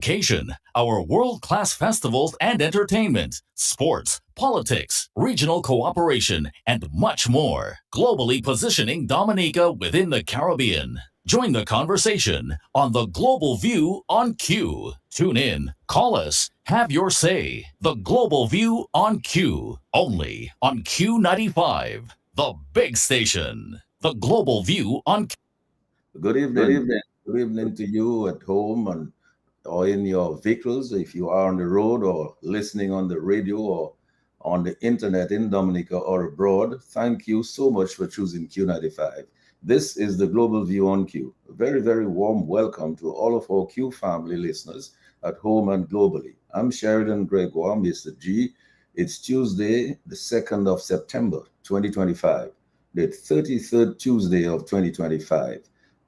Occasion, our world-class festivals and entertainment, sports, politics, regional cooperation, and much more. Globally positioning Dominica within the Caribbean. Join the conversation on the Global View on Q. Tune in, call us, have your say. The Global View on Q, only on Q95, the big station. The Global View on Q. Good Good evening. evening. Good evening to you at home and or in your vehicles if you are on the road or listening on the radio or on the internet in Dominica or abroad. Thank you so much for choosing Q95. This is the Global View on Q. A very, very warm welcome to all of our Q family listeners at home and globally. I'm Sheridan Gregoire, Mr. G. It's Tuesday, the 2nd of September, 2025, the 33rd Tuesday of 2025,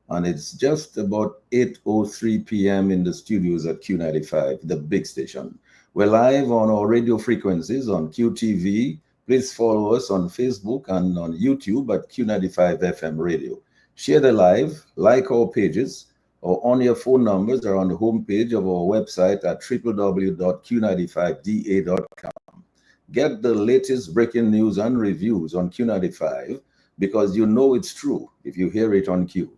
and it's just about 8:03 p.m. in the studios at Q95, the big station. We're live on our radio frequencies on QTV. Please follow us on Facebook and on YouTube at Q95 FM Radio. Share the live, like our pages, or on your phone numbers are on the homepage of our website at www.q95da.com. Get the latest breaking news and reviews on Q95 because you know it's true if you hear it on Q.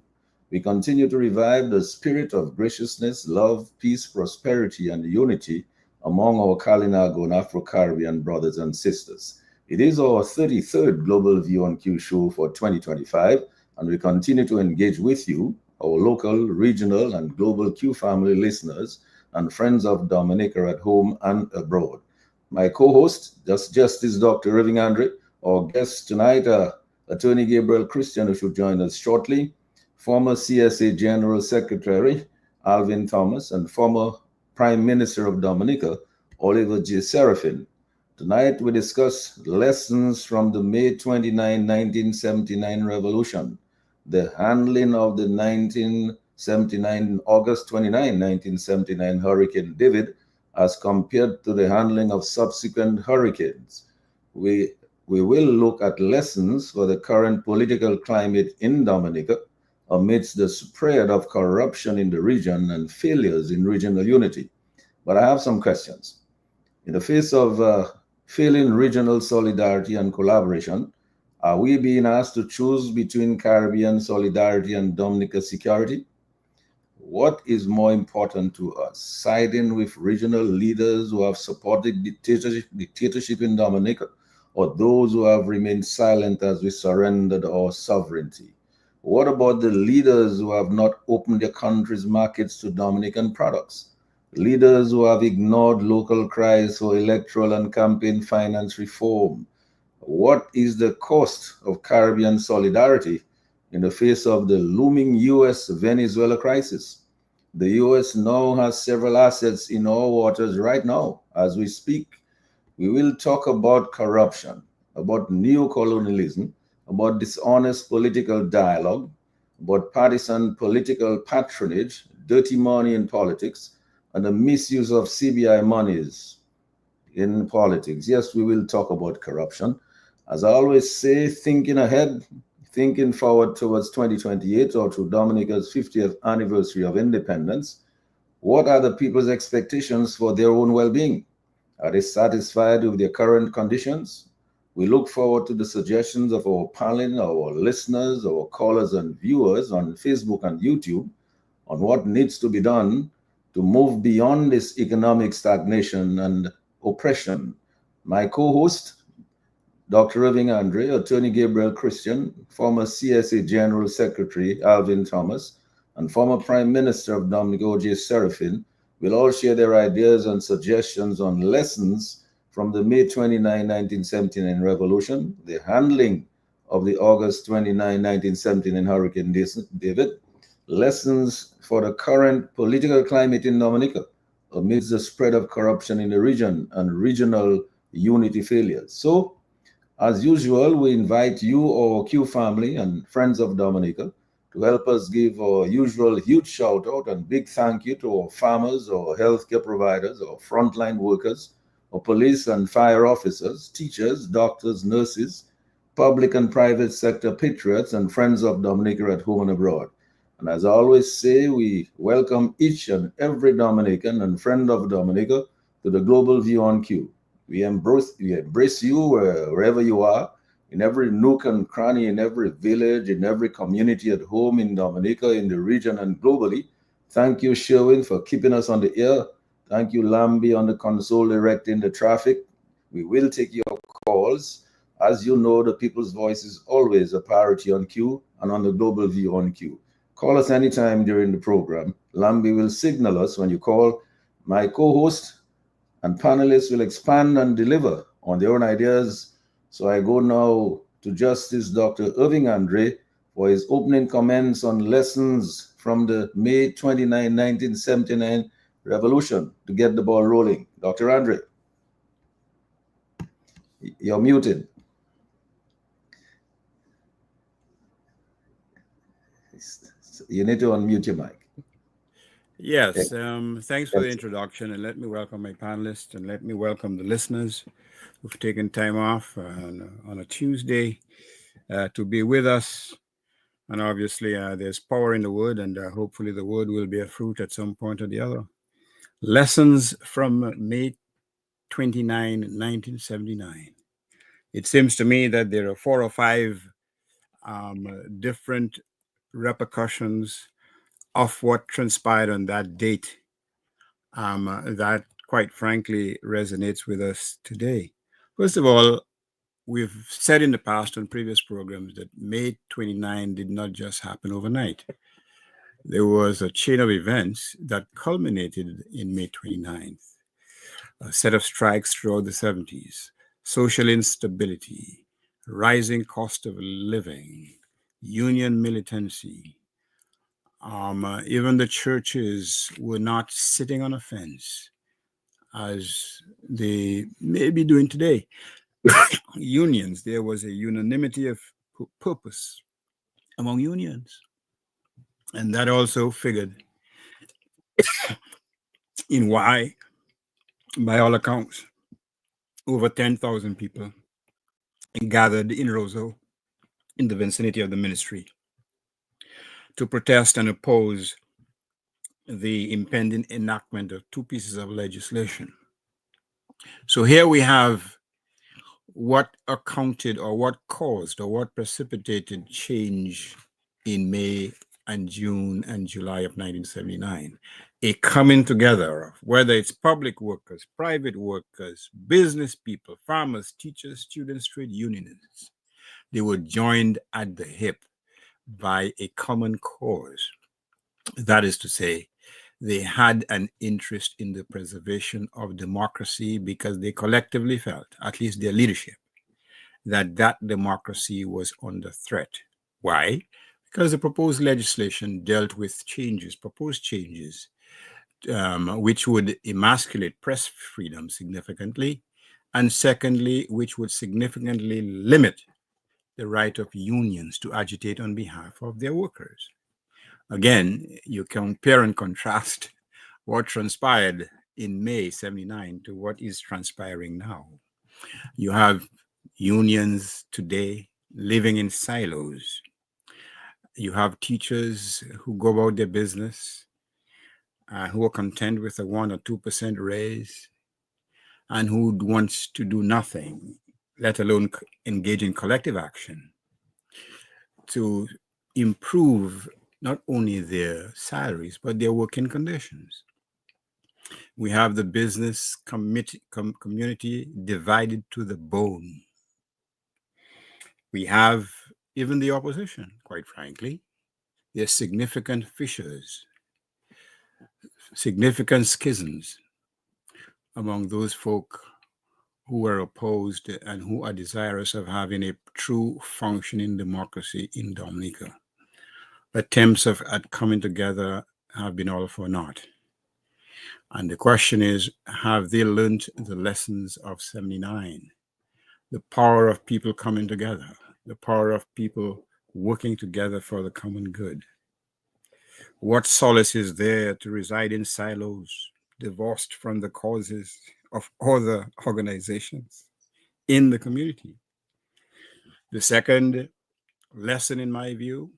We continue to revive the spirit of graciousness, love, peace, prosperity, and unity among our Kalinago and Afro-Caribbean brothers and sisters. It is our 33rd Global View on Q show for 2025, and we continue to engage with you, our local, regional, and global Q family listeners and friends of Dominica at home and abroad. My co-host, Justice Dr. Irving Andre, our guest tonight, Attorney Gabriel Christian, who should join us shortly, former CSA General Secretary Alvin Thomas, and former Prime Minister of Dominica, Oliver J. Serafin. Tonight we discuss lessons from the May 29, 1979 revolution, the handling of the 1979, August 29, 1979 Hurricane David as compared to the handling of subsequent hurricanes. We will look at lessons for the current political climate in Dominica amidst the spread of corruption in the region and failures in regional unity. But I have some questions. In the face of failing regional solidarity and collaboration, are we being asked to choose between Caribbean solidarity and Dominica security? What is more important to us, siding with regional leaders who have supported dictatorship in Dominica, or those who have remained silent as we surrendered our sovereignty? What about the leaders who have not opened their country's markets to Dominican products? Leaders who have ignored local cries for electoral and campaign finance reform? What is the cost of Caribbean solidarity in the face of the looming US Venezuela crisis? The US now has several assets in our waters right now as we speak. We will talk about corruption, about neocolonialism, about dishonest political dialogue, about partisan political patronage, dirty money in politics, and the misuse of CBI monies in politics. Yes, we will talk about corruption. As I always say, thinking ahead, thinking forward towards 2028 or to Dominica's 50th anniversary of independence, what are the people's expectations for their own well-being? Are they satisfied with their current conditions? We look forward to the suggestions of our panel, our listeners, our callers and viewers on Facebook and YouTube on what needs to be done to move beyond this economic stagnation and oppression. My co-host, Dr. Irving Andre, Attorney Gabriel Christian, former CSA General Secretary Alvin Thomas, and former Prime Minister of Dominica O.J. Serafin will all share their ideas and suggestions on lessons from the May 29, 1979 revolution, the handling of the August 29, 1979 Hurricane David, lessons for the current political climate in Dominica amidst the spread of corruption in the region and regional unity failures. So, as usual, we invite you, our Q family and friends of Dominica, to help us give our usual huge shout out and big thank you to our farmers, our healthcare providers, our frontline workers, our police and fire officers, teachers, doctors, nurses, public and private sector patriots, and friends of Dominica at home and abroad. And as I always say, we welcome each and every Dominican and friend of Dominica to the Global View on Cue. We embrace you wherever you are, in every nook and cranny, in every village, in every community at home in Dominica, in the region, and globally. Thank you, Sherwin, for keeping us on the air. Thank you, Lambi, on the console directing the traffic. We will take your calls. As you know, the people's voice is always a priority on Q and on the Global View on Q. Call us anytime during the program. Lambi will signal us when you call. My co host and panelists will expand and deliver on their own ideas. So I go now to Justice Dr. Irving Andre for his opening comments on lessons from the May 29, 1979 revolution to get the ball rolling. Dr. Andre, you're muted. You need to unmute your mic. Yes, thanks for the Yes. introduction, and let me welcome my panelists and let me welcome the listeners who've taken time off on a Tuesday to be with us. And obviously, there's power in the word, and hopefully, the word will bear fruit at some point or the other. Lessons from May 29, 1979. It seems to me that there are four or five different repercussions of what transpired on that date that quite frankly resonates with us today. First of all, we've said in the past on previous programs that May 29 did not just happen overnight. There was a chain of events that culminated in May 29th. A set of strikes throughout the 70s, social instability, rising cost of living, union militancy. Even the churches were not sitting on a fence as they may be doing today. Unions, there was a unanimity of purpose among unions. And that also figured in why, by all accounts, over 10,000 people gathered in Roseau, in the vicinity of the ministry, to protest and oppose the impending enactment of two pieces of legislation. So here we have what accounted or what caused or what precipitated change in May and June and July of 1979. A coming together of whether it's public workers, private workers, business people, farmers, teachers, students, trade unionists. They were joined at the hip by a common cause. That is to say, they had an interest in the preservation of democracy because they collectively felt, at least their leadership, that democracy was under threat. Why? Because the proposed legislation dealt with proposed changes, which would emasculate press freedom significantly, and secondly, which would significantly limit the right of unions to agitate on behalf of their workers. Again, you compare and contrast what transpired in May 79 to what is transpiring now. You have unions today living in silos. You have teachers who go about their business, who are content with a 1 or 2% raise, and who wants to do nothing, let alone engage in collective action to improve not only their salaries, but their working conditions. We have the business community divided to the bone. We have even the opposition, quite frankly. There's significant fissures, significant schisms among those folk who are opposed and who are desirous of having a true functioning democracy in Dominica. Attempts at coming together have been all for naught. And the question is, have they learned the lessons of 79? The power of people coming together, the power of people working together for the common good. What solace is there to reside in silos, divorced from the causes of other organizations in the community? The second lesson, in my view,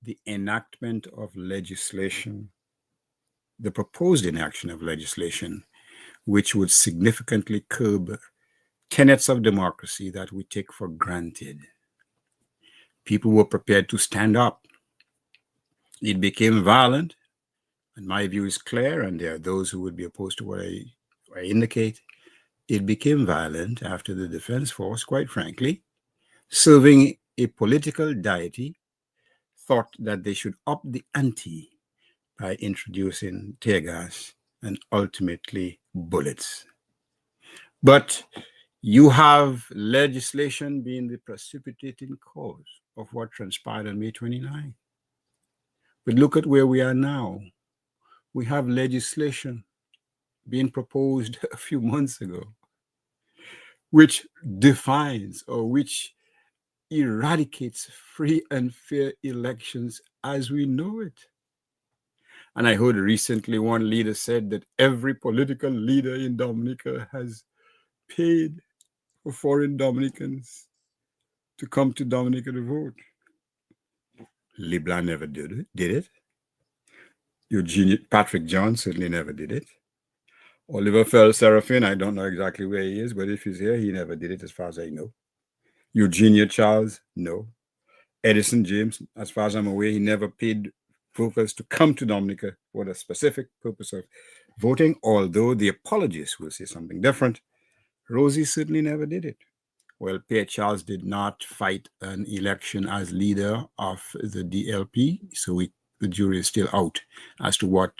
the enactment of legislation, the proposed inaction of legislation, which would significantly curb tenets of democracy that we take for granted. People were prepared to stand up. It became violent, and my view is clear, and there are those who would be opposed to what I indicate. It became violent after the Defense Force, quite frankly, serving a political deity, thought that they should up the ante by introducing tear gas and ultimately bullets. But you have legislation being the precipitating cause of what transpired on May 29. But look at where we are now. We have legislation being proposed a few months ago, which defines or which eradicates free and fair elections as we know it. And I heard recently one leader said that every political leader in Dominica has paid for foreign Dominicans to come to Dominica to vote. LeBlanc never did it. Eugene Patrick John certainly never did it. Oliver Fell Serafin, I don't know exactly where he is, but if he's here, he never did it as far as I know. Eugenia Charles, no. Edison James, as far as I'm aware, he never paid voters to come to Dominica for the specific purpose of voting, although the apologists will say something different. Rosie certainly never did it. Well, Pierre Charles did not fight an election as leader of the DLP, so the jury is still out as to what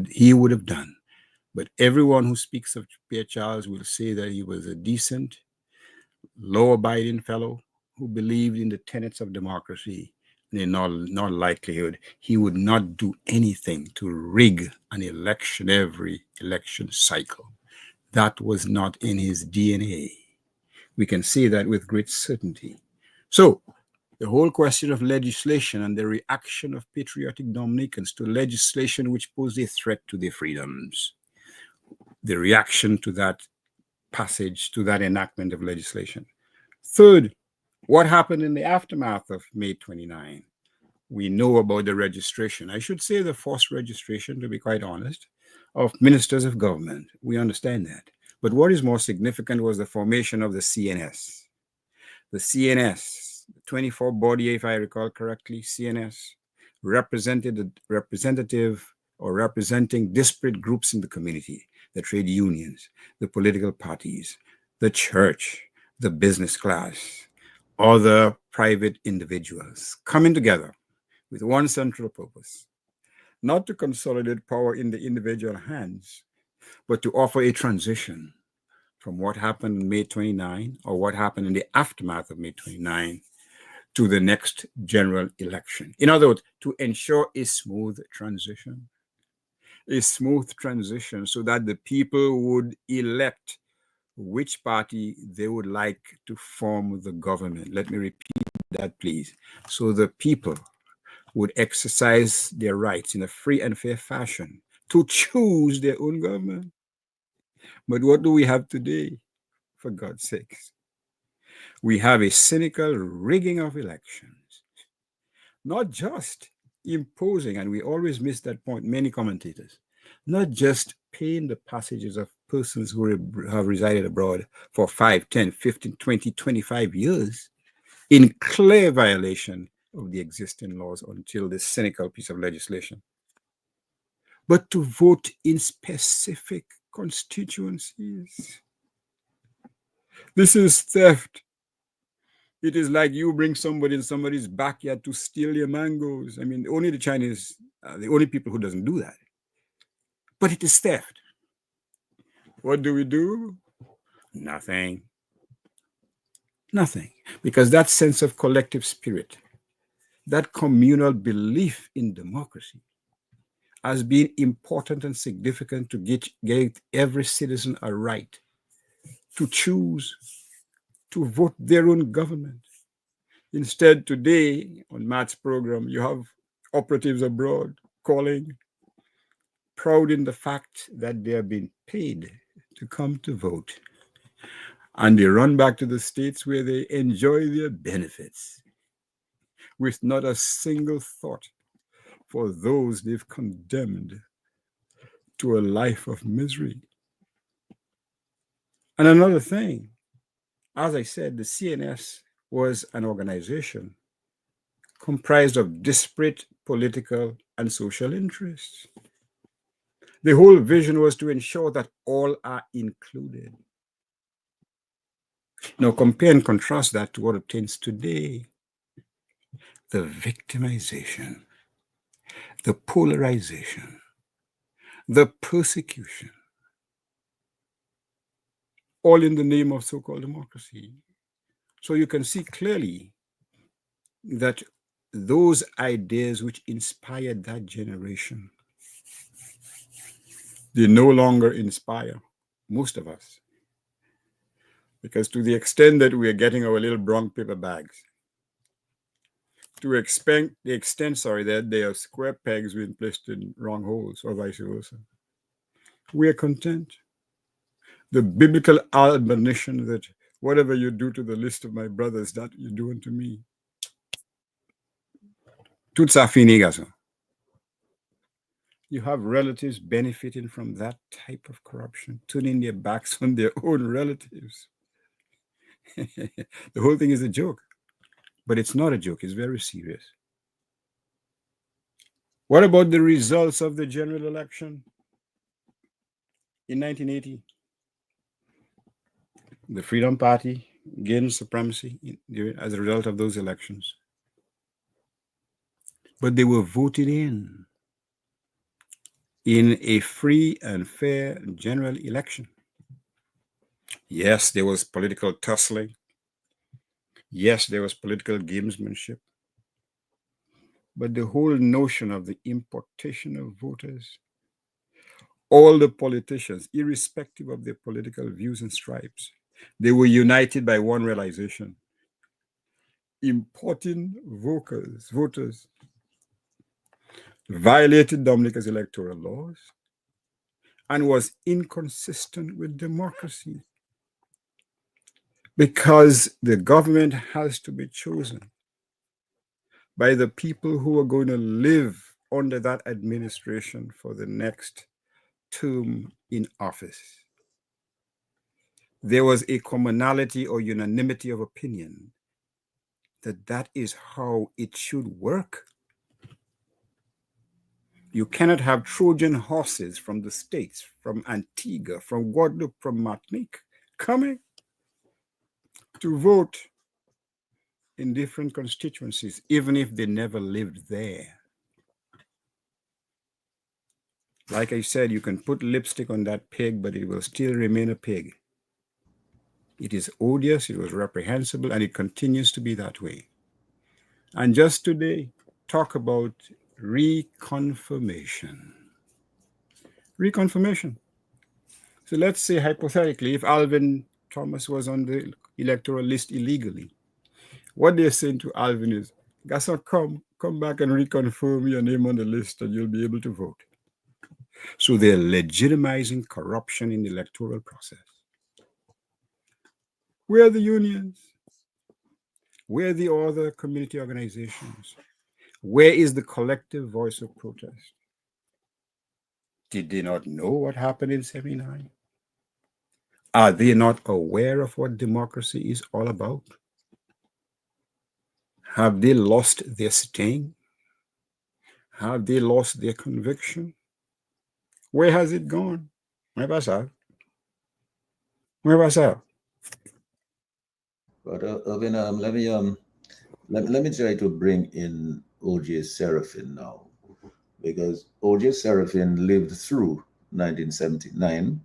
he would have done. But everyone who speaks of Pierre Charles will say that he was a decent, law-abiding fellow who believed in the tenets of democracy. And in all likelihood, he would not do anything to rig an election every election cycle. That was not in his DNA. We can say that with great certainty. So, the whole question of legislation and the reaction of patriotic Dominicans to legislation which posed a threat to their freedoms, the reaction to that passage, to that enactment of legislation. Third, what happened in the aftermath of May 29? We know about the registration. I should say the forced registration, to be quite honest, of ministers of government. We understand that. But what is more significant was the formation of the CNS. The CNS, 24 body, if I recall correctly, CNS, representative or representing disparate groups in the community, the trade unions, the political parties, the church, the business class, other private individuals coming together with one central purpose, not to consolidate power in the individual hands, but to offer a transition from what happened on May 29 or what happened in the aftermath of May 29 to the next general election. In other words, to ensure a smooth transition so that the people would elect which party they would like to form the government. Let me repeat that, please. So the people would exercise their rights in a free and fair fashion to choose their own government. But what do we have today, for God's sakes? We have a cynical rigging of elections, not just imposing, and we always miss that point, many commentators, not just paying the passages of persons who have resided abroad for 5, 10, 15, 20, 25 years in clear violation of the existing laws until this cynical piece of legislation, but to vote in specific constituencies. This is theft. It is like you bring somebody in somebody's backyard to steal your mangoes. I mean, only the Chinese are the only people who doesn't do that. But it is theft. What do? Nothing. Nothing. Because that sense of collective spirit, that communal belief in democracy has been important and significant to get every citizen a right to choose, to vote their own government. Instead, today, on Matt's program, you have operatives abroad calling, proud in the fact that they are being paid to come to vote. And they run back to the states where they enjoy their benefits. with not a single thought for those they've condemned to a life of misery. And another thing, as I said, the CNS was an organization comprised of disparate political and social interests. The whole vision was to ensure that all are included. Now, compare and contrast that to what obtains today: the victimization, the polarization, the persecution, all in the name of so called democracy. So you can see clearly that those ideas which inspired that generation, they no longer inspire most of us. Because to the extent that we are getting our little brown paper bags, to the extent, that they are square pegs being placed in wrong holes, or vice versa, we are content. The biblical admonition that whatever you do to the least of my brothers, that you do unto me. Tout ça fini, garçon. You have relatives benefiting from that type of corruption, turning their backs on their own relatives. The whole thing is a joke, but it's not a joke, it's very serious. What about the results of the general election in 1980? The Freedom Party gained supremacy as a result of those elections. But they were voted in a free and fair general election. Yes, there was political tussling. Yes, there was political gamesmanship. But the whole notion of the importation of voters, all the politicians, irrespective of their political views and stripes, they were united by one realization: importing voters violated Dominica's electoral laws and was inconsistent with democracy, because the government has to be chosen by the people who are going to live under that administration for the next term in office. There was a commonality or unanimity of opinion that that is how it should work. You cannot have Trojan horses from the States, from Antigua, from Guadeloupe, from Martinique, coming to vote in different constituencies, even if they never lived there. Like I said, you can put lipstick on that pig, but it will still remain a pig. It is odious, it was reprehensible, and it continues to be that way. And just today, talk about reconfirmation. Reconfirmation. So let's say, hypothetically, if Alvin Thomas was on the electoral list illegally, what they're saying to Alvin is, Gasson, come back and reconfirm your name on the list and you'll be able to vote. So they're legitimizing corruption in the electoral process. Where are the unions? Where are the other community organizations? Where is the collective voice of protest? Did they not know what happened in 79? Are they not aware of what democracy is all about? Have they lost their sting? Have they lost their conviction? Where has it gone? Where was I? Where was I? But Irvin, let me try to bring in O.J. Serafin now, because O.J. Serafin lived through 1979,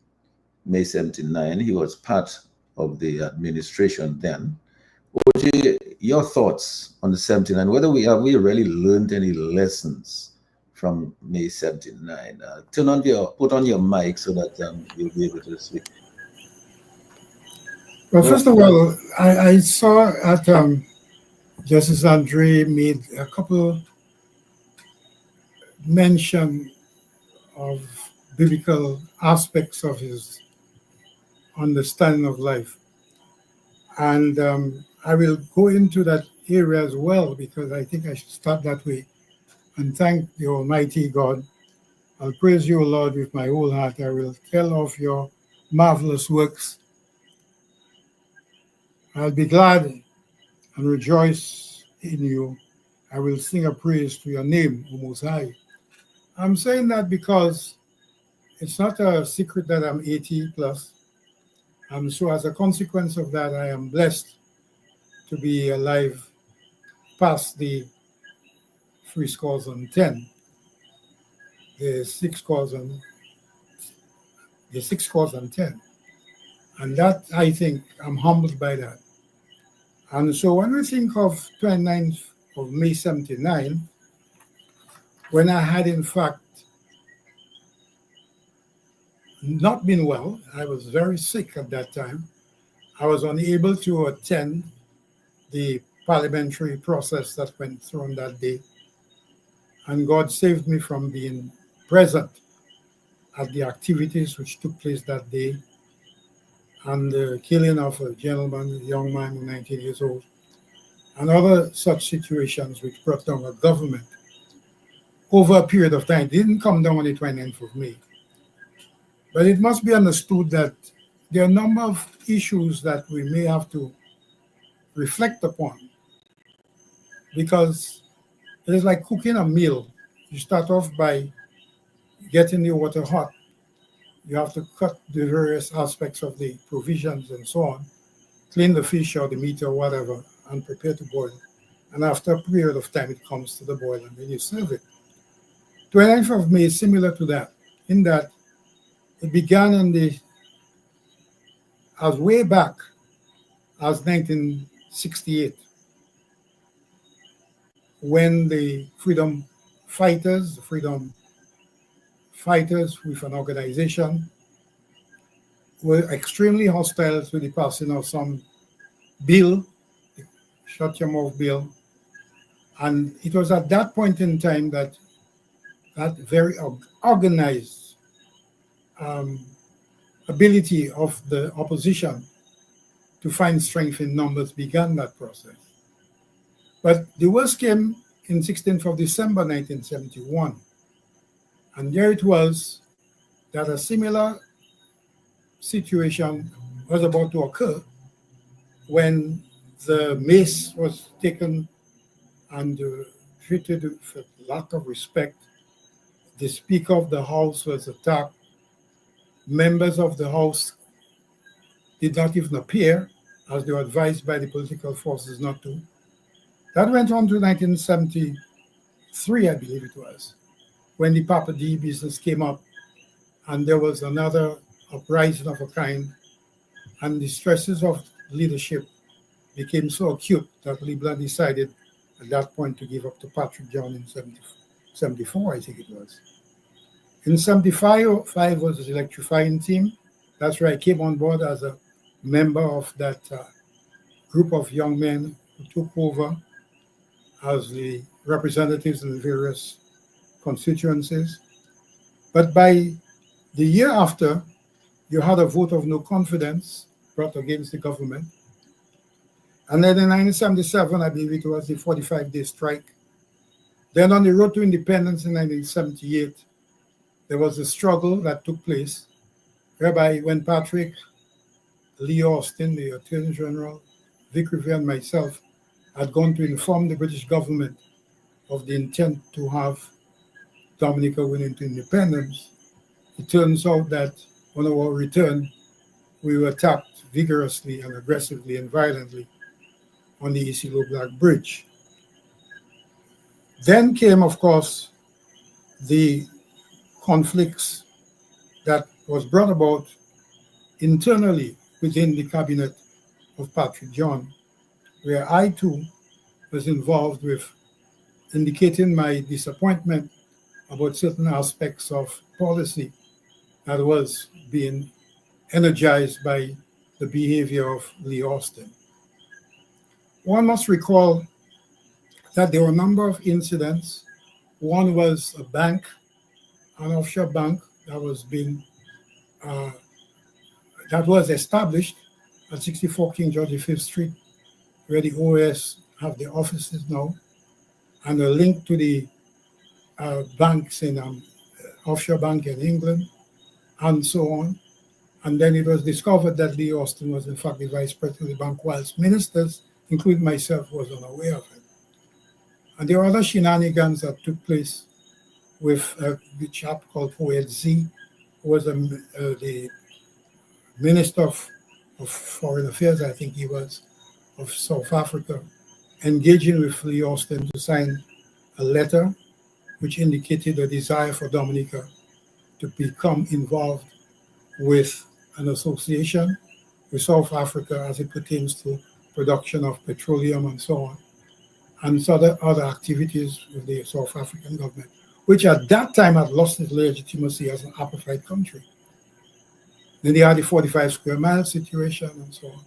May 79. He was part of the administration then. O.J., your thoughts on the 79? Whether we really learned any lessons from May 79? Put on your mic so that you'll be able to speak. Well, first of all, I saw at Justice Andre made a couple mention of biblical aspects of his understanding of life. And I will go into that area as well, because I think I should start that way and thank the Almighty God. I'll praise you, Lord, with my whole heart. I will tell of your marvelous works. I'll be glad and rejoice in you. I will sing a praise to your name, O Most High. I'm saying that because it's not a secret that I'm 80 plus. And so as a consequence of that, I am blessed to be alive past the 10, the 10. And that, I think, I'm humbled by that. And so when we think of 29th of May 79, when I had in fact not been well, I was very sick at that time. I was unable to attend the parliamentary process that went through on that day. And God saved me from being present at the activities which took place that day, and the killing of a gentleman, a young man, 19 years old, and other such situations which brought down a government over a period of time. It didn't come down on the 29th of May. But it must be understood that there are a number of issues that we may have to reflect upon, because it is like cooking a meal. You start off by getting the water hot. You have to cut the various aspects of the provisions and so on, clean the fish or the meat or whatever, and prepare to boil. And after a period of time, it comes to the boil, and then you serve it. 29th of May is similar to that, in that it began as way back as 1968, when the freedom fighters with an organization were extremely hostile to the passing of some bill, the Shut Your Mouth bill. And it was at that point in time that very organized ability of the opposition to find strength in numbers began that process. But the worst came in 16th of December 1971. And there it was that a similar situation was about to occur when the mace was taken and treated with a lot of respect. The Speaker of the House was attacked. Members of the House did not even appear, as they were advised by the political forces not to. That went on to 1973, I believe it was, when the Papa D business came up, and there was another uprising of a kind, and the stresses of leadership became so acute that Libra decided at that point to give up to Patrick John in 74, I think it was. In 75 was the electrifying team. That's where I came on board as a member of that group of young men who took over as the representatives in the various constituencies. But by the year after, you had a vote of no confidence brought against the government. And then in 1977, I believe it was the 45-day strike. Then on the road to independence in 1978, there was a struggle that took place, whereby when Patrick, Lee Austin, the Attorney General, Vic Rivera, and myself had gone to inform the British government of the intent to have Dominica win into independence, it turns out that on our return, we were attacked vigorously and aggressively and violently on the Isilo Black Bridge. Then came, of course, the conflicts that was brought about internally within the cabinet of Patrick John, where I too was involved with indicating my disappointment about certain aspects of policy that was being energized by the behavior of Lee Austin. One must recall that there were a number of incidents. One was a bank, an offshore bank that was established at 64 King George V Street, where the OS have their offices now, and a link to the banks in offshore bank in England, and so on. And then it was discovered that Lee Austin was in fact the vice president of the bank, whilst ministers, including myself, was unaware of it. And there were other shenanigans that took place with the chap called Poet Z, who was the Minister of Foreign Affairs, I think he was, of South Africa, engaging with Lee Austin to sign a letter which indicated a desire for Dominica to become involved with an association with South Africa as it pertains to production of petroleum and so on, and other activities with the South African government, which at that time had lost its legitimacy as an apartheid country. Then they had the 45 square mile situation and so on.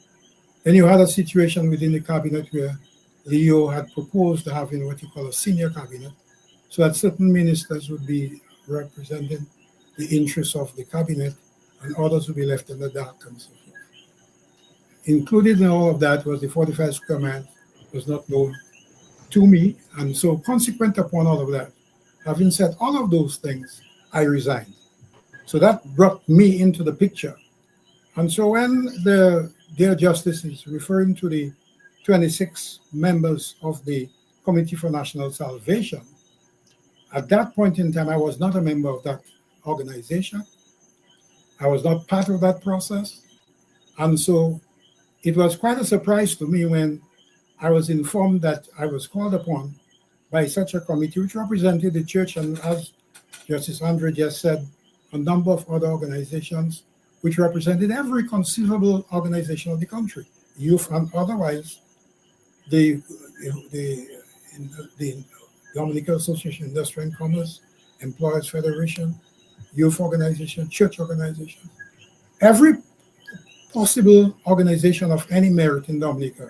Then you had a situation within the cabinet where Leo had proposed having what you call a senior cabinet, so that certain ministers would be representing the interests of the cabinet and others would be left in the dark and so forth. Included in all of that was the 45 square mile was not known to me, and so consequent upon all of that, having said all of those things, I resigned. So that brought me into the picture. And so when the dear Justice is referring to the 26 members of the Committee for National Salvation, at that point in time, I was not a member of that organization. I was not part of that process. And so it was quite a surprise to me when I was informed that I was called upon by such a committee, which represented the church, and as Justice Andre just said, a number of other organizations, which represented every conceivable organization of the country, youth and otherwise, the Dominica Association of Industry and Commerce, Employers Federation, youth organization, church organization. Every possible organization of any merit in Dominica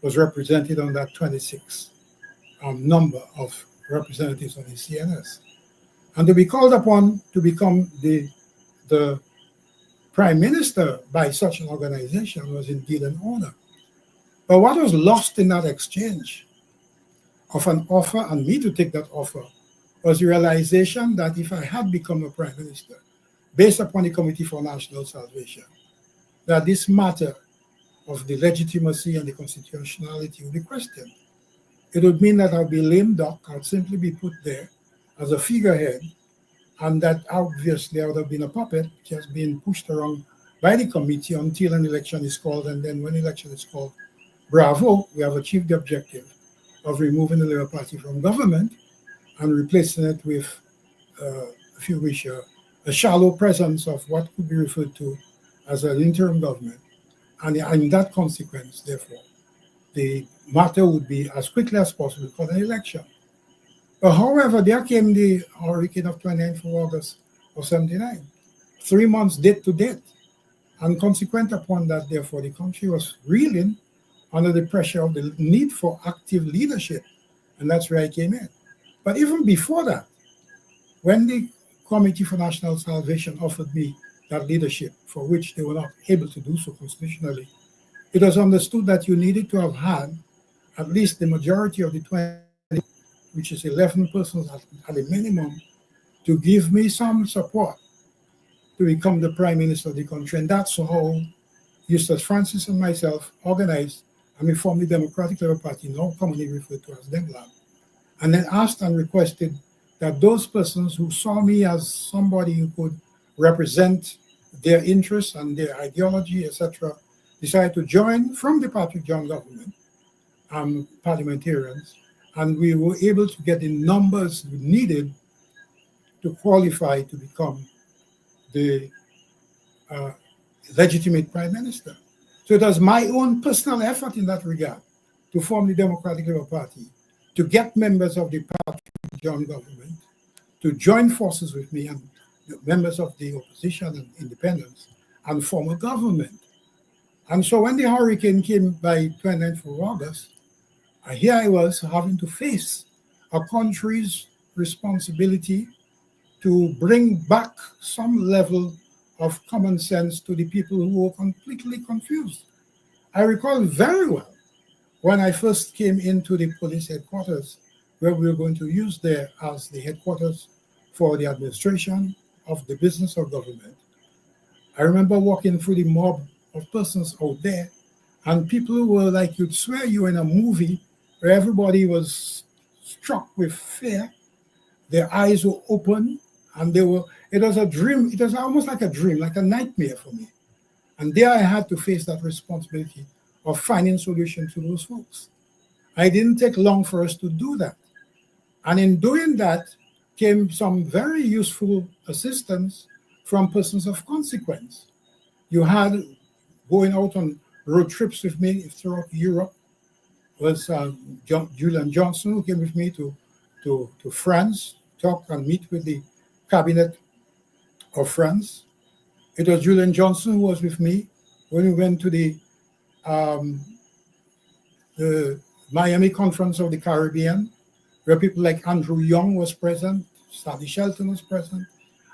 was represented on that 26 number of representatives on the CNS. And to be called upon to become the prime minister by such an organization was indeed an honor. But what was lost in that exchange of an offer and me to take that offer was the realization that if I had become a prime minister, based upon the Committee for National Salvation, that this matter of the legitimacy and the constitutionality would be questioned. It would mean that I'd be lame duck, I'd simply be put there as a figurehead, and that obviously I would have been a puppet just being pushed around by the committee until an election is called, and then when election is called, bravo, we have achieved the objective of removing the Labour Party from government and replacing it with, if you wish, a shallow presence of what could be referred to as an interim government. And in that consequence, therefore, the matter would be as quickly as possible for an election. But however, there came the hurricane of 29th of August of 79, 3 months date to date. And consequent upon that, therefore, the country was reeling under the pressure of the need for active leadership. And that's where I came in. But even before that, when the Committee for National Salvation offered me that leadership, for which they were not able to do so constitutionally, it was understood that you needed to have had at least the majority of the 20, which is 11 persons at a minimum, to give me some support to become the prime minister of the country. And that's how Eustace Francis and myself organized, and we formed the Democratic Labour Party, now commonly referred to as DEMLAB, and then asked and requested that those persons who saw me as somebody who could represent their interests and their ideology, etc., decided to join from the Patrick John government, parliamentarians, and we were able to get the numbers needed to qualify to become the legitimate prime minister. So it was my own personal effort in that regard to form the Democratic Labour Party, to get members of the Patrick John government to join forces with me and the members of the opposition and independents and form a government. And so when the hurricane came by 29th of August, here I was having to face a country's responsibility to bring back some level of common sense to the people who were completely confused. I recall very well when I first came into the police headquarters, where we were going to use there as the headquarters for the administration of the business of government, I remember walking through the mob of persons out there, and people were like, you'd swear you were in a movie where everybody was struck with fear. Their eyes were open, and it was a dream. It was almost like a dream, like a nightmare for me. And there I had to face that responsibility of finding solutions to those folks. I didn't take long for us to do that. And in doing that came some very useful assistance from persons of consequence. You had going out on road trips with me throughout Europe was Julian Johnson, who came with me to France, talk and meet with the cabinet of France. It was Julian Johnson who was with me when we went to the Miami Conference of the Caribbean, where people like Andrew Young was present, Sally Shelton was present,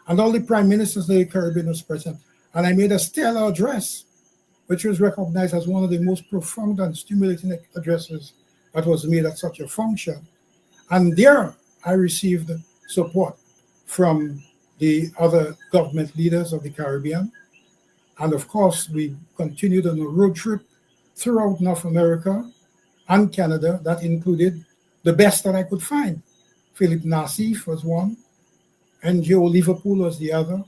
and all the prime ministers of the Caribbean was present. And I made a stellar address, which was recognized as one of the most profound and stimulating addresses that was made at such a function. And there I received support from the other government leaders of the Caribbean. And of course, we continued on a road trip throughout North America and Canada that included the best that I could find. Philip Nassif was one, NGO Liverpool was the other.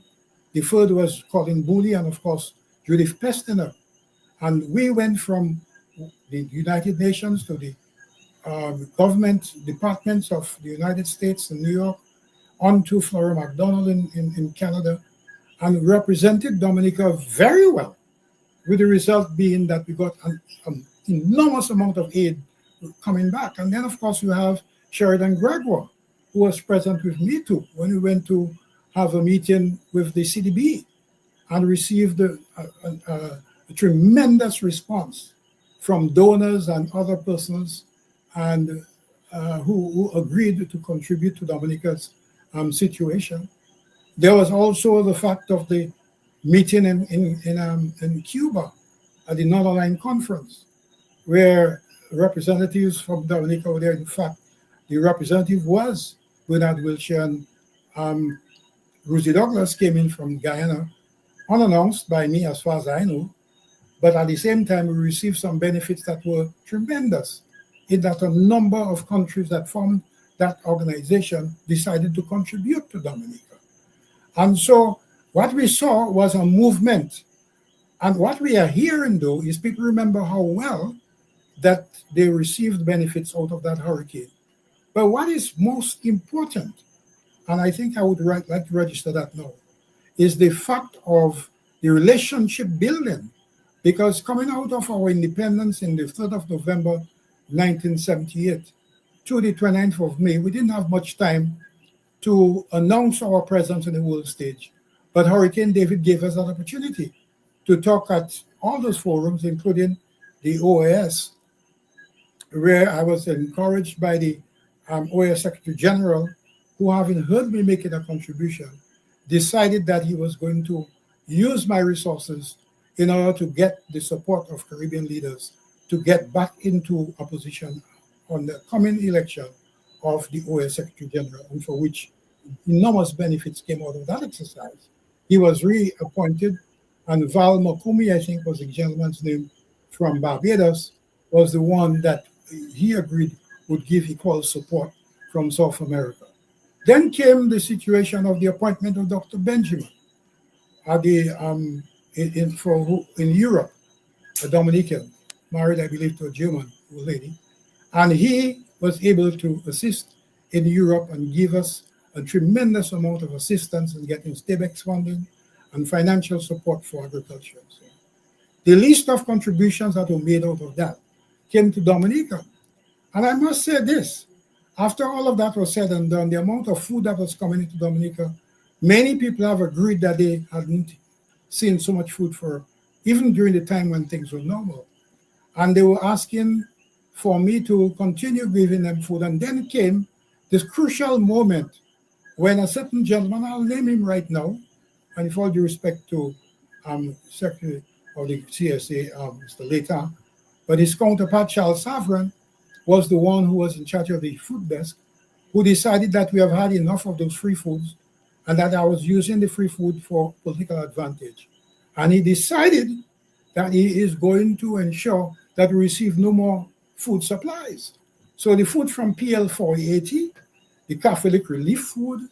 The third was Colin Booley, and of course, Judith Pestiner. And we went from the United Nations to the government departments of the United States in New York, on to Flora MacDonald in Canada, and represented Dominica very well, with the result being that we got an enormous amount of aid coming back. And then, of course, you have Sheridan Gregoire, who was present with me too when we went to have a meeting with the CDB and received a tremendous response from donors and other persons and who agreed to contribute to Dominica's situation. There was also the fact of the meeting in Cuba at the Northern Line Conference, where representatives from Dominica were there. In fact, the representative was Bernard Wilshire, and Rosie Douglas came in from Guyana, unannounced by me as far as I know. But at the same time, we received some benefits that were tremendous, in that a number of countries that formed that organization decided to contribute to Dominica. And so what we saw was a movement. And what we are hearing, though, is people remember how well that they received benefits out of that hurricane. But what is most important, and I think I would like to register that now, is the fact of the relationship building. Because coming out of our independence in the 3rd of November, 1978, to the 29th of May, we didn't have much time to announce our presence on the world stage. But Hurricane David gave us that opportunity to talk at all those forums, including the OAS, where I was encouraged by the OAS Secretary General, who, having heard me making a contribution, decided that he was going to use my resources in order to get the support of Caribbean leaders to get back into a position on the coming election of the OAS Secretary General, and for which enormous benefits came out of that exercise. He was reappointed, and Val Makumi, I think was the gentleman's name from Barbados, was the one that he agreed would give equal support from South America. Then came the situation of the appointment of Dr. Benjamin at the in Europe, a Dominican, married, I believe, to a German lady. And he was able to assist in Europe and give us a tremendous amount of assistance in getting STABEX funding and financial support for agriculture. So the list of contributions that were made out of that came to Dominica. And I must say this, after all of that was said and done, the amount of food that was coming into Dominica, many people have agreed that they hadn't seen so much food for, even during the time when things were normal. And they were asking for me to continue giving them food. And then came this crucial moment when a certain gentleman, I'll name him right now, and with all due respect to Secretary of the CSA, Mr. Leta, But his counterpart, Charles Savran, was the one who was in charge of the food desk, who decided that we have had enough of those free foods and that I was using the free food for political advantage. And he decided that he is going to ensure that we receive no more food supplies. So the food from PL 480, the Catholic relief food,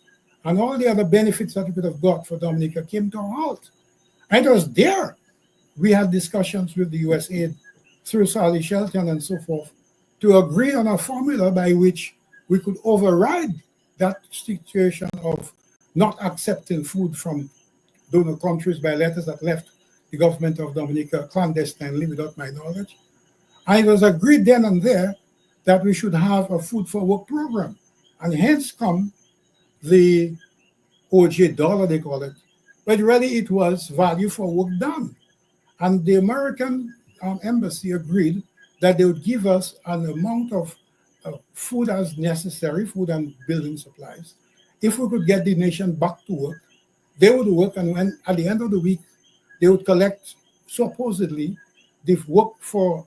and all the other benefits that we could have got for Dominica came to a halt. And it was there we had discussions with the USAID through Sally Shelton and so forth to agree on a formula by which we could override that situation of not accepting food from donor countries by letters that left the government of Dominica clandestinely without my knowledge. And it was agreed then and there that we should have a food for work program. And hence come the OJ dollar, they call it. But really it was value for work done. And the American embassy agreed that they would give us an amount of food as necessary, food and building supplies. If we could get the nation back to work, they would work, and when at the end of the week, they would collect supposedly the work for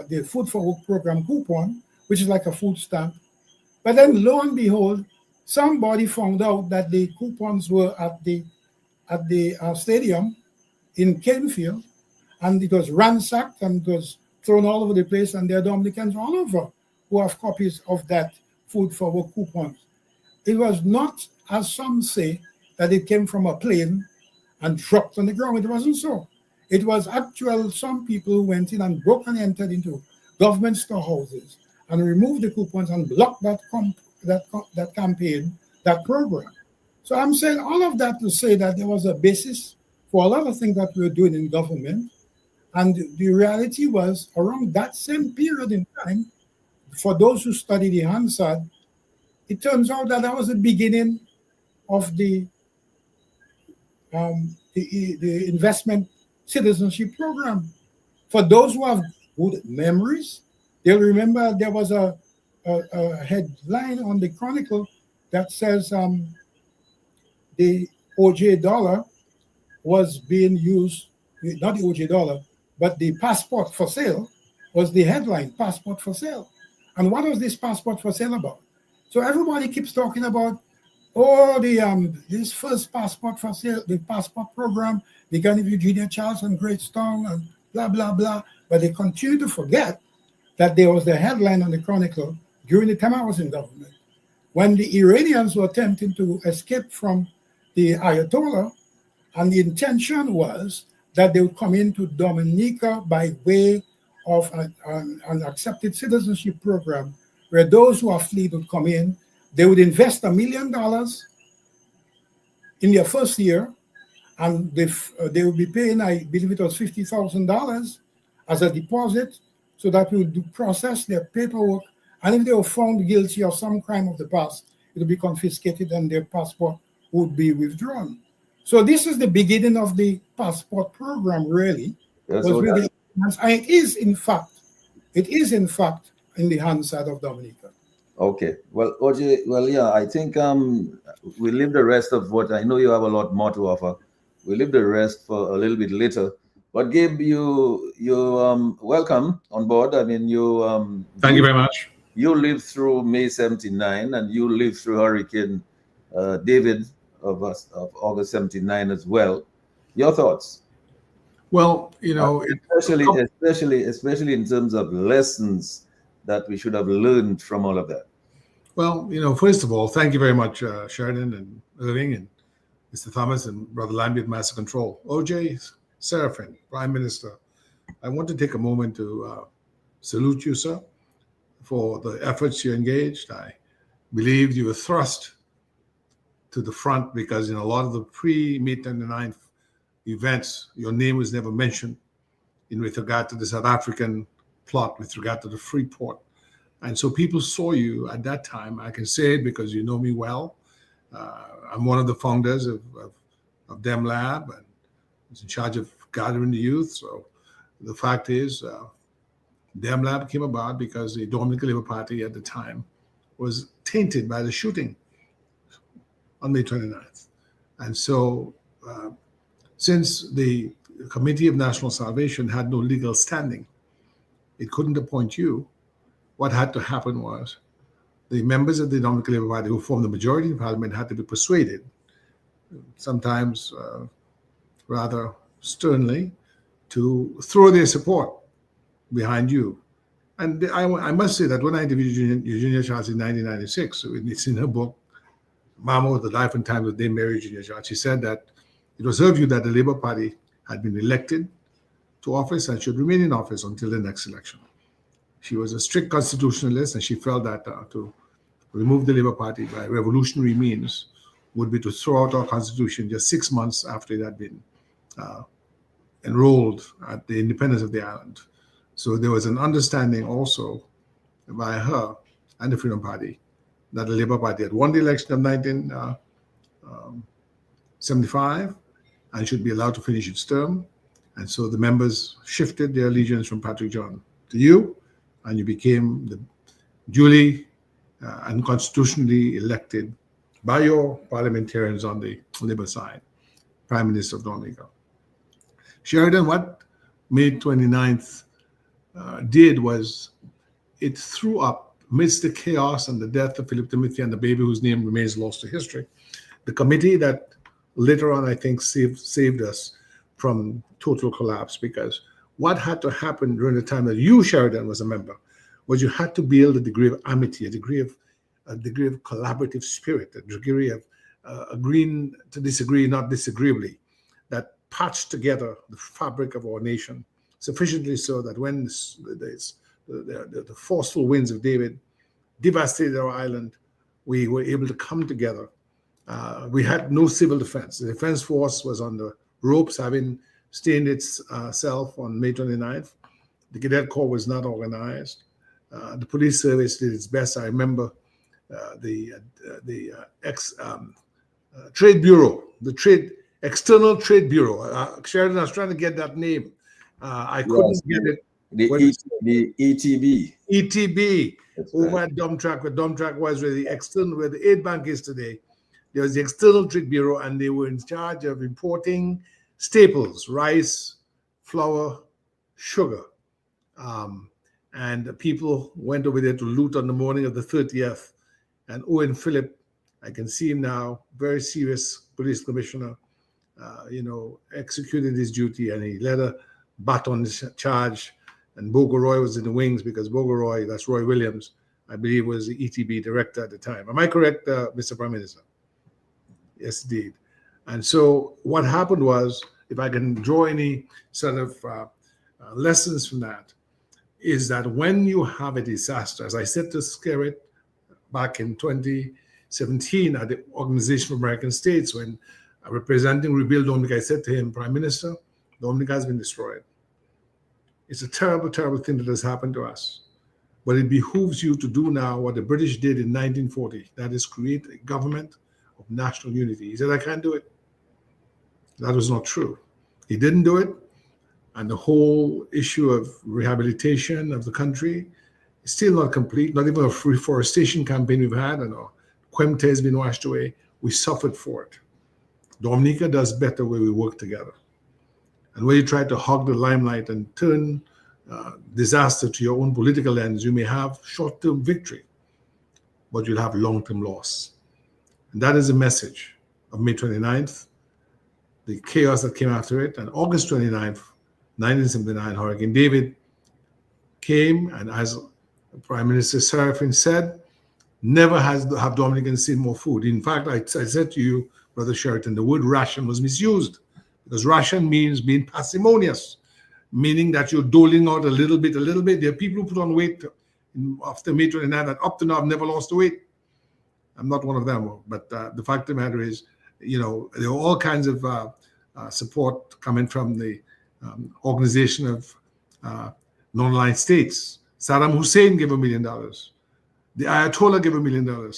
the food for work program coupon, which is like a food stamp. But then lo and behold, somebody found out that the coupons were at the stadium in Canefield, and it was ransacked and it was thrown all over the place, and there are Dominicans all over who have copies of that food for work coupons. It was not, as some say, that it came from a plane and dropped on the ground. It wasn't so. It was some people who went in and broke and entered into government storehouses and removed the coupons and blocked that campaign, that program. So I'm saying all of that to say that there was a basis for a lot of things that we were doing in government. And the reality was, around that same period in time, for those who study the Hansard, it turns out that was the beginning of the investment citizenship program. For those who have good memories, they'll remember there was a headline on the Chronicle that says the OJ dollar was being used, not the OJ dollar, but the passport for sale was the headline, passport for sale. And what was this passport for sale about? So everybody keeps talking about, this first passport for sale, the passport program began with Eugenia Charles and Greatstone and blah, blah, blah. But they continue to forget that there was the headline on the Chronicle during the time I was in government, when the Iranians were attempting to escape from the Ayatollah, and the intention was that they would come into Dominica by way of an accepted citizenship program, where those who are fleeing would come in. They would invest $1 million in their first year, and they would be paying, I believe it was $50,000 as a deposit, so that we would process their paperwork. And if they were found guilty of some crime of the past, it would be confiscated and their passport would be withdrawn. So this is the beginning of the passport program, really. Yes, and it is in fact in the Hansard of Dominica. Okay. Well, OJ, yeah, I think we leave the rest of what I know you have a lot more to offer. We leave the rest for a little bit later. But Gabe, you welcome on board. I mean, thank you very much. You lived through May 79, and you lived through Hurricane David of August 79 as well. Your thoughts? Well, you know, especially in terms of lessons that we should have learned from all of that. Well, you know, first of all, thank you very much, Sheridan and Irving and Mr. Thomas and Brother Lambie at Master Control. OJ Serafin, Prime Minister, I want to take a moment to salute you, sir, for the efforts you engaged. I believe you were thrust to the front because in a lot of the pre-May 29th events, your name was never mentioned with regard to the South African plot, with regard to the Freeport. And so people saw you at that time. I can say it because you know me well. I'm one of the founders of Dem Lab and was in charge of gathering the youth. So the fact is, Dem Lab came about because the Dominican Labour Party at the time was tainted by the shooting on May 29th. And so since the Committee of National Salvation had no legal standing, it couldn't appoint you. What had to happen was the members of the Dominican Labour Party who formed the majority in Parliament had to be persuaded, sometimes rather sternly, to throw their support behind you. And I must say that when I interviewed Eugenia Charles in 1996, it's in her book, Mamo, The Life and Times of Dame Mary Eugenia Charles, she said that it was her view that the Labour Party had been elected to office and should remain in office until the next election. She was a strict constitutionalist, and she felt that to remove the Labour Party by revolutionary means would be to throw out our constitution just 6 months after it had been enrolled at the independence of the island. So there was an understanding also by her and the Freedom Party that the Labour Party had won the election of 1975 and should be allowed to finish its term. And so the members shifted their allegiance from Patrick John to you, and you became the duly and constitutionally elected by your parliamentarians on the Labour side, Prime Minister of Dominica. Sheridan, what May 29th did was it threw up, amidst the chaos and the death of Philip Timothy and the baby whose name remains lost to history, the committee that later on, I think, saved us from total collapse, because what had to happen during the time that you, Sheridan, was a member was you had to build a degree of amity, a degree of collaborative spirit, a degree of agreeing to disagree, not disagreeably, that patched together the fabric of our nation sufficiently so that when the forceful winds of David devastated our island, we were able to come together. We had no civil defense. The defense force was on the ropes, having stained itself on May 29th. The Cadet Corps was not organized. The police service did its best. I remember the Trade Bureau, the External Trade Bureau. Sheridan, I was trying to get that name. I couldn't get it. The ETB. ETB. That's Over right. at Dumtrack, where Dumtrack was, where the aid bank is today. There was the External Trade Bureau, and they were in charge of importing staples, rice, flour, sugar. And people went over there to loot on the morning of the 30th. And Owen Phillip, I can see him now, very serious police commissioner, executed his duty, and he led a baton charge. And Bogoroy was in the wings, because Bogoroy, that's Roy Williams, I believe was the ETB director at the time. Am I correct, Mr. Prime Minister? Yes, indeed. And so what happened was, if I can draw any sort of lessons from that, is that when you have a disaster, as I said to Skerritt back in 2017 at the Organization of American States, when representing Rebuild Dominica, I said to him, Prime Minister, Dominica has been destroyed. It's a terrible, terrible thing that has happened to us. But it behooves you to do now what the British did in 1940, that is create a government of national unity. He said, I can't do it. That was not true. He didn't do it. And the whole issue of rehabilitation of the country is still not complete. Not even a reforestation campaign we've had, and our Quemte has been washed away. We suffered for it. Dominica does better where we work together. And where you try to hog the limelight and turn disaster to your own political ends, you may have short-term victory, but you'll have long-term loss. And that is the message of May 29th, the chaos that came after it, and August 29th, 1979, Hurricane David came, and as Prime Minister Serafin said, never have Dominicans seen more food. In fact, I said to you, Brother Sheraton, the word ration was misused, because ration means being parsimonious, meaning that you're doling out a little bit. There are people who put on weight after May 29 that up to now have never lost the weight. I'm not one of them, but the fact of the matter is, there are all kinds of support coming from the Organization of Non-Aligned States. Saddam Hussein gave $1 million. The Ayatollah gave $1 million.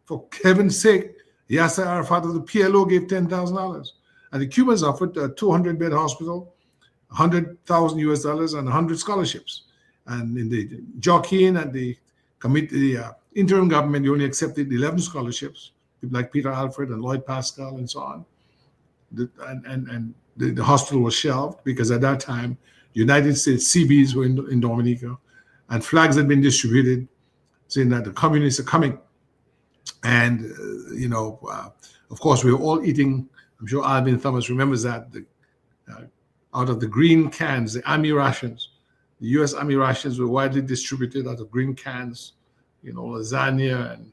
For heaven's sake, Yasser Arafat of the PLO gave $10,000. And the Cubans offered a 200-bed hospital, $100,000 US, and 100 scholarships. And in the Joaquin and the committee, the interim government, you only accepted 11 scholarships, people like Peter Alfred and Lloyd Pascal and so on. The hospital was shelved because at that time, United States CBs were in Dominica. and flags had been distributed saying that the communists are coming. And, of course, we were all eating. I'm sure Alvin Thomas remembers that, out of the green cans, the Army rations. The U.S. Army rations were widely distributed out of green cans, lasagna and,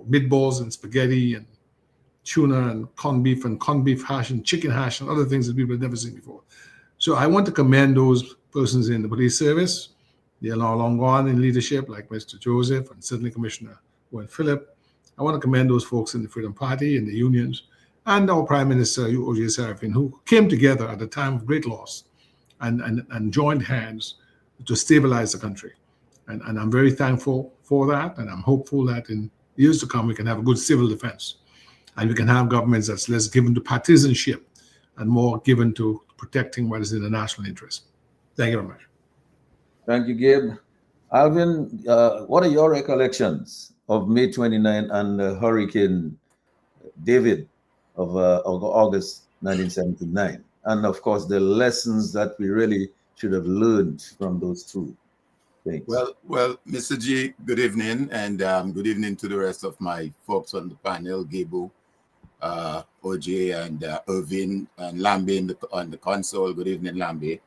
meatballs and spaghetti and tuna and corned beef hash and chicken hash and other things that people had never seen before. So I want to commend those persons in the police service. They are now long gone in leadership, like Mr. Joseph and certainly Commissioner Owen Phillip. I want to commend those folks in the Freedom Party and the unions and our Prime Minister, O.J. Serafin, who came together at a time of great loss and joined hands to stabilize the country. And I'm very thankful for that, and I'm hopeful that in years to come we can have a good civil defense, and we can have governments that's less given to partisanship and more given to protecting what is in the national interest. Thank you very much. Thank you, Gabe. Alvin, what are your recollections of May 29 and Hurricane David of August 1979? And of course, the lessons that we really should have learned from those two things. Well, Mr. G, good evening, and good evening to the rest of my folks on the panel, Gabo, OJ, and Irvin, and Lambe on the console. Good evening, Lambe.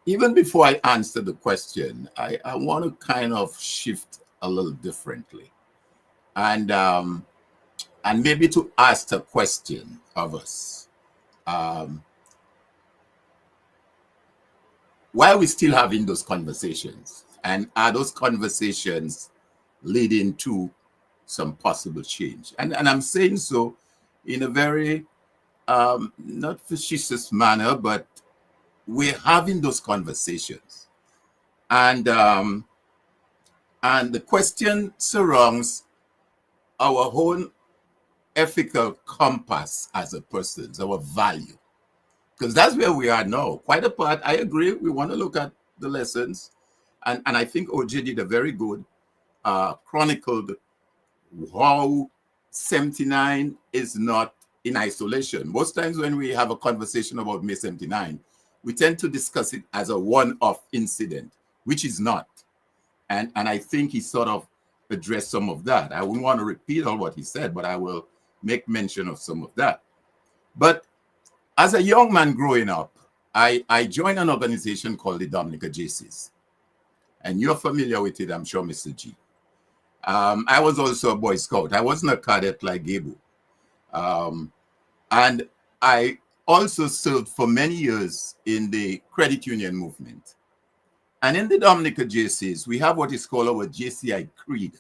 Even before I answer the question, I want to kind of shift a little differently, and maybe to ask a question of us. Why are we still having those conversations? And are those conversations leading to some possible change? And I'm saying so in a very not facetious manner, but we're having those conversations. And the question surrounds our own ethical compass as a person, our value. Because that's where we are now. Quite apart, I agree, we want to look at the lessons. And I think OJ did a very good chronicled how 79 is not in isolation. Most times when we have a conversation about May 79, we tend to discuss it as a one-off incident, which is not. And I think he sort of addressed some of that. I wouldn't want to repeat all what he said, but I will make mention of some of that. But as a young man growing up, I joined an organization called the Dominica JCs. And you're familiar with it, I'm sure, Mr. G. I was also a Boy Scout. I wasn't a cadet like Gabo. And I also served for many years in the credit union movement. And in the Dominica JCs, we have what is called our JCI Creed.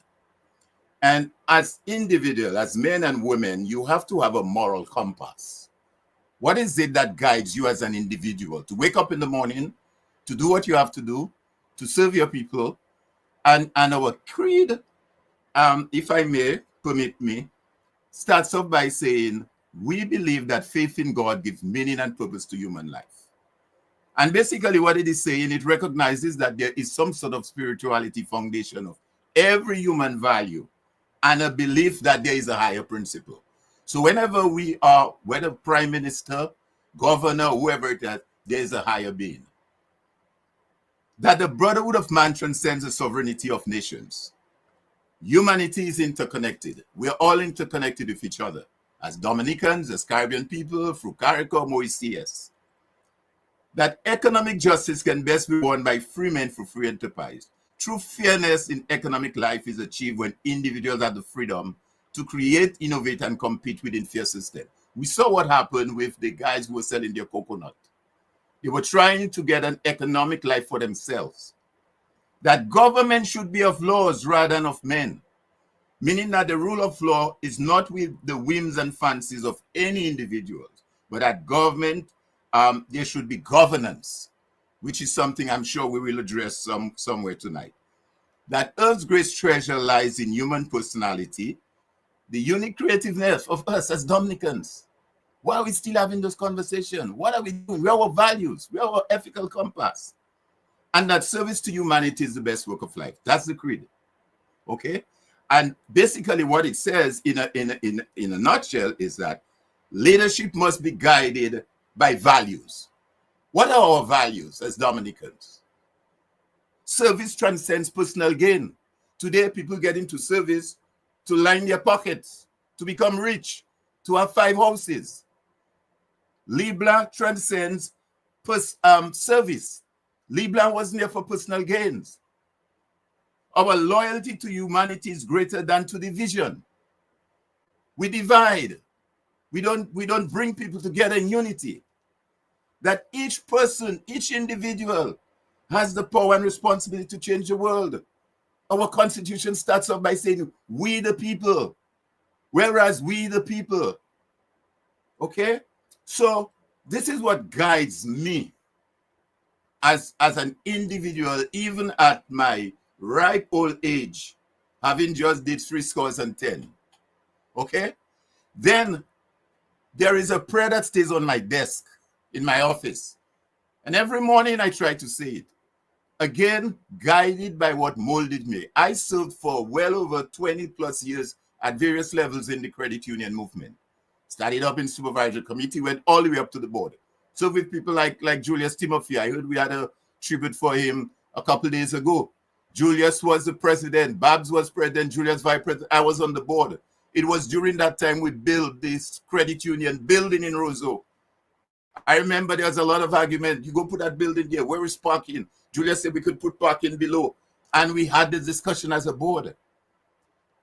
And as individuals, as men and women, you have to have a moral compass. What is it that guides you as an individual to wake up in the morning, to do what you have to do, to serve your people? And our creed, if I may, permit me, starts off by saying, we believe that faith in God gives meaning and purpose to human life. And basically what it is saying, it recognizes that there is some sort of spirituality foundation of every human value and a belief that there is a higher principle. So whenever we are, whether prime minister, governor, whoever it is, there is a higher being. That the brotherhood of man transcends the sovereignty of nations. Humanity is interconnected. We're all interconnected with each other. As Dominicans, as Caribbean people, through CARICOM, OECS. That economic justice can best be won by free men for free enterprise. True fairness in economic life is achieved when individuals have the freedom to create, innovate, and compete within fair system. We saw what happened with the guys who were selling their coconut. They were trying to get an economic life for themselves. That government should be of laws rather than of men. Meaning that the rule of law is not with the whims and fancies of any individuals, but at government, there should be governance, which is something I'm sure we will address somewhere tonight. That Earth's great treasure lies in human personality, the unique creativeness of us as Dominicans. Why are we still having this conversation? What are we doing? Where are our values? Where are our ethical compass? And that service to humanity is the best work of life. That's the creed. Okay? And basically what it says in a nutshell is that leadership must be guided by values. What are our values as Dominicans? Service transcends personal gain. Today, people get into service to line their pockets, to become rich, to have 5 houses. Libra transcends service. Libra wasn't there for personal gains. Our loyalty to humanity is greater than to division. We divide. We don't bring people together in unity. That each person, each individual has the power and responsibility to change the world. Our constitution starts off by saying, we the people, whereas we the people. Okay? So this is what guides me as an individual, even at my ripe old age, having just did 70. Okay? Then there is a prayer that stays on my desk in my office. And every morning I try to say it. Again, guided by what molded me. I served for well over 20 plus years at various levels in the credit union movement. Started up in supervisory committee, went all the way up to the board. So with people like Julius Timothy, I heard we had a tribute for him a couple of days ago. Julius was the president, Babs was president, Julius vice president, I was on the board. It was during that time we built this credit union building in Roseau. I remember there was a lot of argument. You go put that building there, where is parking? Julius said we could put parking below. And we had this discussion as a board.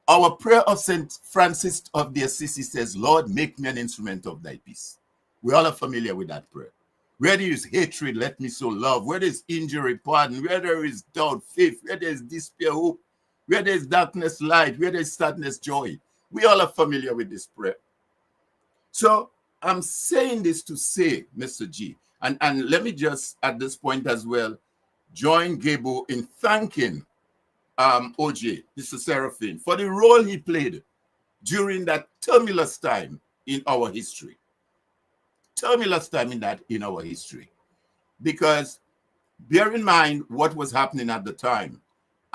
Our prayer of St. Francis of the Assisi says, Lord, make me an instrument of thy peace. We all are familiar with that prayer. Where there is hatred, let me sow love. Where there is injury, pardon. Where there is doubt, faith. Where there is despair, hope. Where there is darkness, light. Where there is sadness, joy. We all are familiar with this prayer. So I'm saying this to say, Mr. G, and let me just at this point as well join Gabo in thanking OJ, Mr. Seraphine, for the role he played during that tumultuous time in our history. Tumultuous time in our history. Because bear in mind what was happening at the time.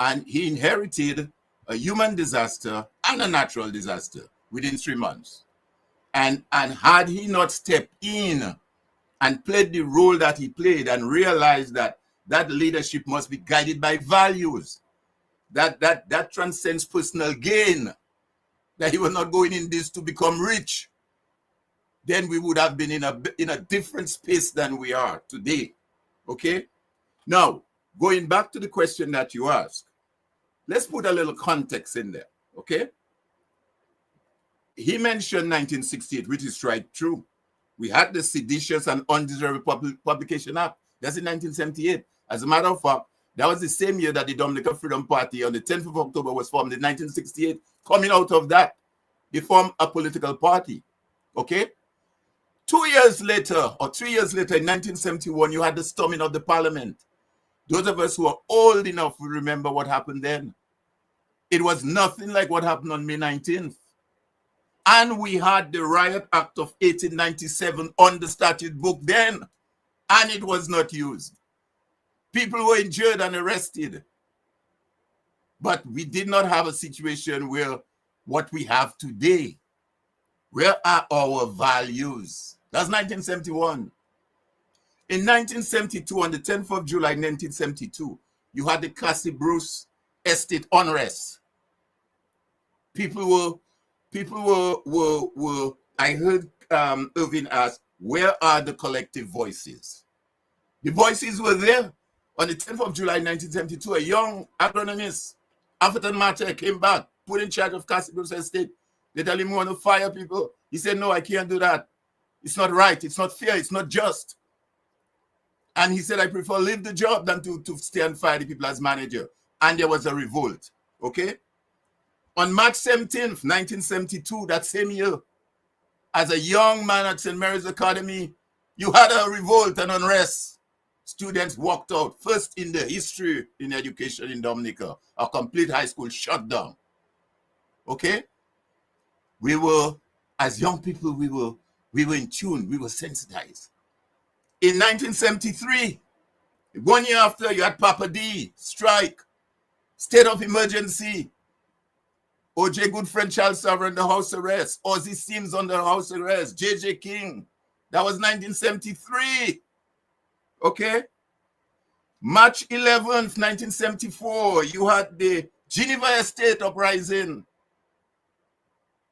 And he inherited a human disaster and a natural disaster within 3 months. And had he not stepped in and played the role that he played and realized that that leadership must be guided by values, that transcends personal gain, that he was not going in this to become rich, then we would have been in a different space than we are today. Okay? Now, going back to the question that you asked, let's put a little context in there. Okay? He mentioned 1968, which is right true. We had the Seditious and Undesirable Publication Act. That's in 1978. As a matter of fact, that was the same year that the Dominican Freedom Party on the 10th of October was formed in 1968. Coming out of that, they formed a political party. Okay? 2 years later, or 3 years later, in 1971, you had the storming of the parliament. Those of us who are old enough will remember what happened then. It was nothing like what happened on May 19th. And we had the Riot Act of 1897 on the statute book then, and it was not used. People were injured and arrested. But we did not have a situation where what we have today. Where are our values? That's 1971. In 1972, on the 10th of July 1972, you had the Cassie Bruce estate unrest. People were I heard Irving ask, where are the collective voices? The voices were there. On the 10th of July 1972, a young agronomist, African Matter, came back, put in charge of Cassie Bruce estate. They tell him, we want to fire people. He said, no, I can't do that. It's not right. It's not fair. It's not just. And he said, I prefer leave the job than to stay and fire the people as manager. And there was a revolt. Okay? On March 17th, 1972, that same year, as a young man at St. Mary's Academy, you had a revolt and unrest. Students walked out. First in the history in education in Dominica, a complete high school shut down. Okay? We were, as young people, we were in tune. We were sensitized. In 1973, 1 year after, you had Papa D, strike, state of emergency. OJ Goodfriend, Charles Sovereign, the house arrest. Ozzie Sims under house arrest. JJ King. That was 1973. Okay? March 11th, 1974, you had the Geneva Estate uprising.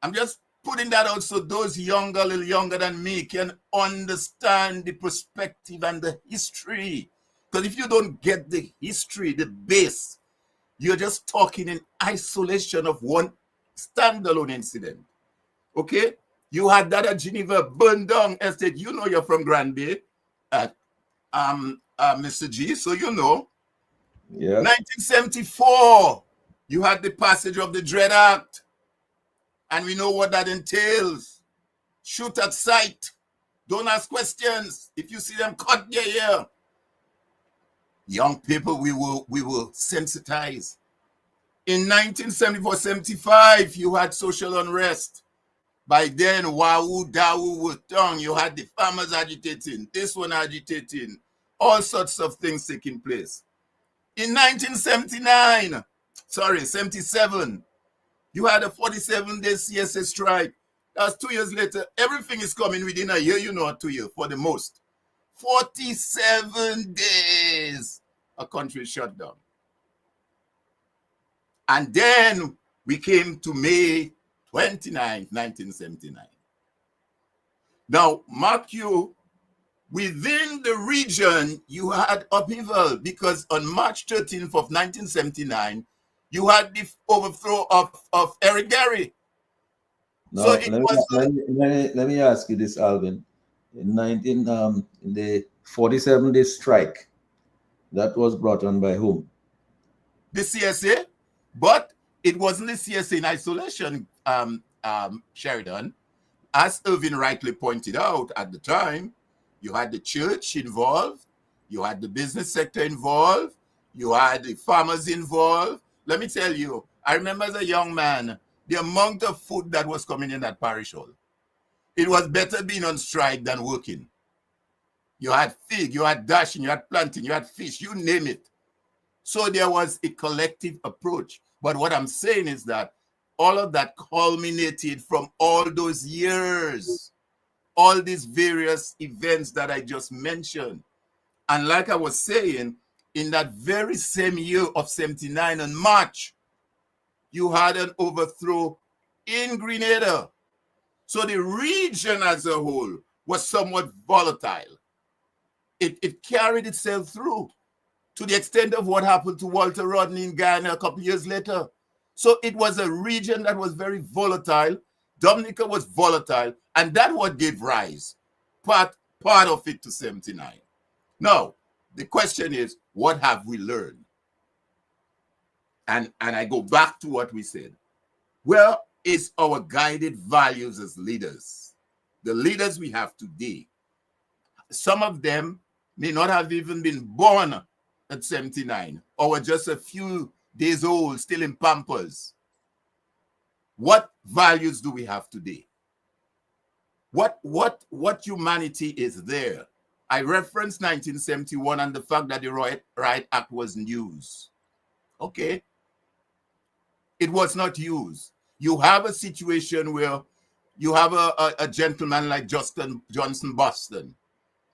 I'm just putting that out so those younger, a little younger than me, can understand the perspective and the history. Because if you don't get the history, the base, you're just talking in isolation of one standalone incident. Okay? You had that at Geneva, burned down estate. You know you're from Grand Bay, Mr. G, so you know. Yeah. 1974, you had the passage of the Dread Act. And we know what that entails. Shoot at sight. Don't ask questions. If you see them, cut their ear. Young people, we were sensitized. In 1974-75, you had social unrest. By then, Wahoo, Dawu, Wutong, you had the farmers agitating, this one agitating, all sorts of things taking place. In 77, you had a 47-day CSA strike. That's 2 years later. Everything is coming within a year, 2 years for the most. 47 days, a country shut down. And then we came to May 29, 1979. Now, mark you, within the region, you had upheaval because on March 13th of 1979, you had the overthrow of Eric Gary. Now, So it was let me ask you this, Alvin. In the 47-day strike, that was brought on by whom? the CSA, but it wasn't the CSA in isolation, Sheridan. As Irvin rightly pointed out at the time, you had the church involved, you had the business sector involved, you had the farmers involved. Let me tell you, I remember as a young man, the amount of food that was coming in that parish hall. It was better being on strike than working. You had fig, you had dashing, you had planting, you had fish, you name it. So there was a collective approach. But what I'm saying is that all of that culminated from all those years, all these various events that I just mentioned. And like I was saying, in that very same year of 79 in March, you had an overthrow in Grenada. So the region as a whole was somewhat volatile. It carried itself through to the extent of what happened to Walter Rodney in Ghana a couple years later. So it was a region that was very volatile. Dominica was volatile, and that's what gave rise, part of it, to 79. Now, the question is, what have we learned? And I go back to what we said. Where is our guided values as leaders? The leaders we have today. Some of them may not have even been born at 79 or were just a few days old, still in Pampers. What values do we have today? What humanity is there? I referenced 1971 and the fact that the Riot Act was used. Okay. It was not used. You have a situation where you have a gentleman like Johnson Boston,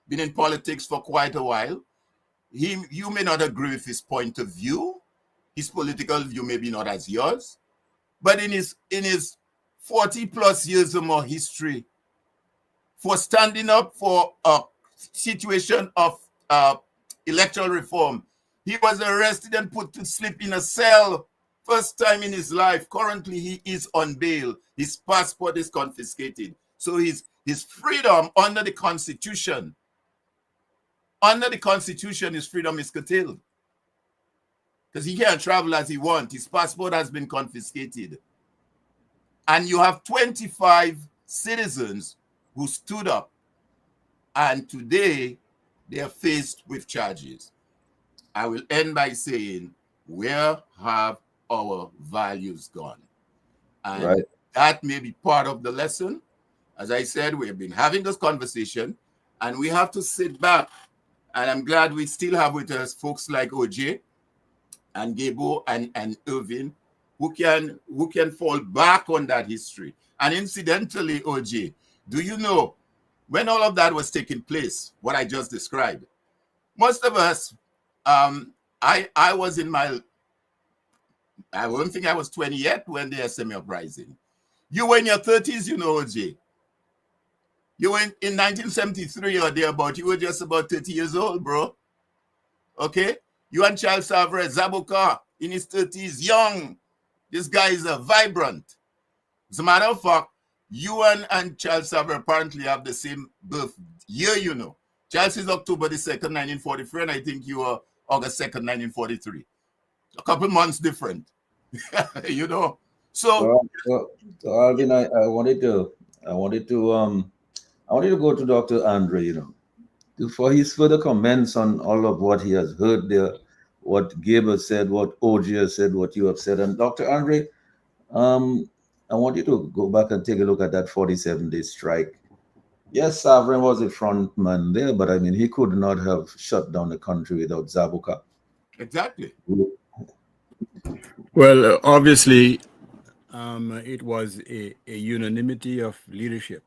been in politics for quite a while. You may not agree with his point of view. His political view may be not as yours. But in his 40 plus years or more history, for standing up for a situation of electoral reform, he was arrested and put to sleep in a cell. First time in his life. Currently, he is on bail. His passport is confiscated. So his freedom under the Constitution, his freedom is curtailed. Because he can't travel as he wants. His passport has been confiscated. And you have 25 citizens who stood up. And today, they are faced with charges. I will end by saying, where have our values gone? And that may be part of the lesson. As I said, we have been having this conversation, and we have to sit back. And I'm glad we still have with us folks like OJ and Gabo and Irvin who can fall back on that history. And incidentally, OJ, do you know when all of that was taking place, what I just described, most of us I was in my, I don't think I was 20 yet when the SME uprising. You were in your 30s, you know, OJ. You were in 1973 or thereabout. You were just about 30 years old, bro. Okay? You and Charles Savre, Zabuka, in his 30s, young. This guy is a vibrant. As a matter of fact, you and Charles Savre apparently have the same birth year, you know. Charles is October the 2nd, 1943, and I think you are August 2nd, 1943. A couple months different, you know. So, So Alvin, I wanted to I wanted to I wanted to go to Dr. Andre, for his further comments on all of what he has heard there, what Gabe has said, what OG has said, what you have said. And Dr. Andre, I want you to go back and take a look at that 47-day strike. Yes, Sovereign was a front man there, but I mean, he could not have shut down the country without Zabuka. exactly. Well, obviously, it was a unanimity of leadership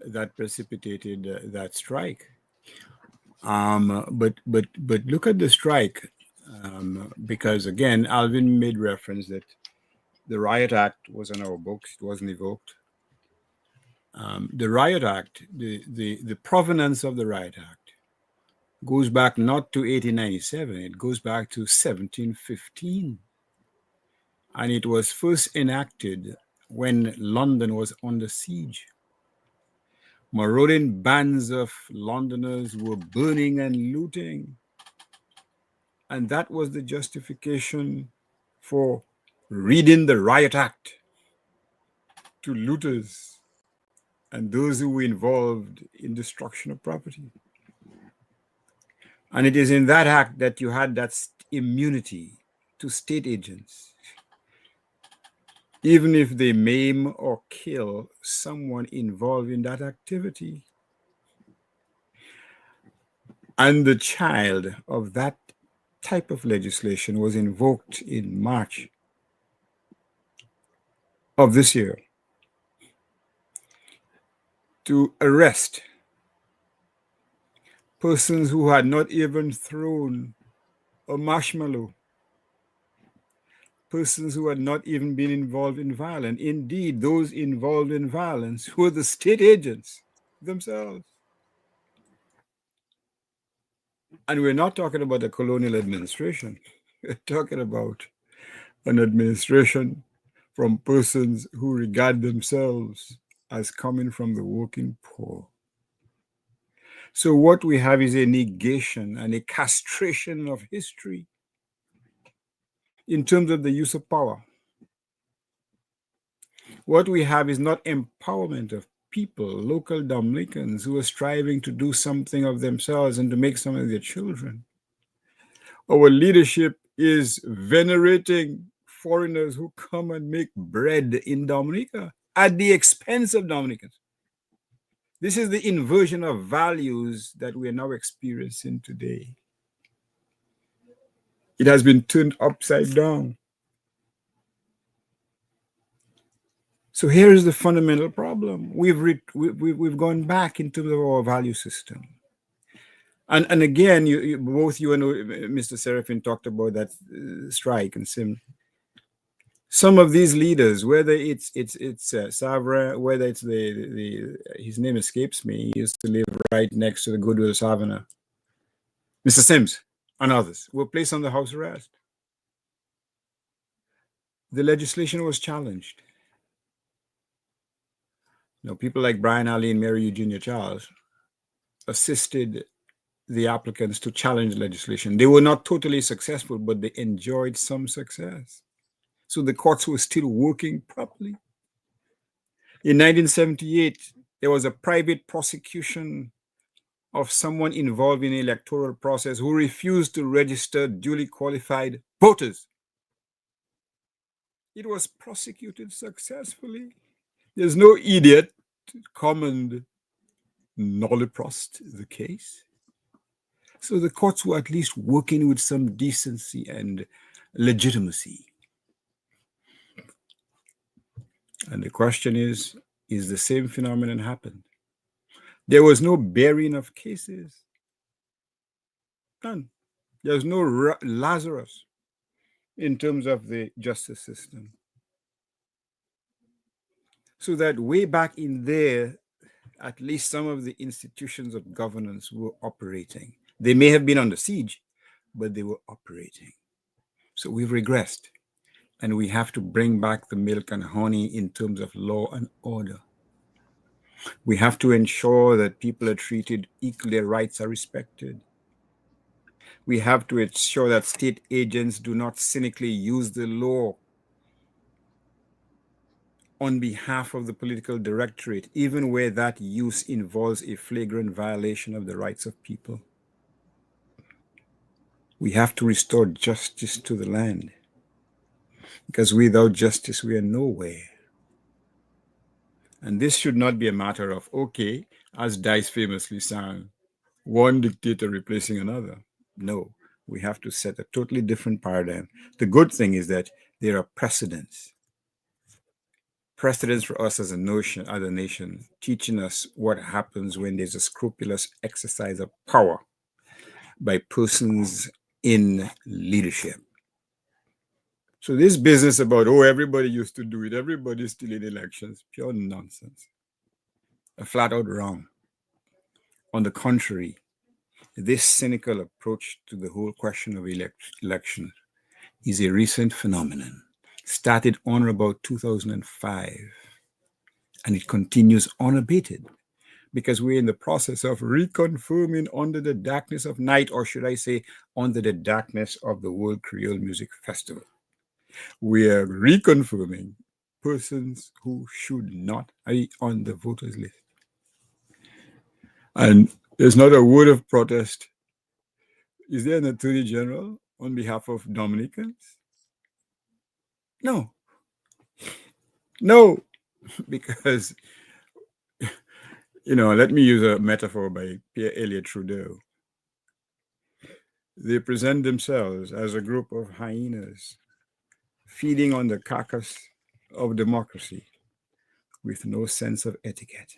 that precipitated that strike. But look at the strike, because again, Alvin made reference that the Riot Act was on our books; it wasn't evoked. The Riot Act, the provenance of the Riot Act, goes back not to 1897; it goes back to 1715, and it was first enacted when London was under siege. Marauding bands of Londoners were burning and looting. And that was the justification for reading the Riot Act to looters and those who were involved in destruction of property. And it is in that act that you had that immunity to state agents, even if they maim or kill someone involved in that activity. And the child of that type of legislation was invoked in March of this year to arrest persons who had not even thrown a marshmallow, persons who had not even been involved in violence. Indeed, those involved in violence were the state agents themselves. And we're not talking about a colonial administration. We're talking about an administration from persons who regard themselves as coming from the working poor. So what we have is a negation and a castration of history in terms of the use of power. What we have is not empowerment of people, local Dominicans who are striving to do something of themselves and to make some of their children. Our leadership is venerating foreigners who come and make bread in Dominica at the expense of Dominicans. This is the inversion of values that we are now experiencing today. It has been turned upside down. So here is the fundamental problem. We've gone back into our value system. And again, both you and Mr. Seraphin talked about that strike and Sim. Some of these leaders, whether it's Savra, whether it's his name escapes me, he used to live right next to the Goodwill Savannah, Mr. Sims and others, were placed under house arrest. The legislation was challenged. Now, people like Brian Alley and Mary Eugenia Charles assisted the applicants to challenge legislation. They were not totally successful, but they enjoyed some success. So the courts were still working properly. In 1978, there was a private prosecution of someone involved in the electoral process who refused to register duly qualified voters. It was prosecuted successfully. There's no idiot command nolliprost the case. So the courts were at least working with some decency and legitimacy. And the question is the same phenomenon happened? There was no bearing of cases. None. There's no Lazarus in terms of the justice system. So that way back in there, at least some of the institutions of governance were operating. They may have been under siege, but they were operating. So we've regressed, and we have to bring back the milk and honey in terms of law and order. We have to ensure that people are treated equally, their rights are respected. We have to ensure that state agents do not cynically use the law on behalf of the political directorate, even where that use involves a flagrant violation of the rights of people. We have to restore justice to the land, because without justice, we are nowhere. And this should not be a matter of, okay, as Dice famously sang, one dictator replacing another. No, we have to set a totally different paradigm. The good thing is that there are precedents. Precedents for us as a nation, teaching us what happens when there's a scrupulous exercise of power by persons in leadership. So this business about, oh, everybody used to do it, everybody's still in elections, pure nonsense. A flat out wrong. On the contrary, this cynical approach to the whole question of election is a recent phenomenon. Started on about 2005, and it continues unabated because we're in the process of reconfirming under the darkness of night, or should I say, under the darkness of the World Creole Music Festival. We are reconfirming persons who should not be on the voters list. And there's not a word of protest. Is there an attorney general on behalf of Dominicans? No. No, because, let me use a metaphor by Pierre Elliott Trudeau. They present themselves as a group of hyenas feeding on the carcass of democracy with no sense of etiquette.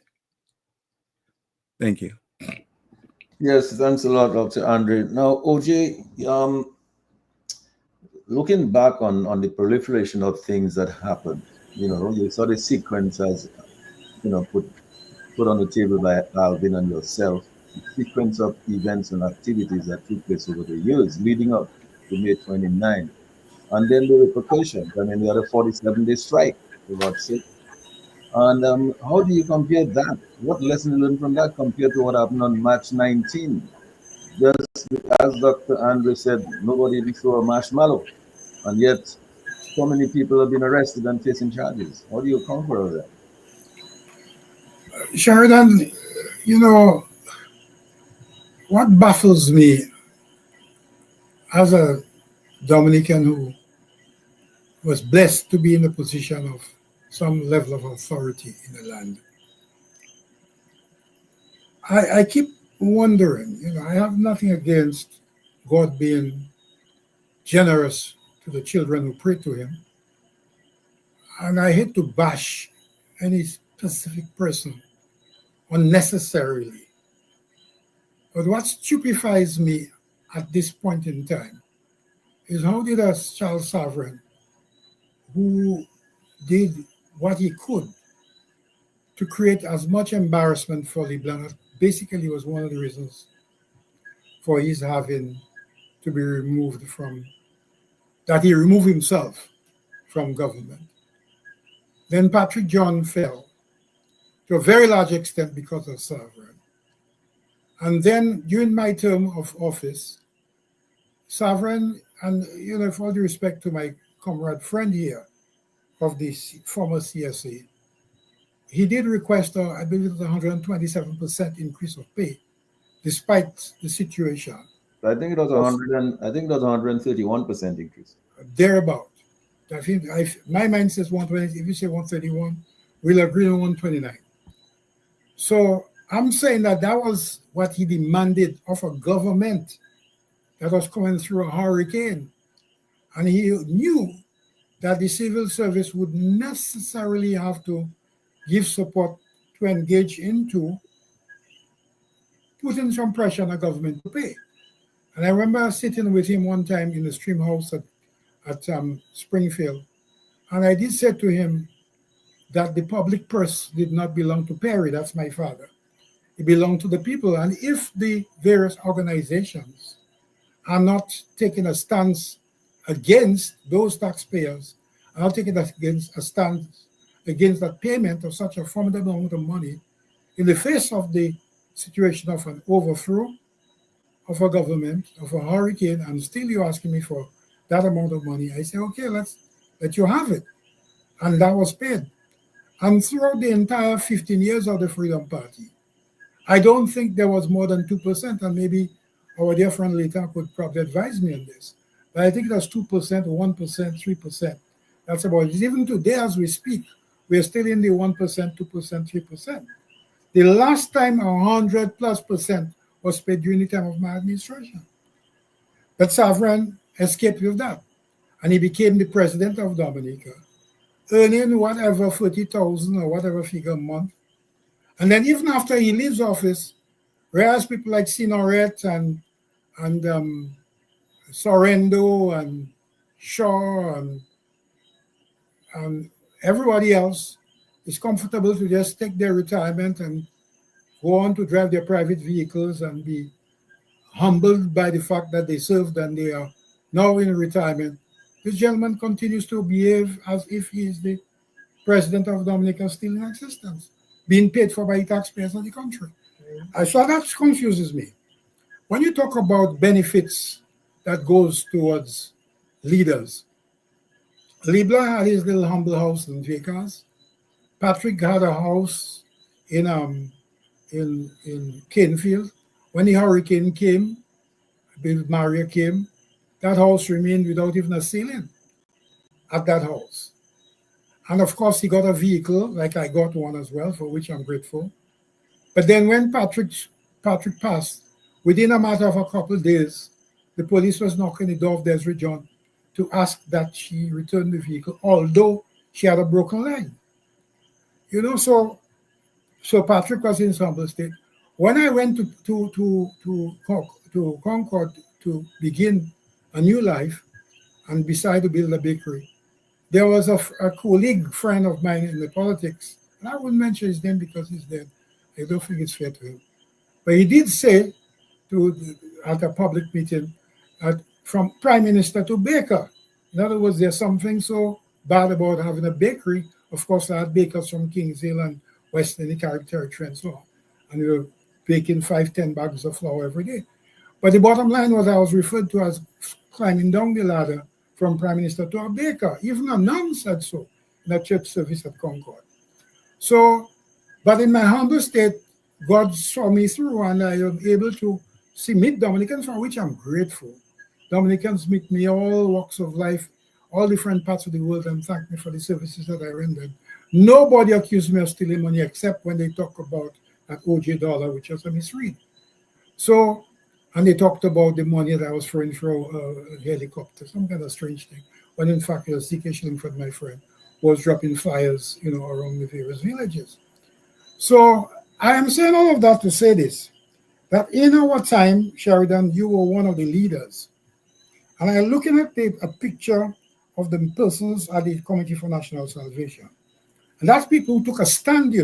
Thank you. Yes, thanks a lot, Dr. Andre. Now, OJ, looking back on the proliferation of things that happened, you saw the sequence as, put on the table by Alvin and yourself, the sequence of events and activities that took place over the years leading up to May 29. And then the repercussions. I mean, we had a 47-day strike, for God's sake. And how do you compare that? What lesson you learned from that compared to what happened on March 19? Just as Dr. Andre said, nobody even threw a marshmallow. And yet, so many people have been arrested and facing charges. How do you account for all that? Sheridan, what baffles me as a Dominican who was blessed to be in a position of some level of authority in the land, I keep wondering, I have nothing against God being generous to the children who pray to him. And I hate to bash any specific person unnecessarily. But what stupefies me at this point in time is how did a child sovereign who did what he could to create as much embarrassment for Liblan, basically was one of the reasons for his having to be removed from, that he removed himself from government. Then Patrick John fell to a very large extent because of Sovereign. And then during my term of office, Sovereign, and with all due respect to my comrade friend here of the former CSA, he did request, I believe it was 127% increase of pay, despite the situation. I think it was 131% increase. Thereabout. I think my mind says 120. If you say 131, we'll agree on 129. So I'm saying that was what he demanded of a government that was coming through a hurricane. And he knew that the civil service would necessarily have to give support to engage into putting some pressure on the government to pay. And I remember sitting with him one time in the stream house at Springfield. And I did say to him that the public purse did not belong to Perry, that's my father. It belonged to the people. And if the various organizations are not taking a stance against those taxpayers, are not taking a stance against that payment of such a formidable amount of money in the face of the situation of an overthrow of a government, of a hurricane, and still you're asking me for that amount of money, I say, okay, let's let you have it. And that was paid. And throughout the entire 15 years of the Freedom Party, I don't think there was more than 2%, and maybe our dear friend later could probably advise me on this. But I think that's 2%, 1%, 3%. That's about it. Even today, as we speak, we're still in the 1%, 2%, 3%. The last time 100+% was paid during the time of my administration. But Sovereign escaped with that. And he became the president of Dominica, earning whatever 40,000 or whatever figure a month. And then even after he leaves office, whereas people like Sinoret and Sorrento and Shaw and everybody else is comfortable to just take their retirement and go on to drive their private vehicles and be humbled by the fact that they served and they are now in retirement. This gentleman continues to behave as if he is the president of Dominica still in existence, being paid for by the taxpayers of the country. So that confuses me. When you talk about benefits that goes towards leaders, Libla had his little humble house in Vegas. Patrick had a house in Canefield. When the hurricane came, Bill Maria came, that house remained without even a ceiling at that house. And of course, he got a vehicle, like I got one as well, for which I'm grateful. But then when Patrick passed, within a matter of a couple of days, the police was knocking the door of Desiree John to ask that she return the vehicle, although she had a broken leg. You know, so Patrick was in some state. When I went to Concord to begin a new life and decide to build a bakery, there was a colleague friend of mine in the politics, and I wouldn't mention his name because he's dead. I don't think it's fair to him. But he did say at a public meeting that from Prime Minister to baker. In other words, there's something so bad about having a bakery. Of course, I had bakers from Kings Hill and West Indian Caribbean Territory and so on. And we were baking 5-10 bags of flour every day. But the bottom line was I was referred to as climbing down the ladder from Prime Minister to a baker. Even a nun said so in a church service at Concord. So, but in my humble state, God saw me through and I was able to meet Dominicans, for which I'm grateful. Dominicans meet me all walks of life, all different parts of the world, and thank me for the services that I rendered. Nobody accused me of stealing money except when they talk about that OJ dollar, which was a misread. So, and they talked about the money that I was throwing through a helicopter, some kind of strange thing. When in fact, it was CK Shillingford, my friend, was dropping flyers, around the various villages. So I am saying all of that to say this, that in our time, Sheridan, you were one of the leaders. And I'm looking at a picture of the persons at the Committee for National Salvation. And that's people who took a stand,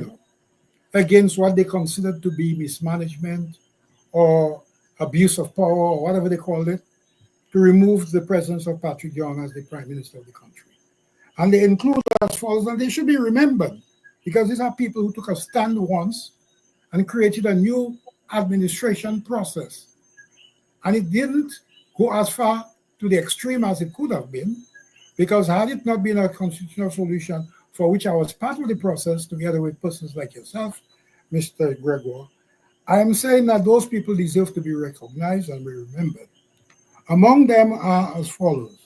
against what they considered to be mismanagement or abuse of power or whatever they called it, to remove the presence of Patrick John as the Prime Minister of the country. And they include as follows, and they should be remembered, because these are people who took a stand once and created a new administration process. And it didn't go as far to the extreme as it could have been, because had it not been a constitutional solution for which I was part of the process, together with persons like yourself, Mr. Gregoire, I am saying that those people deserve to be recognized and be remembered. Among them are as follows: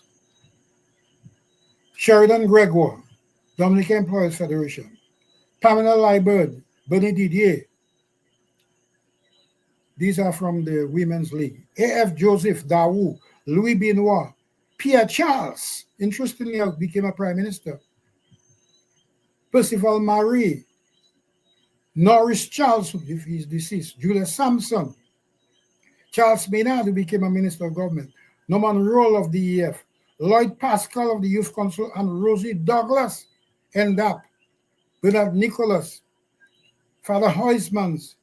Sheridan Gregoire, Dominica Employers Federation; Pamela Liebert, Bernie Didier. These are from the Women's League. A.F. Joseph Dawu, Louis Benoit, Pierre Charles, interestingly, became a prime minister. Percival Marie, Norris Charles, if he's deceased, Julia Sampson, Charles Maynard, who became a minister of government, Norman Roll of the EF, Lloyd Pascal of the Youth Council, and Rosie Douglas, NDAP, Bernard Nicholas, Father Huysmans,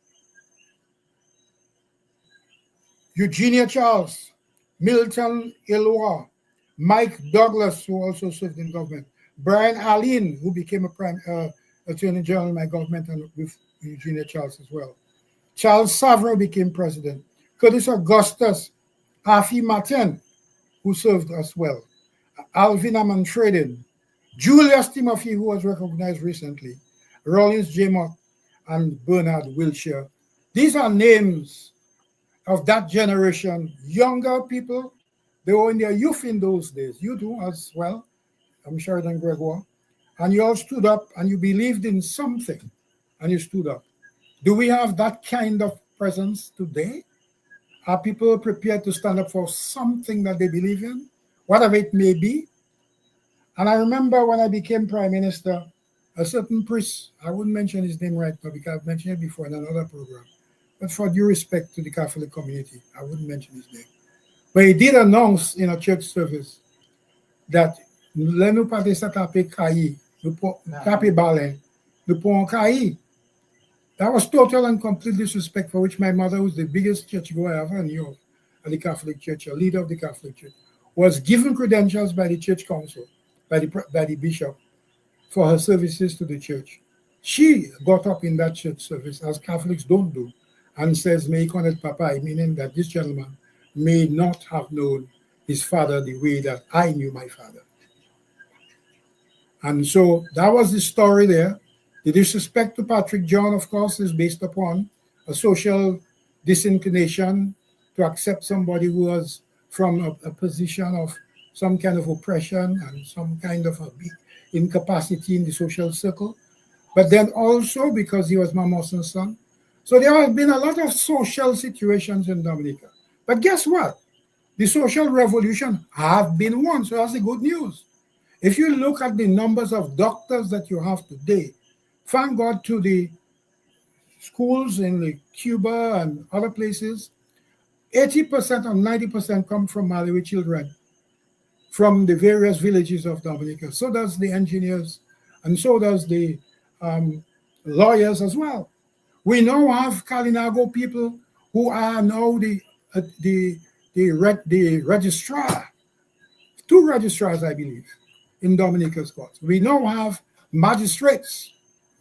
Eugenia Charles, Milton Eloi, Mike Douglas, who also served in government, Brian Allen, who became a Attorney General in my government, and with Eugenia Charles as well. Charles Savro became president. Curtis Augustus, Afi Martin, who served as well. Alvin Amantradin, Julius Timothy, who was recognized recently, Rollins J. Mott, and Bernard Wilshire. These are names of that generation, younger people. They were in their youth in those days. You do as well. I'm Sheridan Gregoire. And you all stood up and you believed in something and you stood up. Do we have that kind of presence today? Are people prepared to stand up for something that they believe in, whatever it may be? And I remember when I became prime minister, a certain priest, I wouldn't mention his name right now because I've mentioned it before in another program, but for due respect to the Catholic community, I wouldn't mention his name. But he did announce in a church service that Lenu Pate Satape Kai, Tape Bale, Lupon Kai. That was total and complete disrespect, for which my mother, who's the biggest churchgoer I ever knew at the Catholic Church, a leader of the Catholic Church, was given credentials by the church council, by the bishop, for her services to the church. She got up in that church service, as Catholics don't do, and says, "May connect Papa," meaning that this gentleman may not have known his father the way that I knew my father. And so that was the story there. The disrespect to Patrick John, of course, is based upon a social disinclination to accept somebody who was from a position of some kind of oppression and some kind of incapacity in the social circle. But then also because he was Mamoson's son. So there have been a lot of social situations in Dominica. But guess what? The social revolution have been won. So that's the good news. If you look at the numbers of doctors that you have today, thank God to the schools in Cuba and other places, 80% or 90% come from Malawi children from the various villages of Dominica. So does the engineers, and so does the lawyers as well. We now have Kalinago people who are now the registrar, two registrars, I believe, in Dominica's courts. We now have magistrates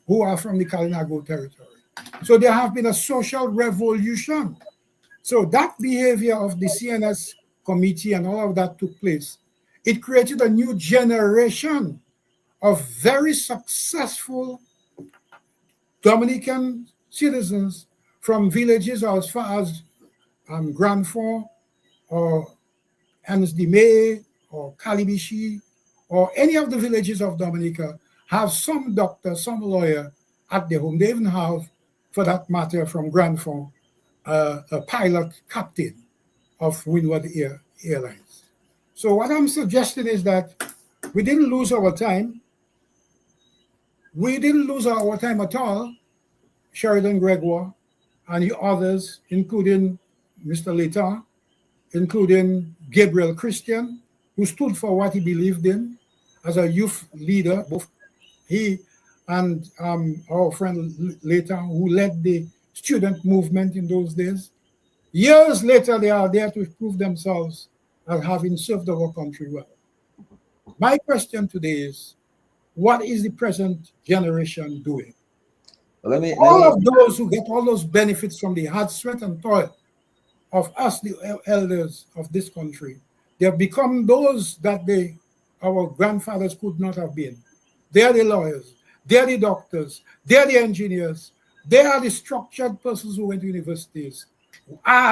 who are from the Kalinago territory. So there have been a social revolution. So that behavior of the CNS committee and all of that took place. It created a new generation of very successful Dominican citizens from villages as far as Grand Fond or Hans de May or Calibichi or any of the villages of Dominica have some doctor, some lawyer at their home. They even have, for that matter, from Grand Fond, a pilot captain of Windward Airlines. So what I'm suggesting is that we didn't lose our time. We didn't lose our time at all. Sheridan Gregoire and the others, including Mr. Leighton, including Gabriel Christian, who stood for what he believed in as a youth leader, both he and our friend Leighton, who led the student movement in those days. Years later, they are there to prove themselves as having served our country well. My question today is, what is the present generation doing? All of those who get all those benefits from the hard sweat and toil of us, the elders of this country, they have become those that our grandfathers could not have been. They are the lawyers, they are the doctors, they are the engineers, they are the structured persons who went to universities.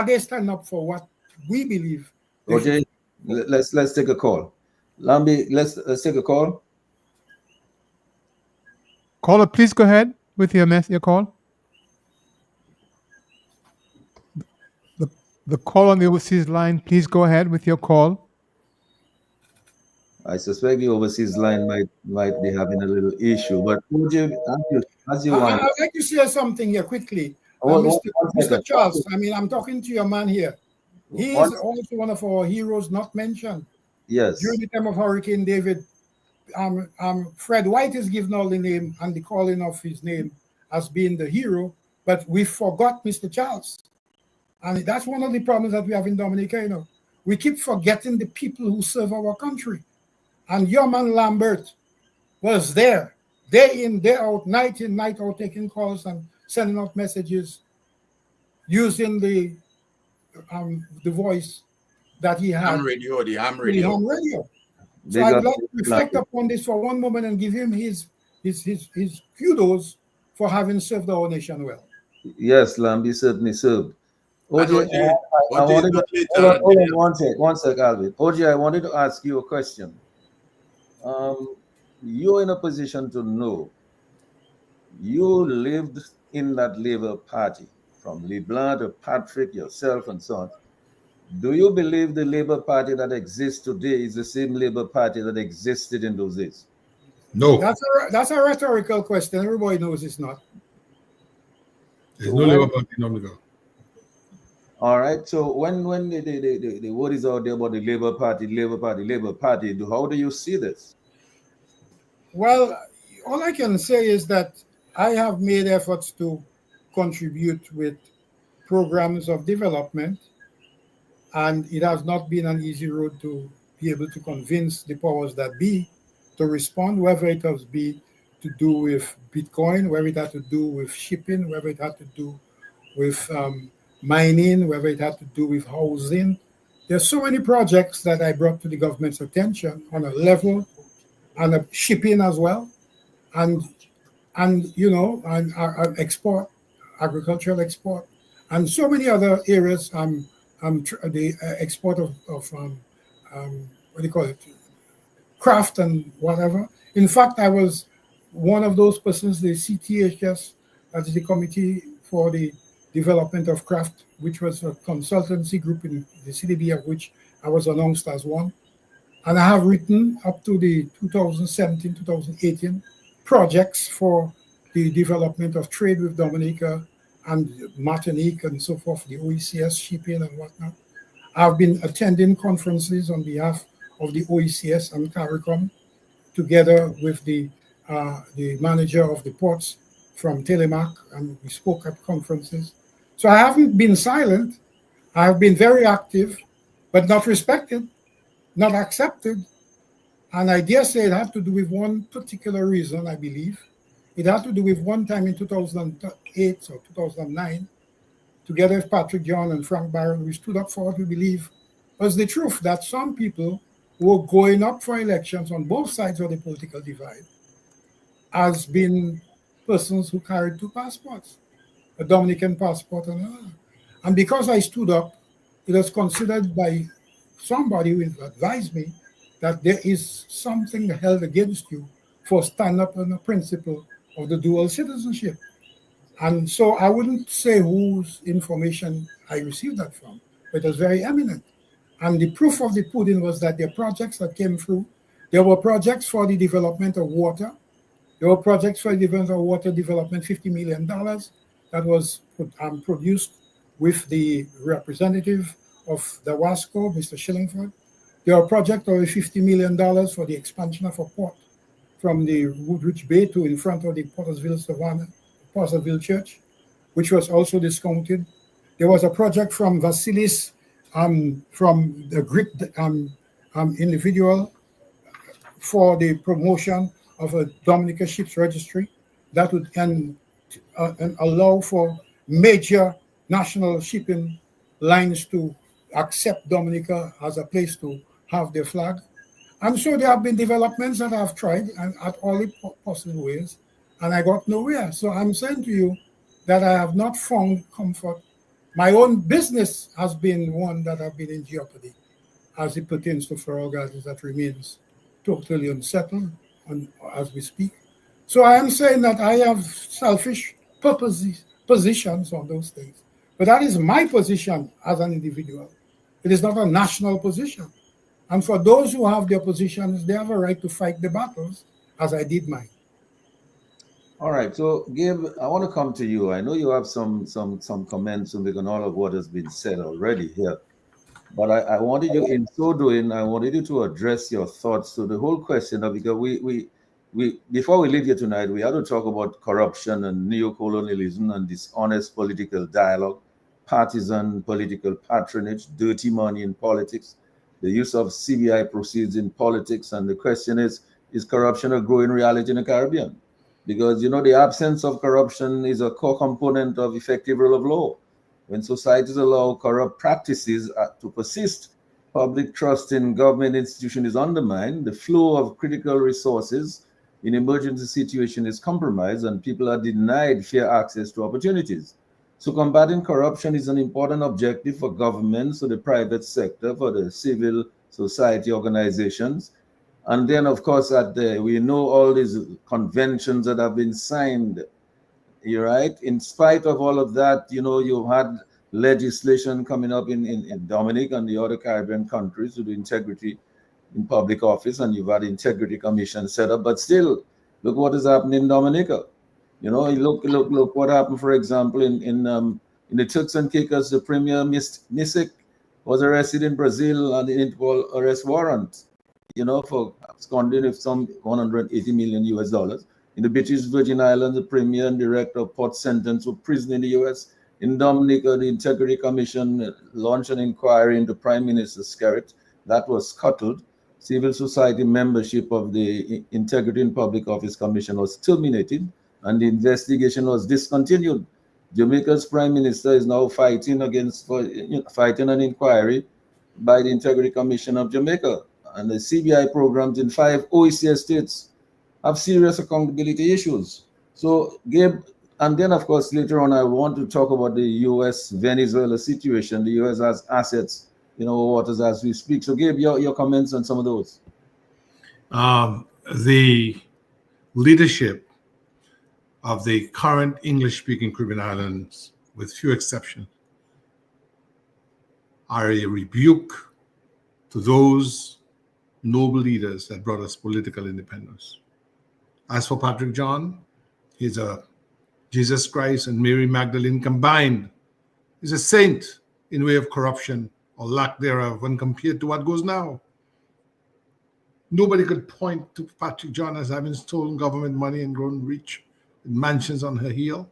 They stand up for what we believe. Okay, let's take a call. Lambi, let's take a call. Caller, please go ahead with your call. The call on the overseas line, please go ahead with your call. I suspect the overseas line might be having a little issue, but would you, as you want? I'd like to share something here quickly. Mr. Charles, I mean, I'm talking to your man here. He is also one of our heroes not mentioned. Yes. During the time of Hurricane David, Fred White is given all the name and the calling of his name as being the hero, but we forgot Mr. Charles. And that's one of the problems that we have in Dominica, you know. We keep forgetting the people who serve our country. And your man Lambert was there, day in, day out, night in, night out, taking calls and sending out messages using the voice that he had. The ham The radio. ham radio. So I would like to reflect upon this for one moment and give him his kudos for having served our nation well. Yes, Lambi certainly served. OJ, one sec, Alvin. OJ, I wanted to ask you a question. You're in a position to know. You lived in that Labour Party, from LeBlanc to Patrick, yourself, and so on. Do you believe the Labour Party that exists today is the same Labour Party that existed in those days? No. That's a rhetorical question. Everybody knows it's not. There's no Labour Party in Dominica. All right. So when the word is out there about the Labour Party, how do you see this? Well, all I can say is that I have made efforts to contribute with programs of development, and it has not been an easy road to be able to convince the powers that be to respond, whether it has been to do with Bitcoin, whether it had to do with shipping, whether it had to do with mining, whether it had to do with housing. There's so many projects that I brought to the government's attention on a level, and a shipping as well, and you know, and export, agricultural export, and so many other areas. The export of what do you call it, craft and whatever. In fact, I was one of those persons, the CTHS, that is the Committee for the Development of Craft, which was a consultancy group in the CDB, of which I was announced as one. And I have written up to the 2017, 2018 projects for the development of trade with Dominica and Martinique and so forth, the OECS shipping and whatnot. I've been attending conferences on behalf of the OECS and CARICOM, together with the manager of the ports from Telemark, and we spoke at conferences. So I haven't been silent. I have been very active, but not respected, not accepted. And I dare say it had to do with one particular reason, I believe. It had to do with one time in 2008 or 2009, together with Patrick John and Frank Barron, we stood up for what we believe was the truth, that some people who were going up for elections on both sides of the political divide has been persons who carried two passports, a Dominican passport and another. And because I stood up, it was considered by somebody who advised me that there is something held against you for stand up on the principle of the dual citizenship. And so I wouldn't say whose information I received that from, but it was very eminent. And the proof of the pudding was that there are projects that came through. There were projects for the development of water. There were projects for the development of water development, $50 million that was produced with the representative of the Wasco, Mr. Shillingford. There are projects of $50 million for the expansion of a port from the Woodridge Bay to in front of the Pottersville Church, which was also discounted. There was a project from Vasilis, from the Greek individual, for the promotion of a Dominica Ships Registry that would allow for major national shipping lines to accept Dominica as a place to have their flag. And so there have been developments that I've tried and at all the possible ways, and I got nowhere. So I'm saying to you that I have not found comfort. My own business has been one that have been in jeopardy as it pertains to Floral Gardens, that remains totally unsettled as we speak. So I am saying that I have selfish positions on those things. But that is my position as an individual. It is not a national position. And for those who have their positions, they have a right to fight the battles, as I did mine. All right, so Gabe, I want to come to you. I know you have some comments on all of what has been said already here, but I wanted you, in so doing, I wanted you to address your thoughts to the whole question of, because we before we leave here tonight, we had to talk about corruption and neocolonialism and dishonest political dialogue, partisan political patronage, dirty money in politics, the use of CBI proceeds in politics, and the question is corruption a growing reality in the Caribbean? Because the absence of corruption is a core component of effective rule of law. When societies allow corrupt practices to persist, public trust in government institutions is undermined, the flow of critical resources in emergency situations is compromised, and people are denied fair access to opportunities. So combating corruption is an important objective for governments, for the private sector, for the civil society organizations. And then, of course, we know all these conventions that have been signed. You're right. In spite of all of that, you had legislation coming up in Dominic and the other Caribbean countries to do integrity in public office, and you've had integrity commission set up. But still, look what is happening in Dominica. Look what happened, for example, in the Turks and Caicos. The premier Misic was arrested in Brazil on the Interpol arrest warrant, for absconding with some 180 million US dollars. In the British Virgin Islands, the premier and director of port sentenced to prison in the US. In Dominica, the Integrity Commission launched an inquiry into Prime Minister Skerritt. That was scuttled. Civil society membership of the Integrity in Public Office Commission was terminated, and the investigation was discontinued. Jamaica's Prime Minister is now fighting an inquiry by the Integrity Commission of Jamaica. And the CBI programs in 5 OECD states have serious accountability issues. So, Gabe, and then, of course, later on, I want to talk about the U.S.-Venezuela situation. The U.S. has assets in our waters as we speak. So, Gabe, your comments on some of those. The leadership of the current English-speaking Caribbean islands, with few exceptions, are a rebuke to those noble leaders that brought us political independence. As for Patrick John, he's a Jesus Christ and Mary Magdalene combined. He's a saint in way of corruption or lack thereof when compared to what goes now. Nobody could point to Patrick John as having stolen government money and grown rich with mansions on her heel.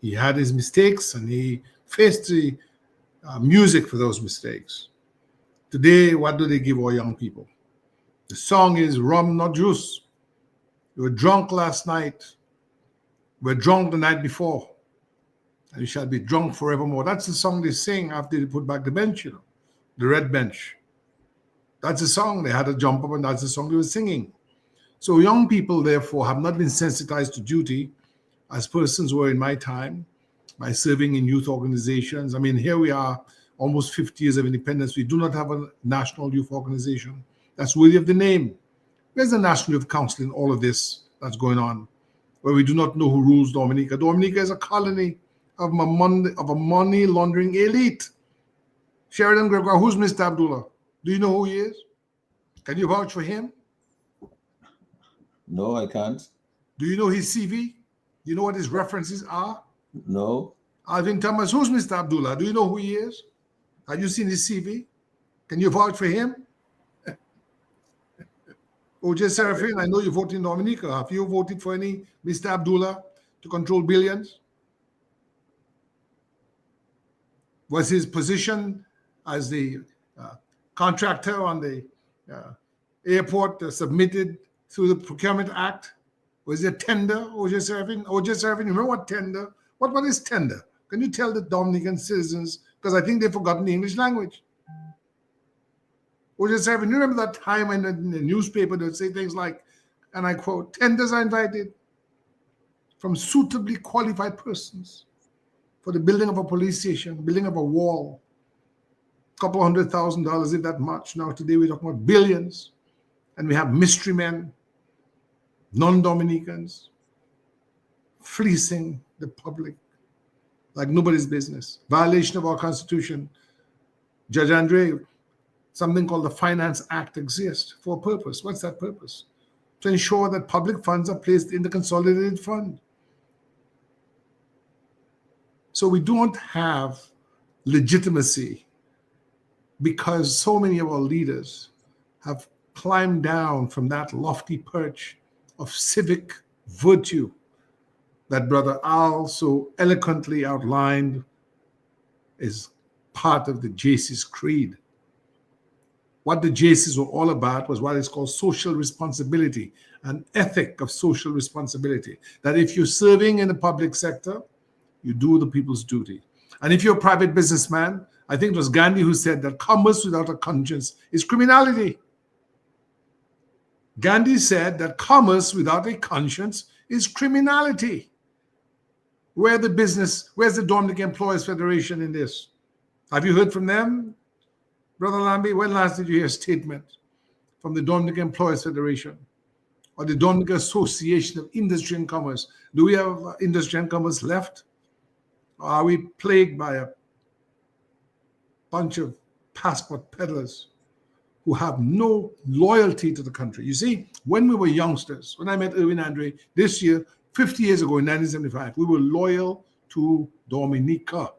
He had his mistakes and he faced the music for those mistakes. Today, what do they give our young people? The song is rum, not juice. You were drunk last night. You were drunk the night before. And you shall be drunk forevermore. That's the song they sing after they put back the bench, the red bench. That's the song. They had to jump up, and that's the song they were singing. So young people, therefore, have not been sensitized to duty as persons were in my time by serving in youth organizations. I mean, here we are, almost 50 years of independence. We do not have a national youth organization that's worthy of the name. Where's the National Youth Council in all of this that's going on, where we do not know who rules Dominica? Dominica is a colony of a money laundering elite. Sheridan Gregoire, who's Mr. Abdullah? Do you know who he is? Can you vouch for him? No, I can't. Do you know his CV? Do you know what his references are? No. Alvin Thomas, who's Mr. Abdullah? Do you know who he is? Have you seen his CV? Can you vouch for him? O.J. Serafin, I know you voted in Dominica. Have you voted for any Mr. Abdullah to control billions? Was his position as the contractor on the airport submitted through the Procurement Act? Was it tender, O.J. Serafin? O.J. Serafin, you remember what tender? What is tender? Can you tell the Dominican citizens? Because I think they've forgotten the English language. O.J. Serafin, you remember that time in the newspaper they would say things like, and I quote, tenders are invited from suitably qualified persons for the building of a police station, building of a wall, $200,000, if that much. Now today we're talking about billions. And we have mystery men, non-Dominicans, fleecing the public like nobody's business. Violation of our Constitution. Judge Andre, something called the Finance Act exists for a purpose. What's that purpose? to ensure that public funds are placed in the consolidated fund. So we don't have legitimacy because so many of our leaders have climbed down from that lofty perch of civic virtue that Brother Al so eloquently outlined is part of the JC's creed. What the JCs were all about was what is called social responsibility, an ethic of social responsibility. That if you're serving in the public sector, you do the people's duty. And if you're a private businessman, I think it was Gandhi who said that commerce without a conscience is criminality. Gandhi said that commerce without a conscience is criminality. Where's the Dominican Employees Federation in this? Have you heard from them? Brother Lambie, when last did you hear a statement from the Dominican Employees Federation or the Dominican Association of Industry and Commerce? Do we have industry and commerce left? Or are we plagued by a bunch of passport peddlers who have no loyalty to the country? You see, when we were youngsters, when I met Irwin Andre this year, 50 years ago in 1975, we were loyal to Dominica.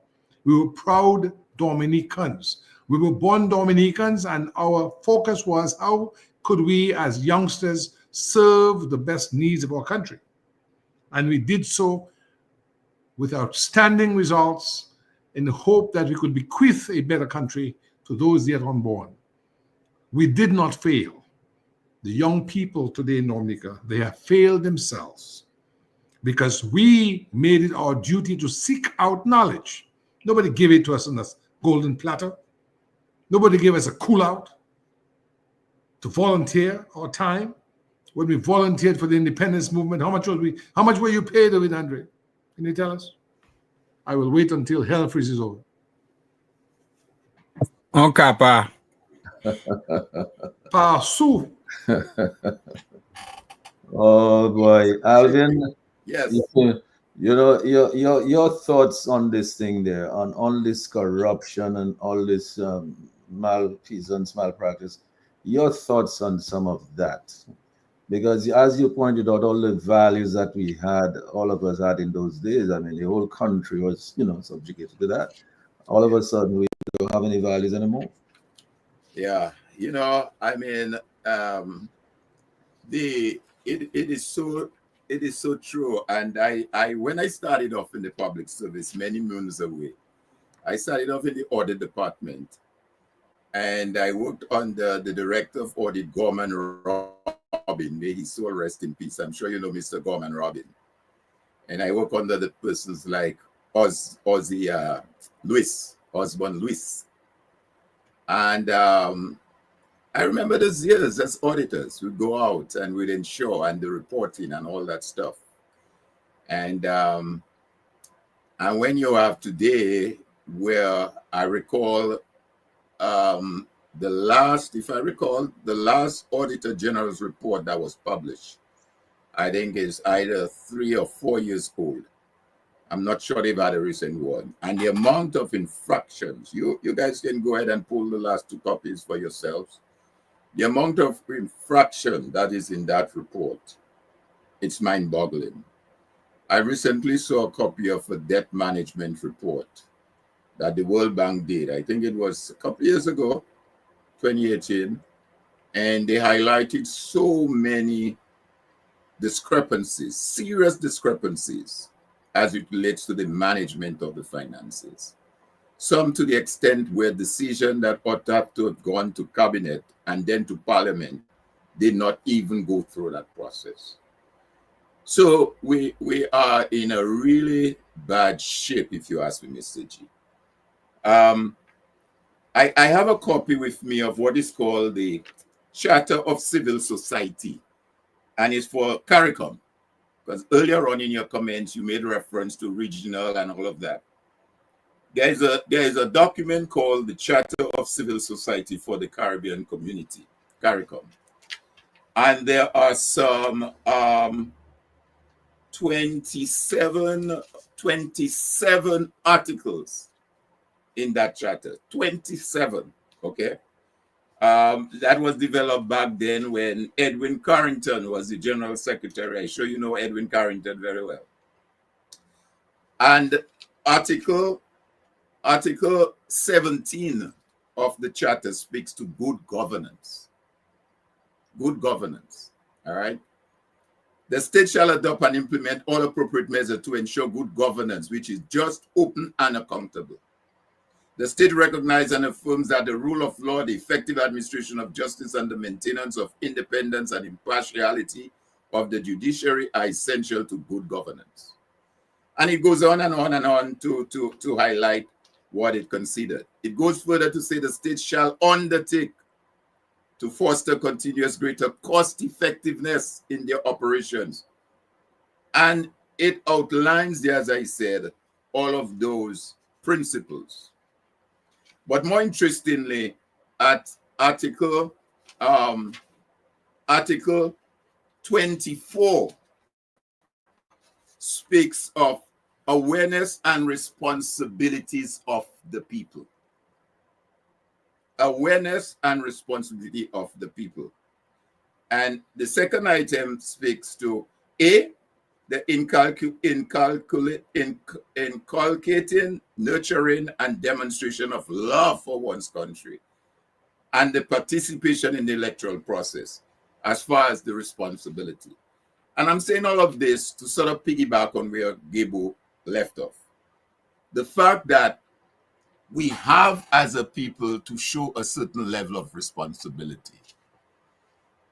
We were proud Dominicans. We were born Dominicans, and our focus was how could we as youngsters serve the best needs of our country. And we did so with outstanding results in the hope that we could bequeath a better country to those yet unborn. We did not fail. The young people today in Dominica, they have failed themselves because we made it our duty to seek out knowledge. Nobody gave it to us on a golden platter. Nobody gave us a cool out to volunteer our time. When we volunteered for the independence movement, how much were you paid, David Andre? Can you tell us? I will wait until hell freezes over. On capa. Pasu. Oh boy, Alvin. Yes. You know your thoughts on this thing there, on all this corruption and all this malfeasance, malpractice. Your thoughts on some of that, because as you pointed out, all the values that we had, all of us had in those days. I mean, the whole country was, subjugated to that. All of a sudden, we don't have any values anymore. Yeah, I mean, it is so true. And I when I started off in the public service many moons away, I started off in the audit department, and I worked under the director of audit, Gorman Robin. May his soul rest in peace. I'm sure you know Mr. Gorman Robin. And I work under the persons like Osborne Lewis. And I remember those years as auditors. We'd go out and we'd ensure and the reporting and all that stuff. And when you have today, where I recall the last Auditor General's report that was published, I think is either 3 or 4 years old. I'm not sure they've had a recent one. And the amount of infractions, you guys can go ahead and pull the last 2 copies for yourselves. The amount of infraction that is in that report, it's mind-boggling. I recently saw a copy of a debt management report that the World Bank did. I think it was a couple years ago, 2018, and they highlighted so many discrepancies, serious discrepancies, as it relates to the management of the finances. Some to the extent where decisions that ought to have gone to cabinet and then to parliament did not even go through that process. So we are in a really bad shape, if you ask me, Mr. G. I have a copy with me of what is called the Charter of Civil Society, and it's for CARICOM, because earlier on in your comments, you made reference to regional and all of that. There is a document called the Charter of Civil Society for the Caribbean Community, CARICOM. And there are some 27 articles in that charter, 27, okay? That was developed back then when Edwin Carrington was the General Secretary. I'm sure you know Edwin Carrington very well. And Article 17 of the Charter speaks to good governance. Good governance, all right? The state shall adopt and implement all appropriate measures to ensure good governance, which is just, open, and accountable. The state recognizes and affirms that the rule of law, the effective administration of justice, and the maintenance of independence and impartiality of the judiciary are essential to good governance. And it goes on and on and on to highlight what it considered. It goes further to say the state shall undertake to foster continuous greater cost effectiveness in their operations. And it outlines there, as I said, all of those principles. But more interestingly, at Article 24 speaks of awareness and responsibilities of the people. Awareness and responsibility of the people. And the second item speaks to A, the inculcating, nurturing, and demonstration of love for one's country, and the participation in the electoral process as far as the responsibility. And I'm saying all of this to sort of piggyback on where Gebo left off. The fact that we have as a people to show a certain level of responsibility.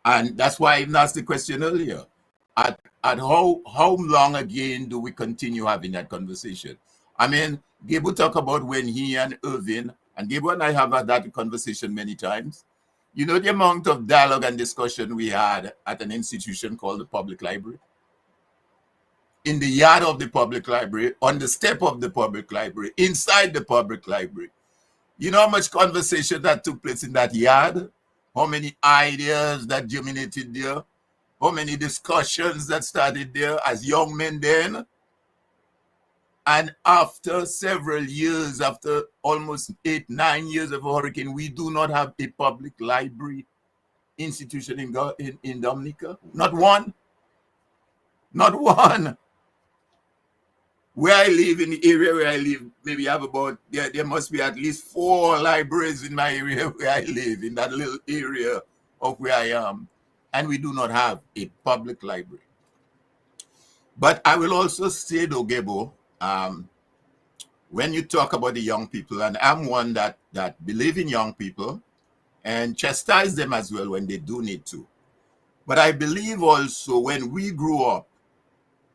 And that's why I even asked the question earlier. At how long again do we continue having that conversation? I mean, Gebo talked about when he and Irvin, and Gebo and I have had that conversation many times. You know the amount of dialogue and discussion we had at an institution called the public library? In the yard of the public library, on the step of the public library, inside the public library. You know how much conversation that took place in that yard? How many ideas that germinated there? How many discussions that started there as young men then? And after several years, after almost 8-9 years of a hurricane, we do not have a public library institution in Dominica. Not one. Not one. Where I live, in the area where I live, maybe I have about, there must be at least 4 libraries in my area where I live, in that little area of where I am. And we do not have a public library. But I will also say, though, Gebo, when you talk about the young people, and I'm one that believe in young people and chastise them as well when they do need to. But I believe also when we grew up,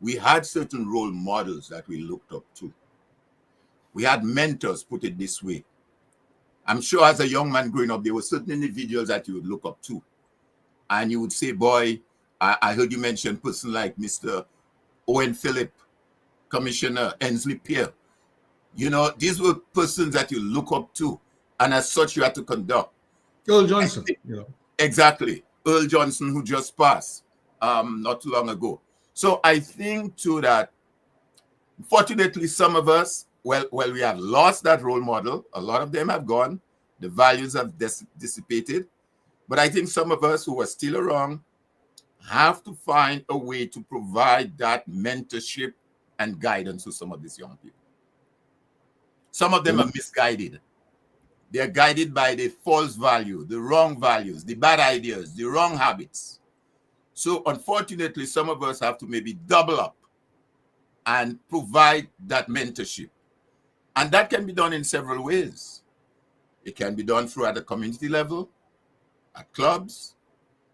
we had certain role models that we looked up to. We had mentors, put it this way. I'm sure as a young man growing up, there were certain individuals that you would look up to. And you would say, boy, I heard you mention a person like Mr. Owen Phillip, Commissioner Ensley Pierre. You know, these were persons that you look up to. And as such, you had to conduct. Earl Johnson. Exactly. Earl Johnson, who just passed not too long ago. So I think too that, fortunately, some of us, well, we have lost that role model. A lot of them have gone. The values have dissipated. But I think some of us who are still around have to find a way to provide that mentorship and guidance to some of these young people. Some of them are misguided. They're guided by the false value, the wrong values, the bad ideas, the wrong habits. So unfortunately, some of us have to maybe double up and provide that mentorship. And that can be done in several ways. It can be done through at the community level, at clubs,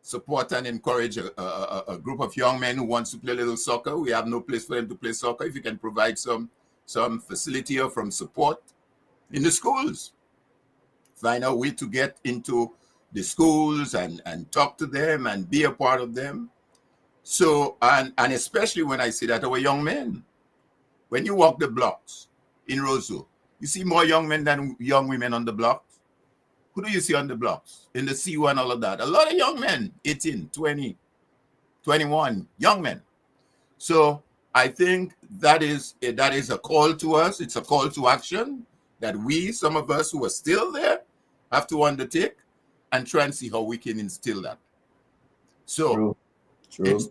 support and encourage a group of young men who wants to play a little soccer. We have no place for them to play soccer. If you can provide some facility or from support in the schools, find a way to get into the schools and talk to them and be a part of them. So, and especially when I say that our young men, when you walk the blocks in Roseau, you see more young men than young women on the blocks. Who do you see on the blocks? In the C1 and all of that? A lot of young men, 18, 20, 21, young men. So I think that is a call to us. It's a call to action that we, some of us who are still there, have to undertake. and try and see how we can instill that. So True. it's True. True.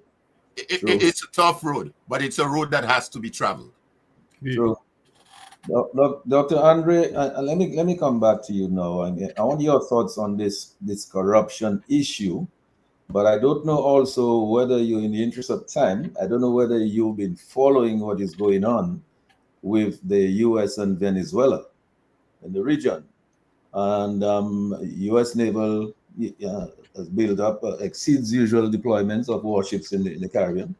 it's a tough road, but it's a road that has to be traveled. True. Dr. Andre, let me come back to you now. I want your thoughts on this corruption issue, but I don't know also whether you, in the interest of time, I don't know whether you've been following what is going on with the U.S. and Venezuela in the region, and U.S. naval has built up exceeds usual deployments of warships in the Caribbean.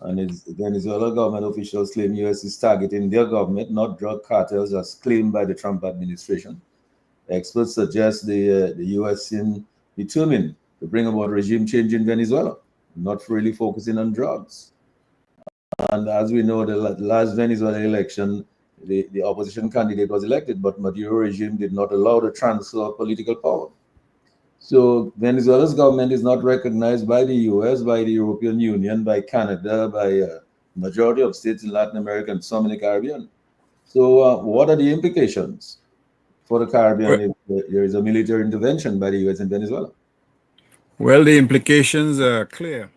And Venezuela government officials claim U.S. is targeting their government, not drug cartels, as claimed by the Trump administration. Experts suggest the U.S. seem determined to bring about regime change in Venezuela, not really focusing on drugs. And as we know, the last Venezuela election, the opposition candidate was elected, but Maduro regime did not allow the transfer of political power. So Venezuela's government is not recognized by the U.S., by the European Union, by Canada, by majority of states in Latin America and some in the Caribbean. So what are the implications for the Caribbean if there is a military intervention by the U.S. in Venezuela? Well, the implications are clear.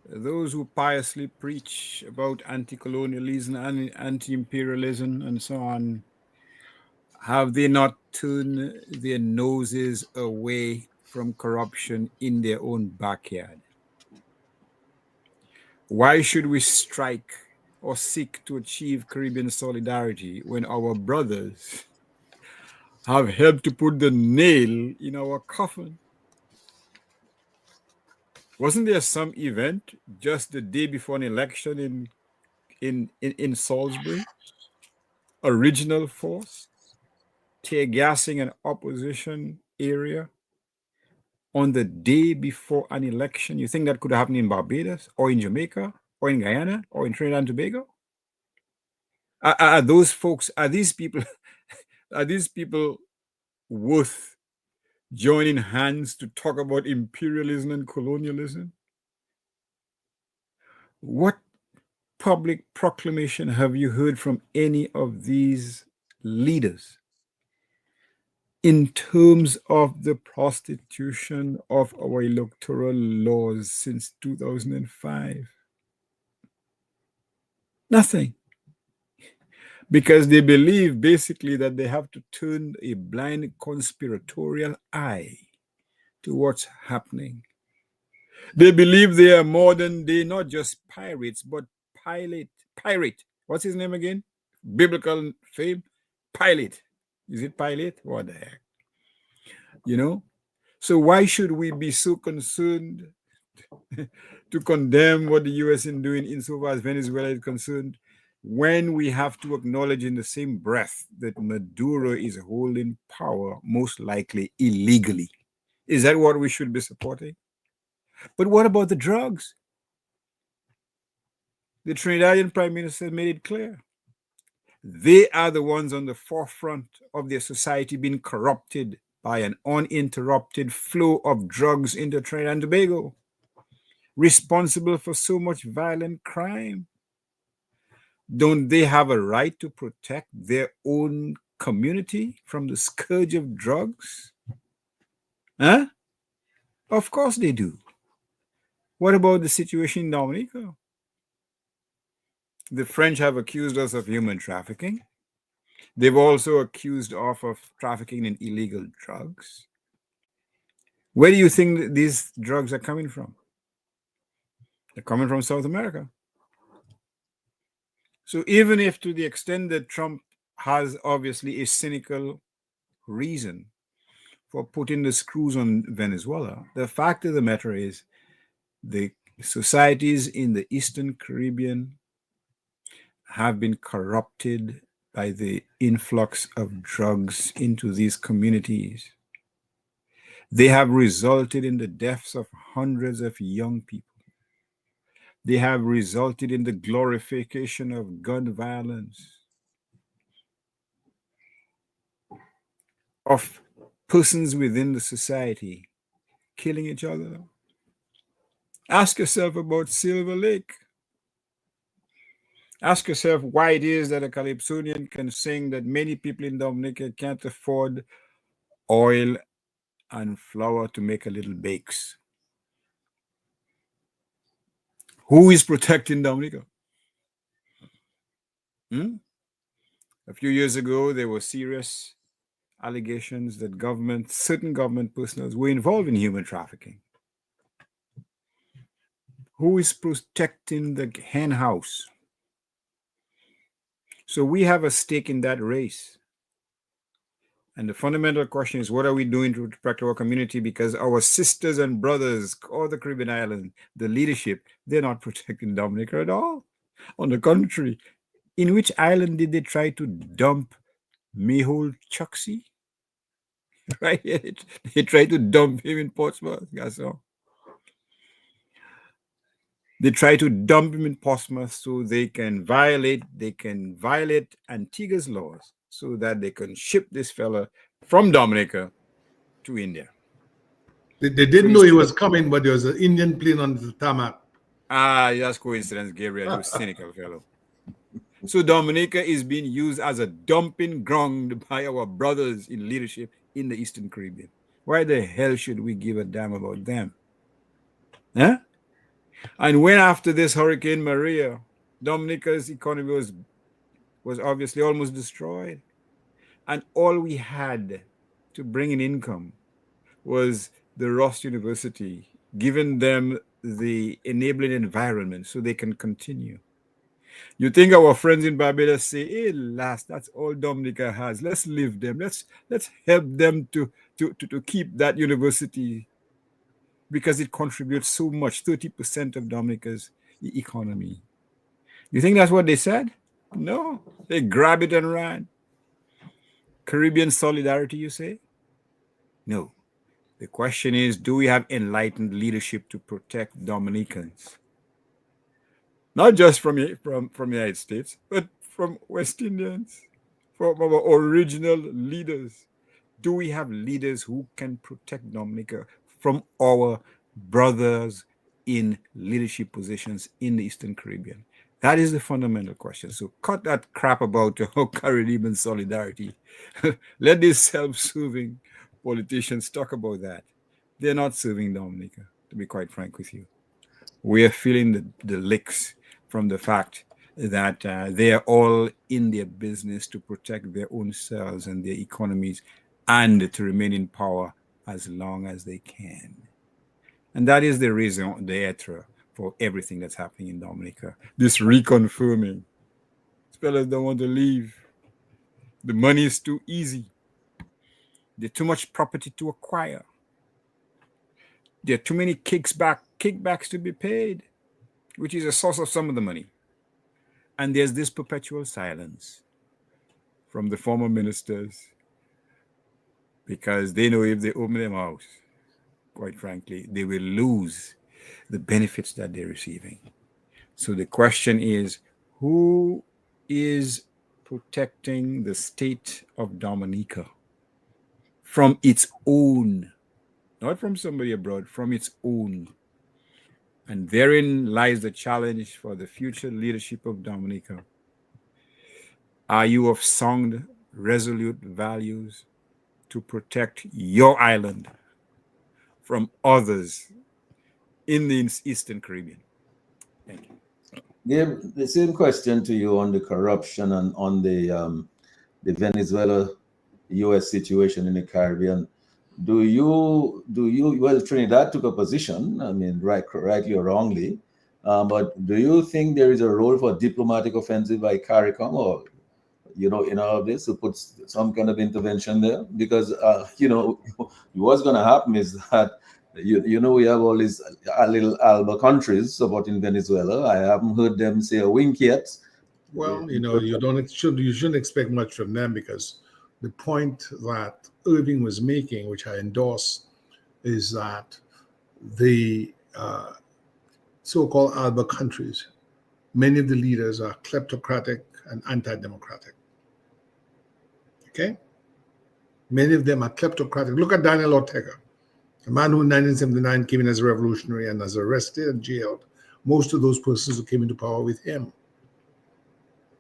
Those who piously preach about anti-colonialism and anti-imperialism and so on, have they not turned their noses away from corruption in their own backyard? Why should we strike or seek to achieve Caribbean solidarity when our brothers have helped to put the nail in our coffin? Wasn't there some event just the day before an election in Salisbury? Original force tear gassing an opposition area on the day before an election. You think that could happen in Barbados or in Jamaica or in Guyana or in Trinidad and Tobago? Are those folks, are these people worth joining hands to talk about imperialism and colonialism? What public proclamation have you heard from any of these leaders in terms of the prostitution of our electoral laws since 2005? Nothing. Because they believe basically that they have to turn a blind conspiratorial eye to what's happening. They believe they are modern day, not just pirates, but pirate. What's his name again? Biblical fame? Pilate. Is it Pilate? What the heck? You know? So why should we be so concerned to condemn what the U.S. is doing insofar as Venezuela is concerned, when we have to acknowledge in the same breath that Maduro is holding power, most likely illegally? Is that what we should be supporting? But what about the drugs? The Trinidadian Prime Minister made it clear. They are the ones on the forefront of their society being corrupted by an uninterrupted flow of drugs into Trinidad and Tobago, responsible for so much violent crime. Don't they have a right to protect their own community from the scourge of drugs? Huh? Of course they do. What about the situation in Dominica? The French have accused us of human trafficking. They've also accused us of trafficking in illegal drugs. Where do you think that these drugs are coming from? They're coming from South America. So even if, to the extent that Trump has obviously a cynical reason for putting the screws on Venezuela, the fact of the matter is the societies in the Eastern Caribbean have been corrupted by the influx of drugs into these communities. They have resulted in the deaths of hundreds of young people. They have resulted in the glorification of gun violence, of persons within the society killing each other. Ask yourself about Silver Lake. Ask yourself why it is that a Calypsonian can sing that many people in Dominica can't afford oil and flour to make a little bakes. Who is protecting Dominica? A few years ago, there were serious allegations that certain government personnel were involved in human trafficking. Who is protecting the hen house? So we have a stake in that race. And the fundamental question is, what are we doing to protect our community? Because our sisters and brothers, all the Caribbean islands, the leadership, they're not protecting Dominica at all. On the contrary, in which island did they try to dump Mehul Chucksy? Right? They tried to dump him in Portsmouth. They try to dump him in Portsmouth so they can violate Antigua's laws so that they can ship this fella from Dominica to India. They didn't know he was coming, but there was an Indian plane on the tarmac. That's coincidence, Gabriel. You cynical fellow. So Dominica is being used as a dumping ground by our brothers in leadership in the Eastern Caribbean. Why the hell should we give a damn about them? Huh? And when after this Hurricane Maria, Dominica's economy was obviously almost destroyed. And all we had to bring in income was the Ross University, giving them the enabling environment so they can continue. You think our friends in Barbados say, hey, last, that's all Dominica has. Let's live them. Let's help them to keep that university because it contributes so much, 30% of Dominica's economy. You think that's what they said? No, they grabbed it and ran. Caribbean solidarity, you say? No. The question is, do we have enlightened leadership to protect Dominicans? Not just from the United States, but from West Indians, from our original leaders. Do we have leaders who can protect Dominica from our brothers in leadership positions in the Eastern Caribbean? That is the fundamental question. So cut that crap about Caribbean solidarity. Let these self-serving politicians talk about that. They're not serving Dominica, to be quite frank with you. We are feeling the licks from the fact that they are all in their business to protect their own selves and their economies and to remain in power as long as they can. And that is the reason, the etre for everything that's happening in Dominica. This reconfirming. These fellas don't want to leave. The money is too easy. There's too much property to acquire. There are too many kickbacks to be paid, which is a source of some of the money. And there's this perpetual silence from the former ministers because they know if they open their mouths, quite frankly, they will lose the benefits that they're receiving. So the question is, who is protecting the state of Dominica from its own, not from somebody abroad, from its own? And therein lies the challenge for the future leadership of Dominica. Are you of sound, resolute values to protect your island from others in the Eastern Caribbean? Thank you. Give the same question to you on the corruption and on the Venezuela-U.S. situation in the Caribbean. Do you? Well, Trinidad took a position. I mean, rightly or wrongly, but do you think there is a role for diplomatic offensive by CARICOM, or in all of this, to put some kind of intervention there? Because what's going to happen is that we have all these little Alba countries supporting Venezuela. I haven't heard them say a wink yet. Well, you shouldn't expect much from them, because the point that Irving was making, which I endorse, is that the so-called Alba countries, many of the leaders are kleptocratic and anti-democratic. Okay? Many of them are kleptocratic. Look at Daniel Ortega, a man who in 1979 came in as a revolutionary and was arrested and jailed. Most of those persons who came into power with him.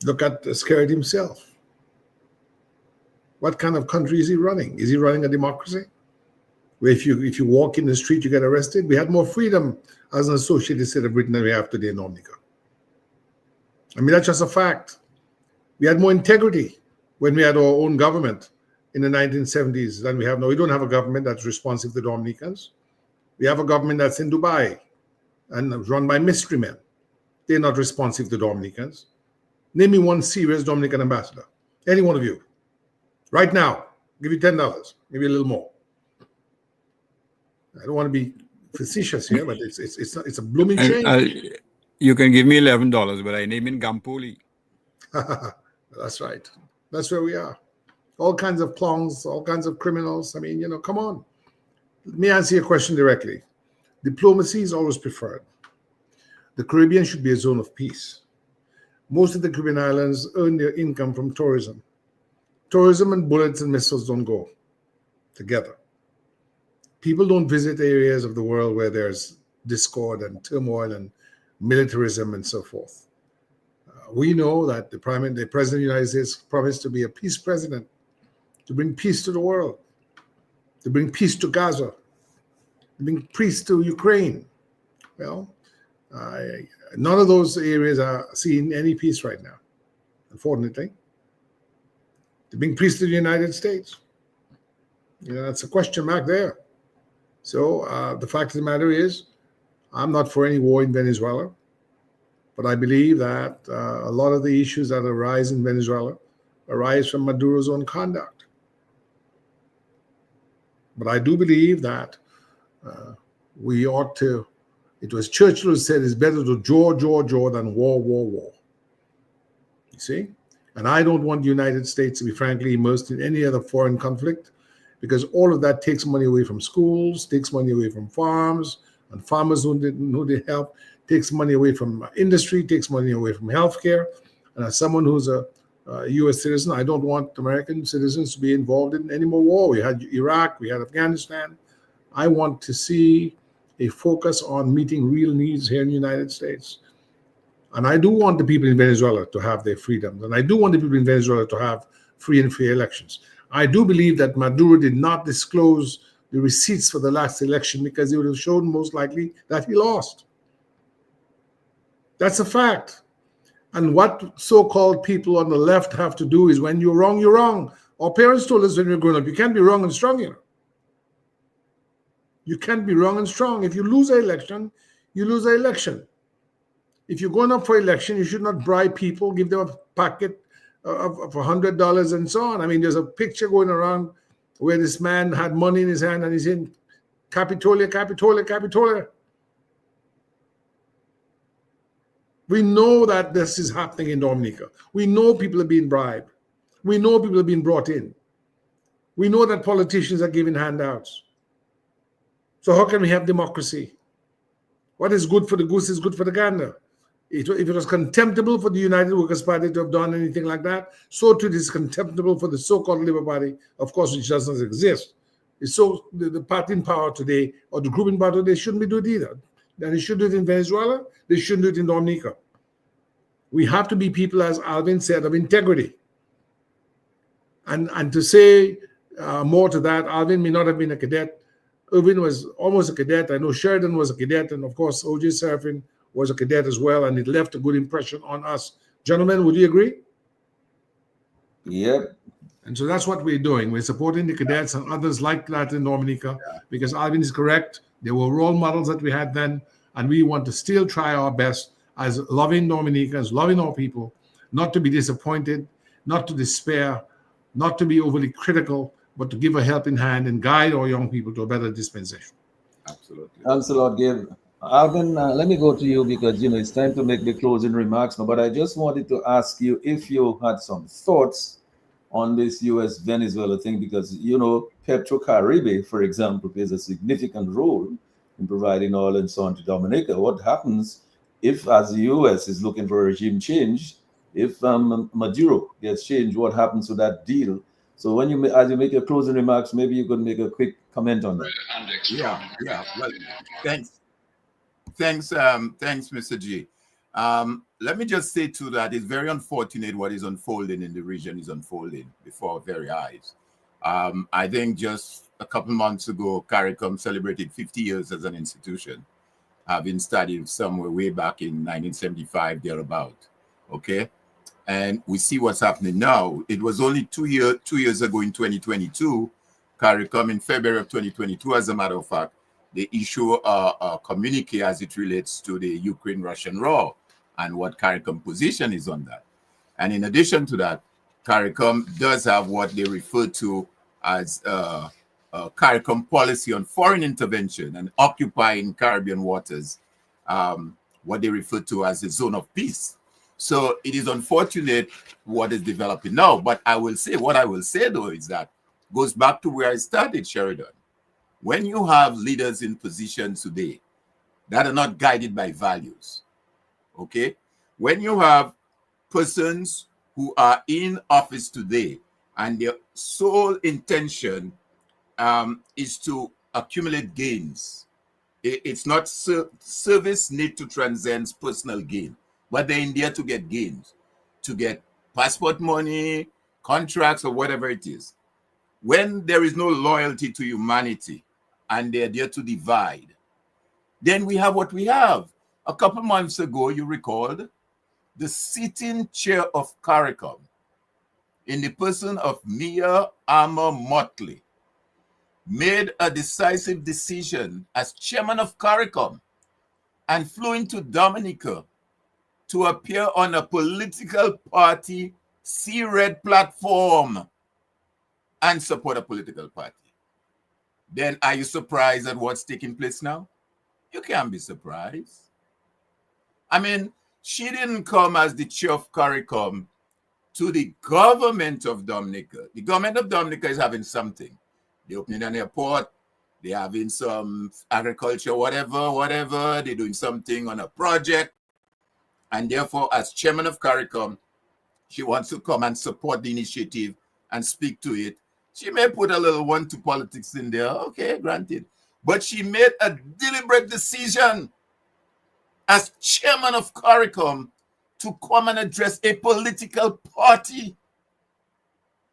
Look at Skerrit himself. What kind of country is he running? Is he running a democracy? where if you walk in the street, you get arrested. We had more freedom as an associated state of Britain than we have today in Dominica. I mean, that's just a fact. We had more integrity when we had our own government in the 1970s than we have now. We don't have a government that's responsive to Dominicans. We have a government that's in Dubai and run by mystery men. They're not responsive to Dominicans. Name me one serious Dominican ambassador. Any one of you. Right now. Give you $10, maybe a little more. I don't want to be facetious here, but it's a blooming shame. You can give me $11, but I name in Gampoli. That's right. That's where we are. All kinds of clowns, all kinds of criminals. I mean, come on. Let me answer your question directly. Diplomacy is always preferred. The Caribbean should be a zone of peace. Most of the Caribbean islands earn their income from tourism. Tourism and bullets and missiles don't go together. People don't visit areas of the world where there's discord and turmoil and militarism and so forth. We know that the President of the United States promised to be a peace president, to bring peace to the world, to bring peace to Gaza, to bring peace to Ukraine. Well, none of those areas are seeing any peace right now, unfortunately. To bring peace to the United States. That's a question mark there. So the fact of the matter is, I'm not for any war in Venezuela, but I believe that a lot of the issues that arise in Venezuela arise from Maduro's own conduct. But I do believe that we ought to, it was Churchill who said, it's better to jaw than war. You see? And I don't want the United States to be frankly immersed in any other foreign conflict, because all of that takes money away from schools, takes money away from farms, and farmers who need help, takes money away from industry, takes money away from healthcare. And as someone who's a U.S. citizen, I don't want American citizens to be involved in any more war. We had Iraq, we had Afghanistan. I want to see a focus on meeting real needs here in the United States. And I do want the people in Venezuela to have their freedoms. And I do want the people in Venezuela to have free and fair elections. I do believe that Maduro did not disclose the receipts for the last election because he would have shown most likely that he lost. That's a fact. And what so-called people on the left have to do is when you're wrong, you're wrong. Our parents told us when we were growing up, you can't be wrong and strong, You can't be wrong and strong. If you lose an election, you lose an election. If you're going up for election, you should not bribe people, give them a packet of $100 and so on. I mean, there's a picture going around where this man had money in his hand and he's in Capitolia. We know that this is happening in Dominica. We know people are being bribed. We know people are being brought in. We know that politicians are giving handouts. So how can we have democracy? What is good for the goose is good for the gander. If it was contemptible for the United Workers' Party to have done anything like that, so too it is contemptible for the so-called Labour Party, of course, which doesn't exist. It's so the party in power today, or the group in power today, shouldn't be doing it either. And they should do it in Venezuela, they shouldn't do it in Dominica. We have to be people, as Alvin said, of integrity. And to say more to that, Alvin may not have been a cadet. Irvin was almost a cadet. I know Sheridan was a cadet, and of course, O.J. Serafin was a cadet as well, and it left a good impression on us. Gentlemen, would you agree? Yep. And so that's what we're doing. We're supporting the cadets and others like that in Dominica, because Alvin is correct. They were role models that we had then, and we want to still try our best as loving Dominicans, loving our people, not to be disappointed, not to despair, not to be overly critical, but to give a helping hand and guide our young people to a better dispensation. Absolutely. Thanks a lot, Gabe. Alvin, let me go to you because, it's time to make the closing remarks now, but I just wanted to ask you if you had some thoughts on this U.S.-Venezuela thing, because, Petrocaribe, for example, plays a significant role in providing oil and so on to Dominica. What happens if, as the U.S. is looking for a regime change, if Maduro gets changed, what happens to that deal? So as you make your closing remarks, maybe you could make a quick comment on that. Yeah. Well, thanks, Mr. G. Let me just say too that it's very unfortunate what is unfolding in the region is unfolding before our very eyes. I think just a couple months ago, CARICOM celebrated 50 years as an institution, having started somewhere way back in 1975, thereabout. Okay. And we see what's happening now. It was only 2 years ago in 2022, CARICOM in February of 2022, as a matter of fact, they issue a communique as it relates to the Ukraine-Russian war and what CARICOM position is on that. And in addition to that, CARICOM does have what they refer to as CARICOM policy on foreign intervention and occupying Caribbean waters, what they refer to as a zone of peace. So it is unfortunate what is developing now. But what I will say though is that goes back to where I started, Sheridan. When you have leaders in positions today that are not guided by values, okay? When you have persons who are in office today and their sole intention is to accumulate gains, it's not service need to transcend personal gain, but they're in there to get gains, to get passport money, contracts, or whatever it is. When there is no loyalty to humanity and they're there to divide, then we have what we have. A couple months ago, you recalled, the sitting chair of CARICOM, in the person of Mia Armour Motley, made a decisive decision as chairman of CARICOM and flew into Dominica to appear on a political party C-Red platform and support a political party. Then are you surprised at what's taking place now? You can't be surprised. I mean, she didn't come as the chair of CARICOM to the government of Dominica. The government of Dominica is having something. They're opening an airport. They're having some agriculture, whatever. They're doing something on a project. And therefore, as chairman of CARICOM, she wants to come and support the initiative and speak to it. She may put a little one-two politics in there. Okay, granted. But she made a deliberate decision as chairman of CARICOM to come and address a political party.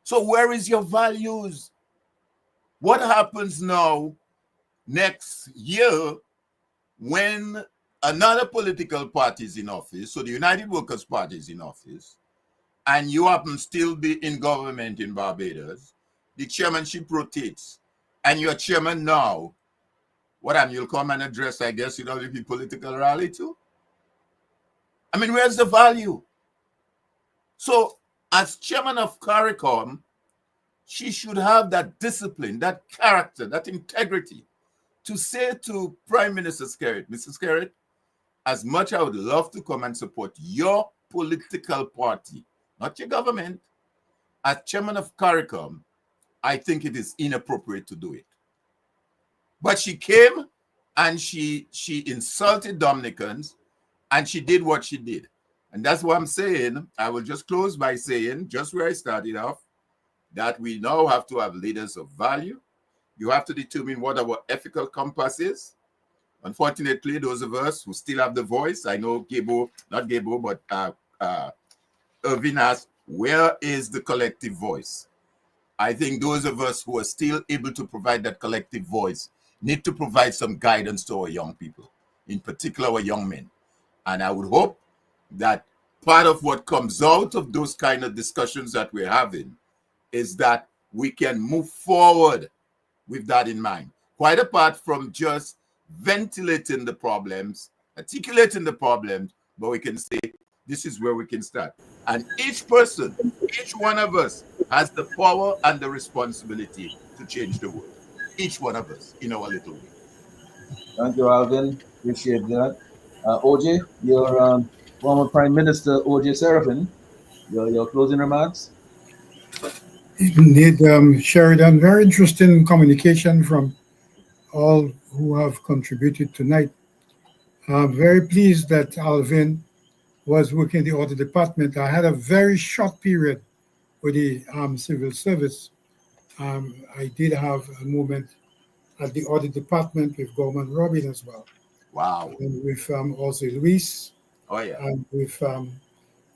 So where is your values? What happens now next year when another political party is in office, so the United Workers' Party is in office, and you happen still be in government in Barbados, the chairmanship rotates, and you're chairman now. What, you'll come and address, I guess, the political rally too? I mean, where's the value? So, as chairman of CARICOM, she should have that discipline, that character, that integrity to say to Prime Minister Skerrit, Mr. Skerrit, as much I would love to come and support your political party, not your government, as chairman of CARICOM, I think it is inappropriate to do it. But she came and she insulted Dominicans and she did what she did. And that's what I'm saying. I will just close by saying, just where I started off, that we now have to have leaders of value. You have to determine what our ethical compass is. Unfortunately, those of us who still have the voice, I know Irvin asked, where is the collective voice? I think those of us who are still able to provide that collective voice need to provide some guidance to our young people, in particular our young men. And I would hope that part of what comes out of those kind of discussions that we're having is that we can move forward with that in mind. Quite apart from just ventilating the problems, articulating the problems, but we can say, this is where we can start. And each person, each one of us has the power and the responsibility to change the world. Each one of us in our little way. Thank you, Alvin. Appreciate that. OJ, your former Prime Minister, OJ Serafin, your closing remarks? Indeed, Sheridan, very interesting communication from all who have contributed tonight. I'm very pleased that Alvin was working in the audit department. I had a very short period with the civil service. I did have a moment at the audit department with Gorman Robin as well. Wow. And with also Luis. Oh, yeah. And with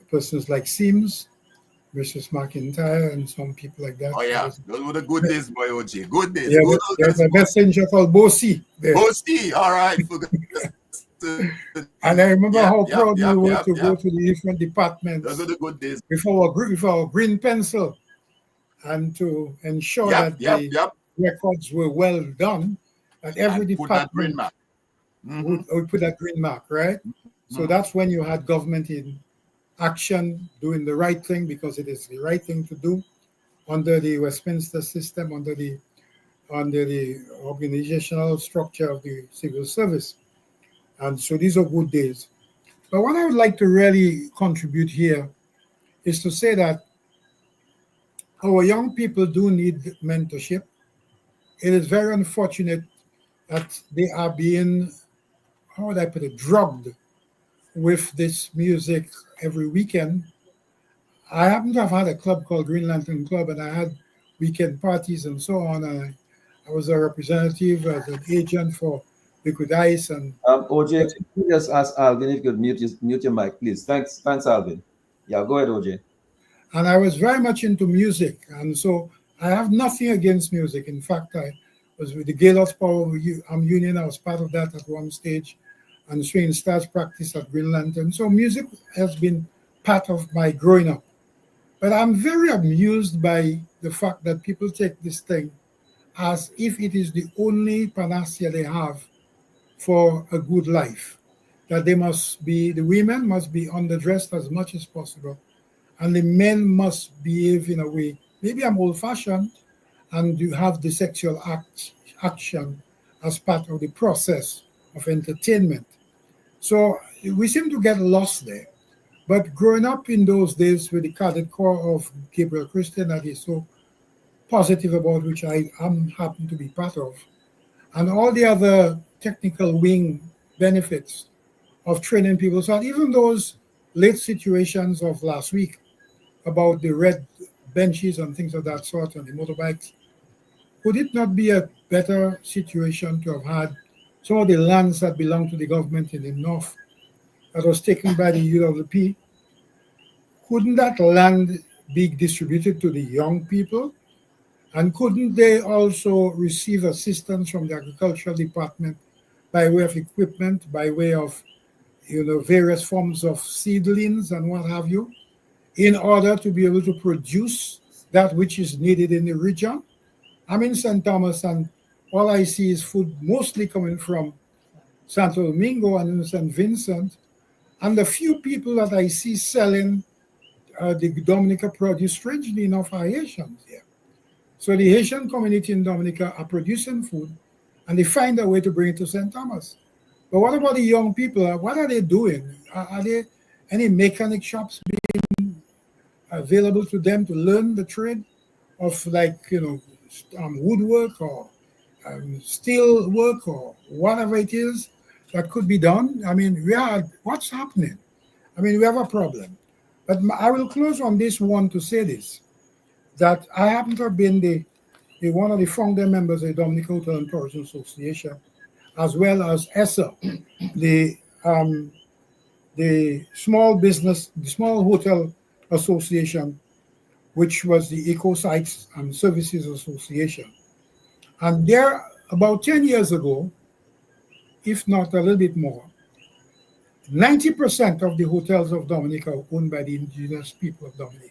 persons like Sims. Mrs. McIntyre and some people like that. Oh yeah, those were the good days, boy, OJ. Good days. Yeah, Good old there's days, a boy. messenger called Bosi there. Boasty. All right. And I remember Yep, how yep, proud we yep, were yep, to go yep. to the different Those departments are the good days. with our green pencil and to ensure Yep, that yep, the yep. records were well done, that every And put that green department mark. Mm-hmm. would put that green mark, right? So that's when you had government in action doing the right thing because it is the right thing to do under the Westminster system, under the organizational structure of the civil service. And so these are good days. But what I would like to really contribute here is to say that our young people do need mentorship. It is very unfortunate that they are being, how would I put it, drugged with this music every weekend. I happen to have had a club called Green Lantern Club, and I had weekend parties and so on. And I was a representative as an agent for Liquid Ice. And OJ, can you just ask Alvin if you could mute your mic, please? Thanks, Alvin. Yeah, go ahead, OJ. And I was very much into music. And so I have nothing against music. In fact, I was with the Gaylord's Power Union. I was part of that at one stage and swing stars practice at Green Lantern. So music has been part of my growing up. But I'm very amused by the fact that people take this thing as if it is the only panacea they have for a good life. That the women must be underdressed as much as possible, and the men must behave in a way. Maybe I'm old-fashioned, and you have the sexual action as part of the process of entertainment. So we seem to get lost there. But growing up in those days with the cadet corps of Gabriel Christian that is so positive about, which I am happen to be part of, and all the other technical wing benefits of training people. So even those late situations of last week about the red benches and things of that sort and the motorbikes, would it not be a better situation to have had some of the lands that belong to the government in the north that was taken by the UWP? Couldn't that land be distributed to the young people? And couldn't they also receive assistance from the agricultural department by way of equipment, by way of various forms of seedlings and what have you, in order to be able to produce that which is needed in the region? I'm in St. Thomas, and all I see is food mostly coming from Santo Domingo and in St. Vincent. And the few people that I see selling the Dominica produce, strangely enough, are Haitians here. So the Haitian community in Dominica are producing food, and they find a way to bring it to St. Thomas. But what about the young people? What are they doing? Are there any mechanic shops being available to them to learn the trade of, like, woodwork or steel work or whatever it is that could be done? I mean, what's happening? I mean, we have a problem. But I will close on this one to say this, that I happen to have been one of the founder members of the Dominican Hotel and Tourism Association, as well as ESSA, the small hotel association, which was the Eco Sites and Services Association. And there, about 10 years ago, if not a little bit more, 90% of the hotels of Dominica are owned by the indigenous people of Dominica.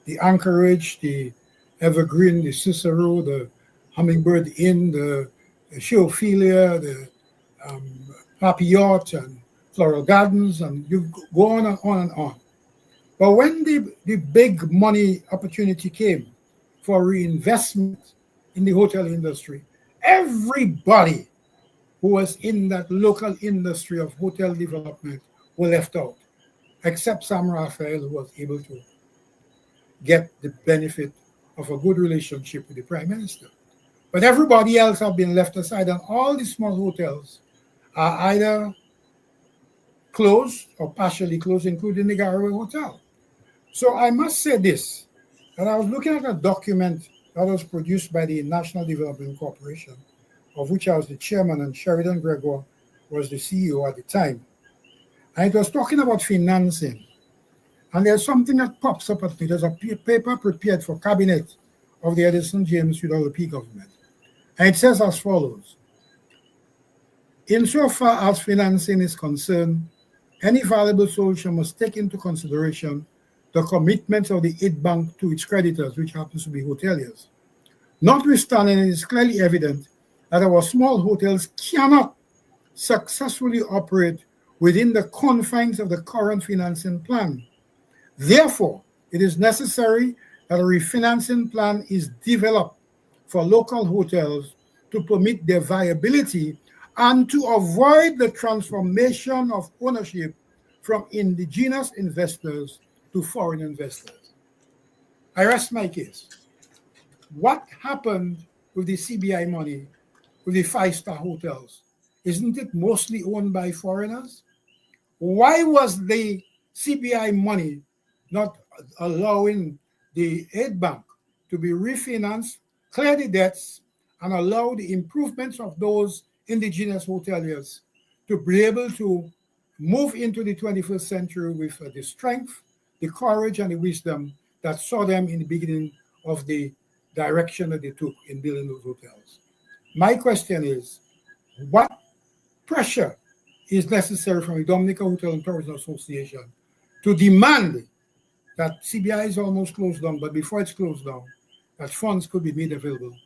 The Anchorage, the Evergreen, the Cicero, the Hummingbird Inn, the Showphilia, the Papillot, and Floral Gardens, and you go on and on and on. But when the big money opportunity came for reinvestment in the hotel industry, everybody who was in that local industry of hotel development were left out, except Sam Raphael, who was able to get the benefit of a good relationship with the Prime Minister. But everybody else have been left aside, and all the small hotels are either closed or partially closed, including the Garaway Hotel. So I must say this, that I was looking at a document that was produced by the National Development Corporation, of which I was the chairman, and Sheridan Gregoire was the CEO at the time. And it was talking about financing. And there's something that pops up at me. There's a paper prepared for cabinet of the Edison James UWP government. And it says as follows: insofar as financing is concerned, any valuable solution must take into consideration the commitments of the aid bank to its creditors, which happens to be hoteliers. Notwithstanding, it is clearly evident that our small hotels cannot successfully operate within the confines of the current financing plan. Therefore, it is necessary that a refinancing plan is developed for local hotels to permit their viability and to avoid the transformation of ownership from indigenous investors to foreign investors. I rest my case. What happened with the CBI money, with the five-star hotels? Isn't it mostly owned by foreigners? Why was the CBI money not allowing the aid bank to be refinanced, clear the debts, and allow the improvements of those indigenous hoteliers to be able to move into the 21st century with the strength, the courage, and the wisdom that saw them in the beginning of the direction that they took in building those hotels? My question is, what pressure is necessary from the Dominica Hotel and Tourism Association to demand that CBI is almost closed down, but before it's closed down, that funds could be made available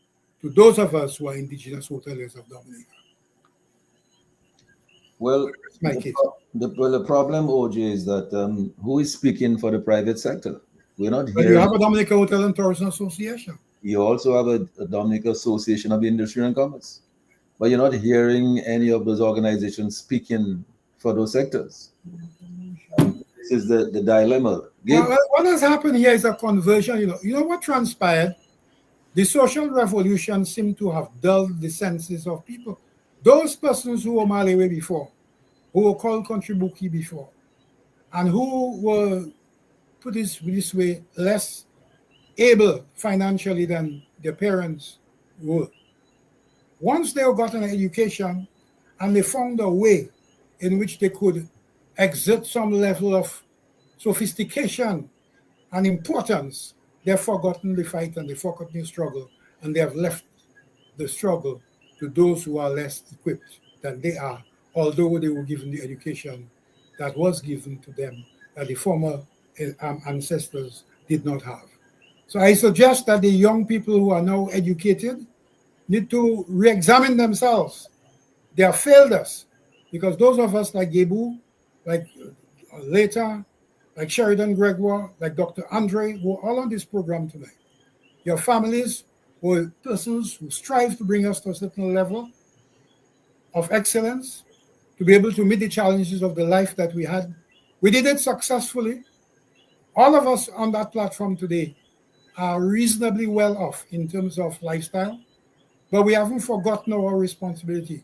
to those of us who are indigenous hoteliers of Dominica? Well, My case. the problem, OJ, is that who is speaking for the private sector? We're not But you hearing. have a Dominica Hotel and Tourism Association. You also have a Dominica Association of Industry and Commerce, but you're not hearing any of those organizations speaking for those sectors. This is the dilemma. Well, what has happened here is a conversion. You know what transpired? The social revolution seemed to have dulled the senses of people. Those persons who were Malawi before, who were called Contribuki before, and who were, put this way, less able financially than their parents were. Once they got an education and they found a way in which they could exert some level of sophistication and importance, they've forgotten the fight and they've forgotten the struggle, and they have left the struggle to those who are less equipped than they are, although they were given the education that was given to them that the former ancestors did not have. So I suggest that the young people who are now educated need to re-examine themselves. They have failed us, because those of us like Gebu, like later, like Sheridan Gregoire, like Dr. Andre, who are all on this program tonight. Your families were persons who strive to bring us to a certain level of excellence, to be able to meet the challenges of the life that we had. We did it successfully. All of us on that platform today are reasonably well off in terms of lifestyle, but we haven't forgotten our responsibility.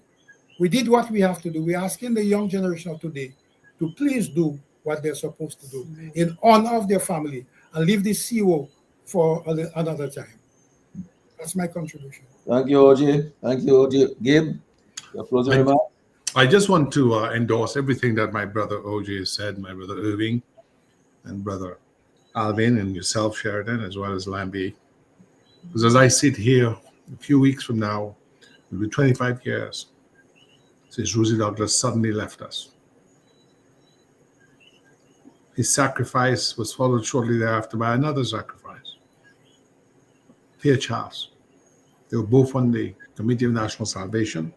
We did what we have to do. We're asking the young generation of today to please do what they're supposed to do in honor of their family and leave the CO for another time. That's my contribution. Thank you, OJ. Thank you, OJ. Gabe, your closing remarks? I just want to endorse everything that my brother OJ has said, my brother Irving, and brother Alvin, and yourself, Sheridan, as well as Lambie. Because as I sit here a few weeks from now, it'll be 25 years since Rosie Douglas suddenly left us. His sacrifice was followed shortly thereafter by another sacrifice. Pierre Charles. They were both on the Committee of National Salvation,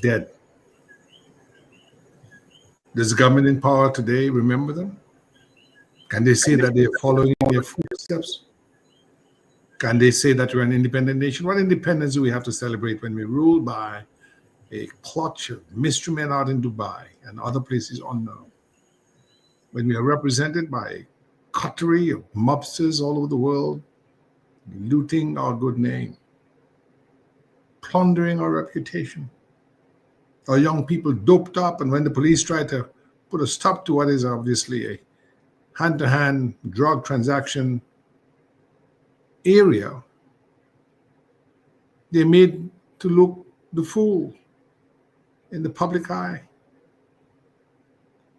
dead. Does the government in power today remember them? Can they say that they're following in their footsteps? Can they say that we're an independent nation? What independence do we have to celebrate when we're ruled by a clutch of mystery men out in Dubai and other places unknown? When we are represented by a coterie of mobsters all over the world, looting our good name, plundering our reputation, our young people doped up, and when the police try to put a stop to what is obviously a hand-to-hand drug transaction area, they're made to look the fool in the public eye.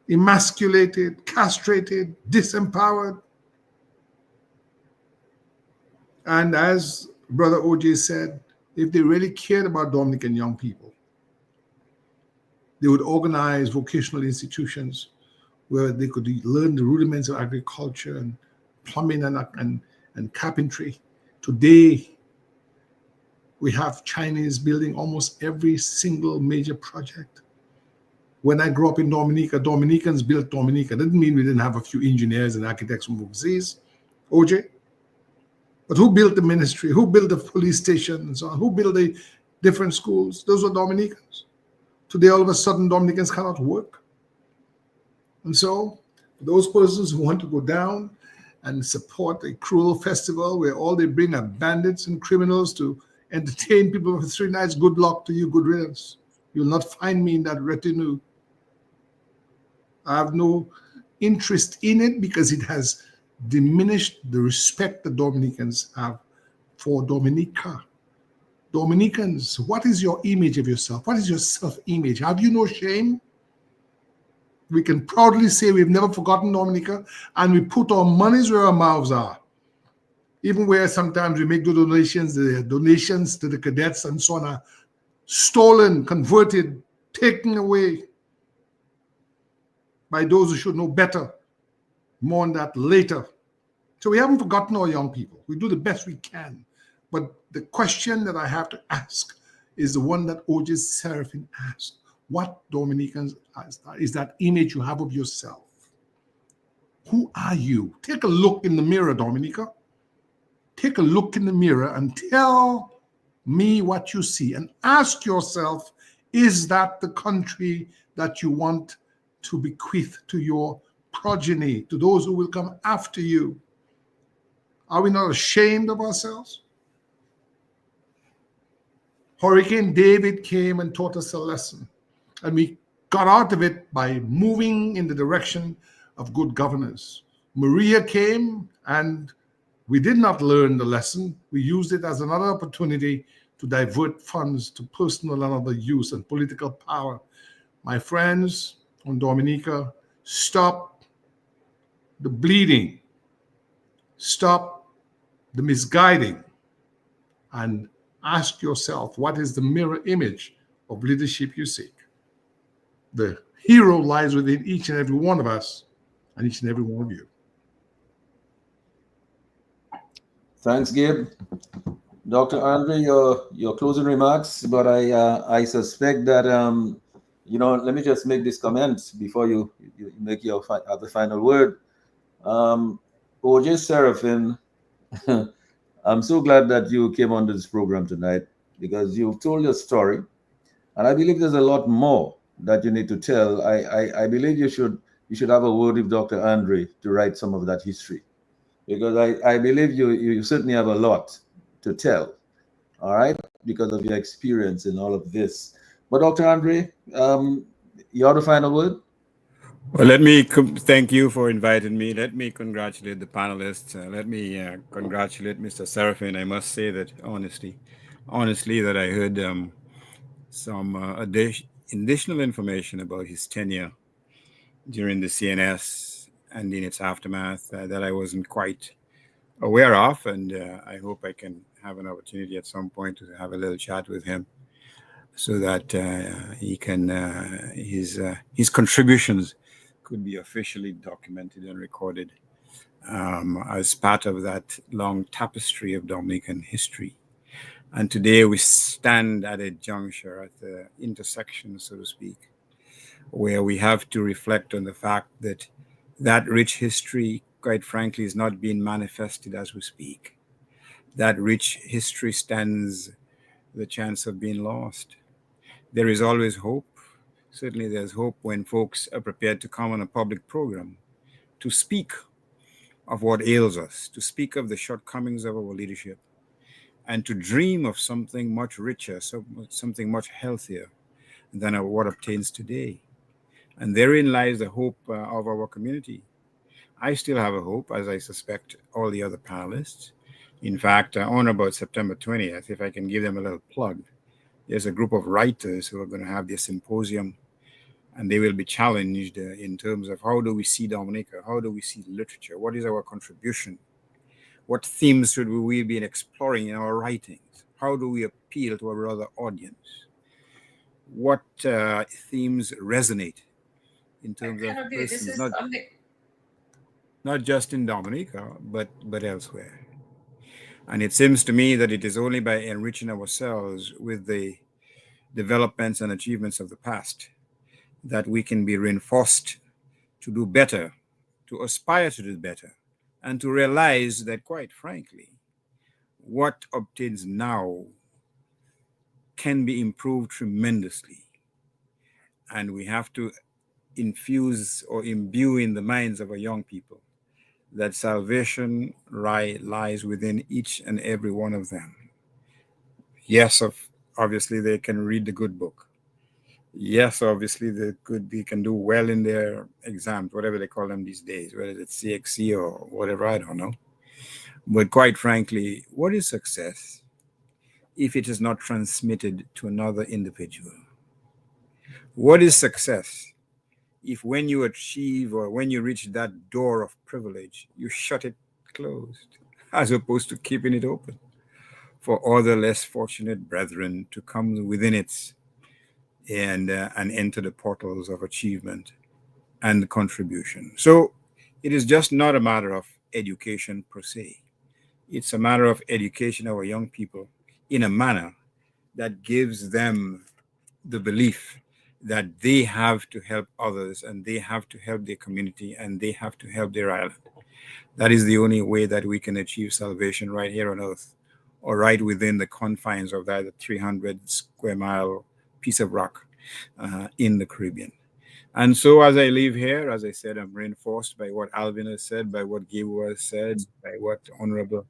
emasculated, castrated, disempowered. And as Brother OJ said, if they really cared about Dominican young people, they would organize vocational institutions where they could learn the rudiments of agriculture and plumbing and carpentry. Today, we have Chinese building almost every single major project. When I grew up in Dominica, Dominicans built Dominica. That didn't mean we didn't have a few engineers and architects from overseas, OJ. But who built the ministry? Who built the police station and so on? Who built the different schools? Those were Dominicans. Today, all of a sudden, Dominicans cannot work. And so, those persons who want to go down and support a cruel festival where all they bring are bandits and criminals to entertain people for 3 nights, good luck to you, good riddance. You'll not find me in that retinue. I have no interest in it because it has diminished the respect the Dominicans have for Dominica. Dominicans, what is your image of yourself? What is your self-image? Have you no shame? We can proudly say we've never forgotten Dominica, and we put our monies where our mouths are. Even where sometimes we make the donations to the cadets and so on are stolen, converted, taken away by those who should know better. More on that later. So we haven't forgotten our young people. We do the best we can. But the question that I have to ask is the one that O.J. Serafin asked. What Dominicans is that image you have of yourself? Who are you? Take a look in the mirror, Dominica. Take a look in the mirror and tell me what you see. And ask yourself, is that the country that you want to bequeath to your progeny, to those who will come after you? Are we not ashamed of ourselves? Hurricane David came and taught us a lesson, and we got out of it by moving in the direction of good governance. Maria came and we did not learn the lesson. We used it as another opportunity to divert funds to personal and other use and political power. My friends on Dominica, stop the bleeding, stop the misguiding, and ask yourself, what is the mirror image of leadership you seek? The hero lies within each and every one of us and each and every one of you. Thanks, Gabe. Dr. Andre, your closing remarks, but I suspect that let me just make this comment before you make your have the final word. O.J. Serafin, I'm so glad that you came on this program tonight because you've told your story, and I believe there's a lot more that you need to tell. I believe you should have a word with Dr. Andre to write some of that history, because I believe you certainly have a lot to tell, all right, because of your experience in all of this. But Dr. Andre, you have the final word? Well, let me thank you for inviting me. Let me congratulate the panelists. Let me congratulate Mr. Serafin. I must say that honestly, that I heard some additional information about his tenure during the CNS and in its aftermath that I wasn't quite aware of, and I hope I can have an opportunity at some point to have a little chat with him, so that he can his contributions could be officially documented and recorded as part of that long tapestry of Dominican history. And today we stand at a juncture, at the intersection, so to speak, where we have to reflect on the fact that that rich history, quite frankly, is not being manifested as we speak. That rich history stands the chance of being lost. There is always hope. Certainly there's hope when folks are prepared to come on a public program to speak of what ails us, to speak of the shortcomings of our leadership, and to dream of something much richer, something much healthier than what obtains today. And therein lies the hope of our community. I still have a hope, as I suspect all the other panelists. In fact, on about September 20th, if I can give them a little plug, there's a group of writers who are going to have their symposium and they will be challenged in terms of how do we see Dominica? How do we see literature? What is our contribution? What themes should we be exploring in our writings? How do we appeal to a broader audience? What themes resonate in terms of persons, not just in Dominica, but elsewhere. And it seems to me that it is only by enriching ourselves with the developments and achievements of the past that we can be reinforced to do better, to aspire to do better, and to realize that, quite frankly, what obtains now can be improved tremendously. And we have to infuse or imbue in the minds of our young people that salvation lies within each and every one of them. Yes, obviously they can read the good book. Yes, obviously they can do well in their exams, whatever they call them these days, whether it's CXC or whatever, I don't know. But quite frankly, what is success if it is not transmitted to another individual? What is success if when you achieve or when you reach that door of privilege, you shut it closed, as opposed to keeping it open for other less fortunate brethren to come within it and enter the portals of achievement and contribution? So it is just not a matter of education per se. It's a matter of education of our young people in a manner that gives them the belief that they have to help others and they have to help their community and they have to help their island. That is the only way that we can achieve salvation right here on earth, or right within the confines of that 300 square mile piece of rock in the Caribbean. And so as I leave here, as I said, I'm reinforced by what Alvin has said, by what Gabriel has said, by what Honorable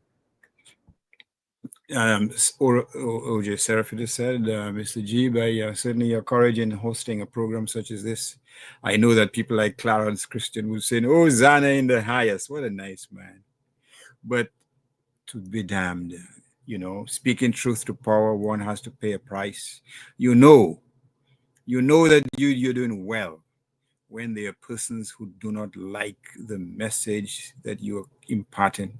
OJ Serafidis said, Mr. G, by certainly your courage in hosting a program such as this. I know that people like Clarence Christian would say, oh, Zana in the highest. What a nice man. But to be damned, speaking truth to power, one has to pay a price. You know that you're doing well when there are persons who do not like the message that you're imparting,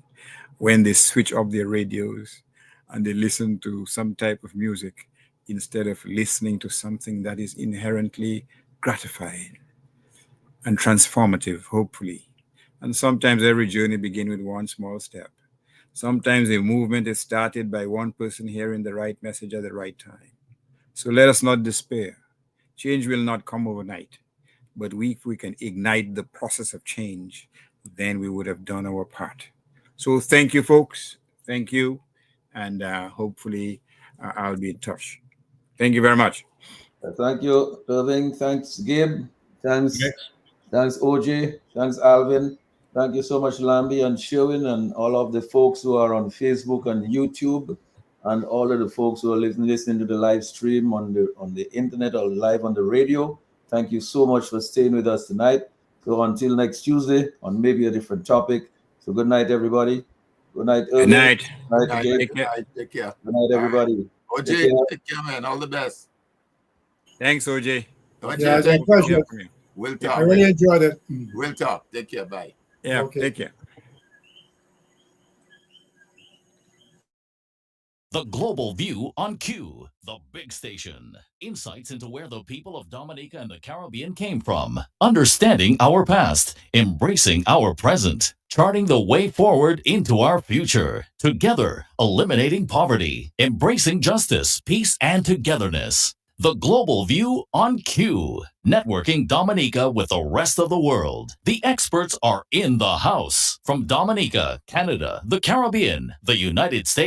when they switch off their radios and they listen to some type of music instead of listening to something that is inherently gratifying and transformative, hopefully. And sometimes every journey begins with one small step. Sometimes a movement is started by one person hearing the right message at the right time. So let us not despair. Change will not come overnight, but if we can ignite the process of change, then we would have done our part. So thank you, folks. Thank you. And hopefully I'll be in touch. Thank you very much. Thank you, Irving. Thanks, Gabe. Thanks, OJ. Thanks, Alvin. Thank you so much, Lambi and Sherwin, and all of the folks who are on Facebook and YouTube, and all of the folks who are listening to the live stream on the internet or live on the radio. Thank you so much for staying with us tonight. So until next Tuesday on maybe a different topic. So good night, everybody. Good night, Irving. Good night. Good night, Take care. Good night, everybody. OJ, take care, man. All the best. Thanks, OJ. Yeah, it's a pleasure. We'll talk. I really enjoyed it. We'll talk. Take care. Bye. Yeah, Okay. take care. The Global View on Q, the big station. Insights into where the people of Dominica and the Caribbean came from. Understanding our past, embracing our present, charting the way forward into our future. Together, eliminating poverty, embracing justice, peace, and togetherness. The Global View on Q, networking Dominica with the rest of the world. The experts are in the house from Dominica, Canada, the Caribbean, the United States.